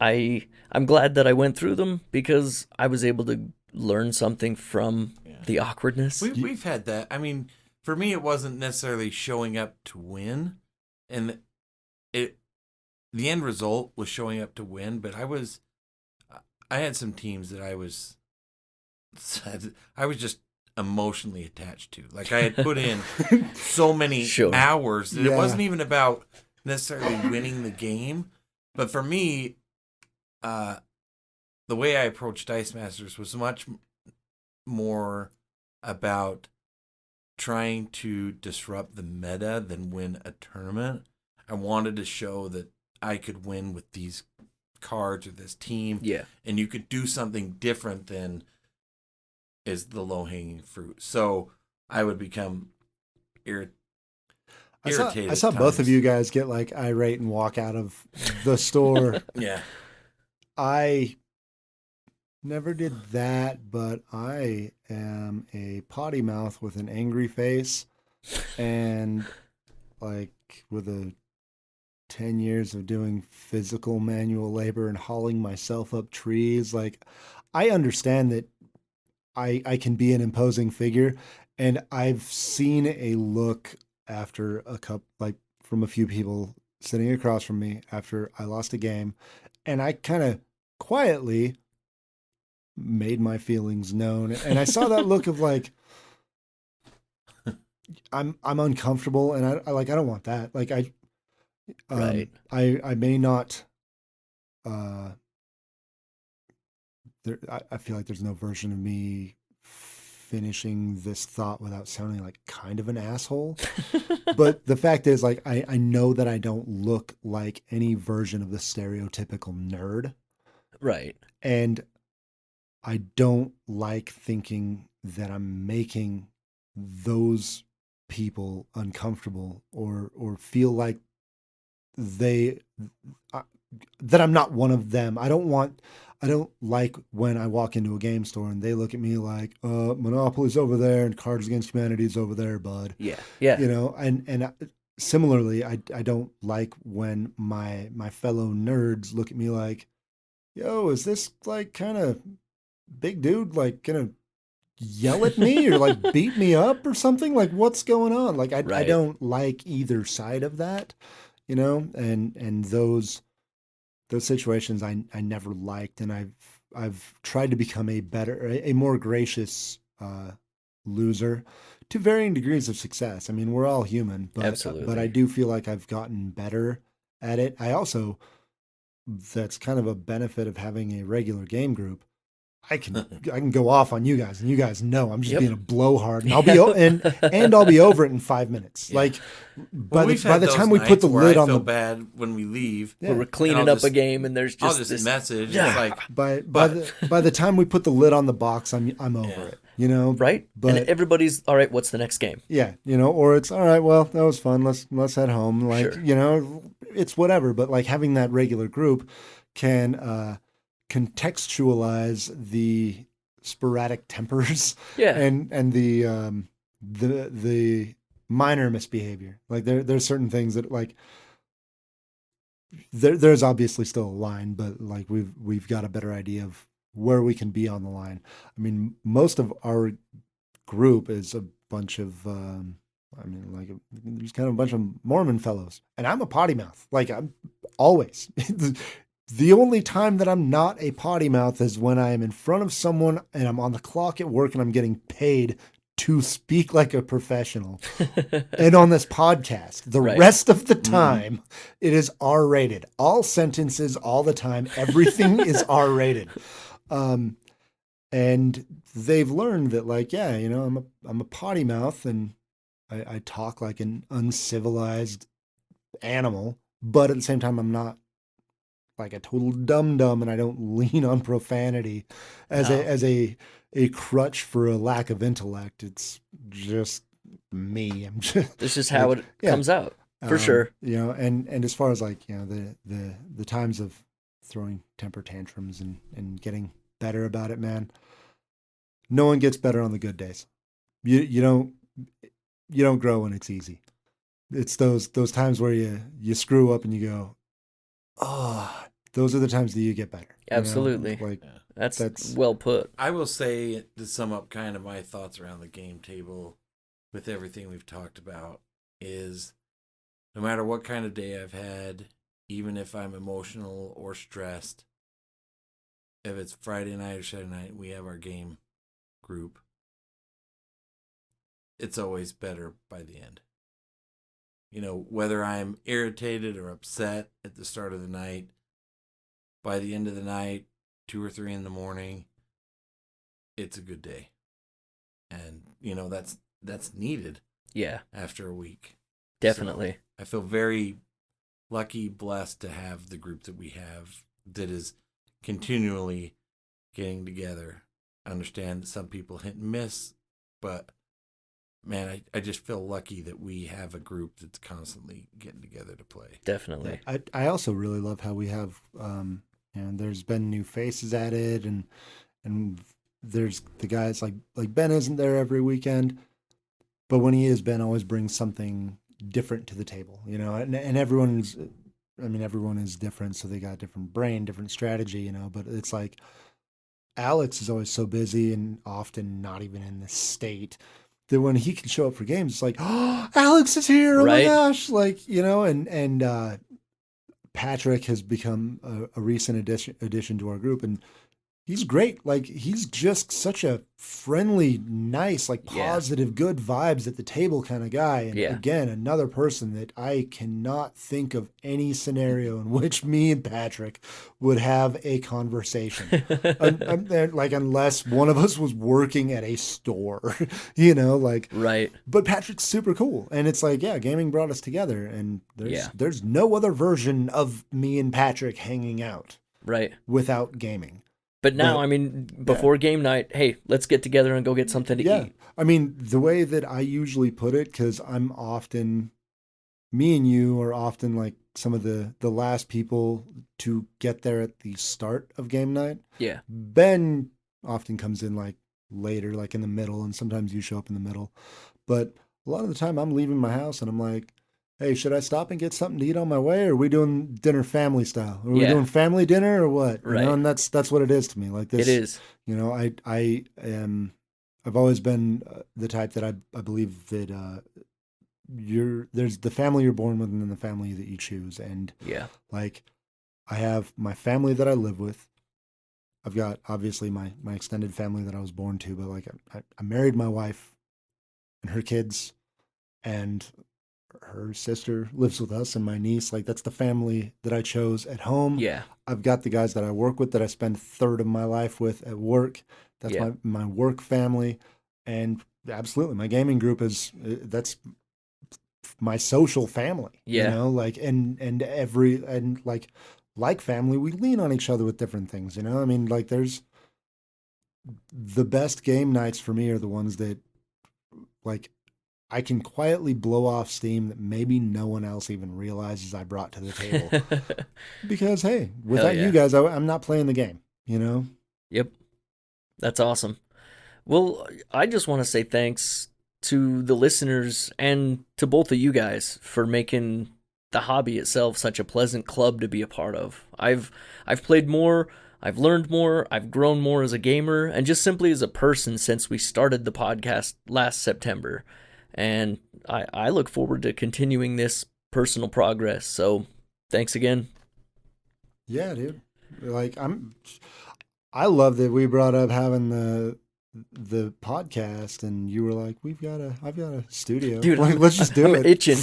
I'm glad that I went through them because I was able to learn something from the awkwardness. We've had that. I mean, for me, it wasn't necessarily showing up to win, and the end result was showing up to win. But I had some teams that I was just emotionally attached to. Like I had put in so many hours that it wasn't even about necessarily winning the game. But for me, the way I approached Dice Masters was much more about trying to disrupt the meta than win a tournament. I wanted to show that I could win with these cards or this team. Yeah. And you could do something different than is the low-hanging fruit. So I would become irritated. I saw both of you guys get like irate and walk out of the store. Yeah. I never did that, but I am a potty mouth with an angry face, and like with 10 years of doing physical manual labor and hauling myself up trees, like I understand that I can be an imposing figure, and I've seen a look after a cup, like from a few people sitting across from me after I lost a game, and I kind of quietly made my feelings known, and I saw that look of like I'm uncomfortable, and I don't want that. Like Right. I may not I feel like there's no version of me finishing this thought without sounding like kind of an asshole. But the fact is, like, I know that I don't look like any version of the stereotypical nerd. Right. And I don't like thinking that I'm making those people uncomfortable or feel like that I'm not one of them. I don't like when I walk into a game store and they look at me like, Monopoly's over there and Cards Against Humanity's over there, bud. Yeah. Yeah. And similarly, I don't like when my fellow nerds look at me like, yo, is this like kind of big dude like gonna yell at me or like beat me up or something? Like, what's going on? Like, I don't like either side of that, and those situations I never liked, and I've tried to become a more gracious loser to varying degrees of success. I mean, we're all human, but Absolutely. But I do feel like I've gotten better at it. I also, that's kind of a benefit of having a regular game group. I can go off on you guys, and you guys know I'm just being a blowhard, and I'll be and I'll be over it in 5 minutes. Yeah. Like by the time we put the lid on the bad when we leave, we're cleaning up a game, and there's just this message. Yeah. It's like by the time we put the lid on the box, I'm over it. Right? But and everybody's all right. What's the next game? Yeah, or it's all right. Well, that was fun. Let's head home. Like Sure. It's whatever. But like having that regular group can contextualize the sporadic tempers and the minor misbehavior. Like there's certain things that like there's obviously still a line, but like we've got a better idea of where we can be on the line. I mean, most of our group is a bunch of I mean, like there's kind of a bunch of Mormon fellows, and I'm a potty mouth. Like I'm always. The only time that I'm not a potty mouth is when I am in front of someone and I'm on the clock at work and I'm getting paid to speak like a professional. And on this podcast, the Right. rest of the time, it is R rated. All sentences, all the time, everything is R rated. And they've learned that, like, yeah, you know, I'm a potty mouth and I talk like an uncivilized animal, but at the same time, I'm not like a total dum dum, and I don't lean on profanity as No. a crutch for a lack of intellect. It's just me. I'm just This is how like, it yeah, comes out for sure. you know, and as far as like, you know, the times of throwing temper tantrums and getting better about it, man. No one gets better on the good days. You don't grow when it's easy. It's those times where you screw up and you go, oh, those are the times that you get better. You know? Absolutely. Like Yeah. That's well put. I will say, to sum up kind of my thoughts around the game table with everything we've talked about, is no matter what kind of day I've had, even if I'm emotional or stressed, if it's Friday night or Saturday night, we have our game group. It's always better by the end. You know, whether I'm irritated or upset at the start of the night, by the end of the night, 2 or 3 in the morning, it's a good day. And, you know, that's needed Yeah, after a week. definitely. So I feel very lucky, blessed to have the group that we have that is continually getting together. I understand that some people hit and miss, but man, I just feel lucky that we have a group that's constantly getting together to play. Definitely. I also really love how we have you know, there's been new faces added, and there's the guys like Ben isn't there every weekend, but when he is, Ben always brings something different to the table, you know, and everyone's, I mean, everyone is different, so they got different brain, different strategy, you know, but it's like Alex is always so busy and often not even in the state that when he can show up for games, it's like, oh, Alex is here. Oh my Right. gosh. Like, you know, and Patrick has become a recent addition to our group, and he's great. Like he's just such a friendly, nice, like Yeah. positive, good vibes at the table kind of guy. And Yeah. again, another person that I cannot think of any scenario in which me and Patrick would have a conversation. Like unless one of us was working at a store, you know, like. Right. But Patrick's super cool, and it's like, yeah, gaming brought us together, and Yeah. there's no other version of me and Patrick hanging out Right. without gaming. But now, But I mean, before game night, hey, let's get together and go get something to yeah, eat. I mean, the way that I usually put it, because I'm often, me and you are often like some of the last people to get there at the start of game night. Yeah. Ben often comes in like later, like in the middle, and sometimes you show up in the middle. But a lot of the time I'm leaving my house and I'm like, hey, should I stop and get something to eat on my way? Or are we doing dinner family style? Are we Yeah. doing family dinner or what? You Right. know, and that's what it is to me. Like this, It is. you know, I am, I've always been the type that I believe that there's the family you're born with and then the family that you choose. And Yeah. like I have my family that I live with. I've got obviously my extended family that I was born to, but like I married my wife and her kids, and her sister lives with us, and my niece. Like that's the family that I chose at home. Yeah. I've got the guys that I work with that I spend a third of my life with at work. That's Yeah. my work family, and absolutely my gaming group is that's my social family. You Yeah. know, like and like family, we lean on each other with different things. You know, I mean, like there's the best game nights for me are the ones that like I can quietly blow off steam that maybe no one else even realizes I brought to the table. Because hey, without yeah. you guys, I'm not playing the game. You know? Yep. That's awesome. Well, I just want to say thanks to the listeners and to both of you guys for making the hobby itself such a pleasant club to be a part of. I've played more, I've learned more, I've grown more as a gamer, and just simply as a person since we started the podcast last September. And I look forward to continuing this personal progress. So thanks again. Yeah, dude. Like I love that we brought up having the podcast, and you were like, I've got a studio. Dude, like, let's just do I'm it. itching.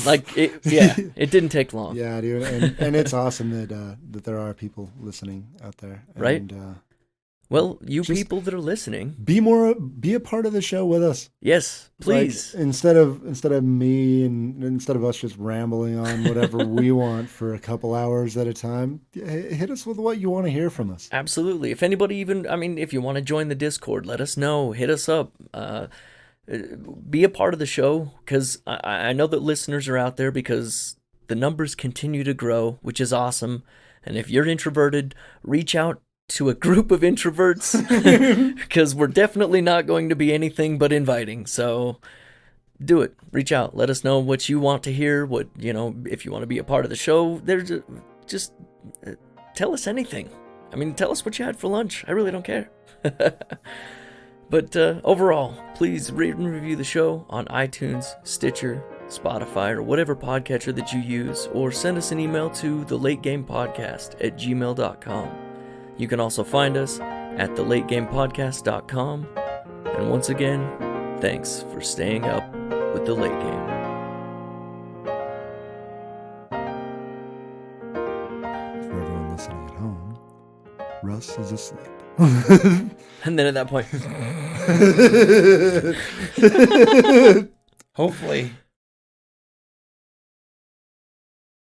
Yeah, it didn't take long. Yeah, dude. And it's awesome that there are people listening out there. Right? And, well, you just people that are listening, be a part of the show with us. yes, please. Like, instead of me and instead of us just rambling on whatever we want for a couple hours at a time, hit us with what you want to hear from us. Absolutely. If anybody if you want to join the Discord, let us know. Hit us up. Be a part of the show, because I know that listeners are out there because the numbers continue to grow, which is awesome. And if you're introverted, reach out to a group of introverts, because we're definitely not going to be anything but inviting. So do it. Reach out. Let us know what you want to hear. If you want to be a part of the show, just tell us anything. Tell us what you had for lunch. I really don't care. But overall, please rate and review the show on iTunes, Stitcher, Spotify, or whatever podcatcher that you use, or send us an email to thelategamepodcast@gmail.com. You can also find us at thelategamepodcast.com. And once again, thanks for staying up with the late game. For everyone listening at home, Russ is asleep. And then at that point, Hopefully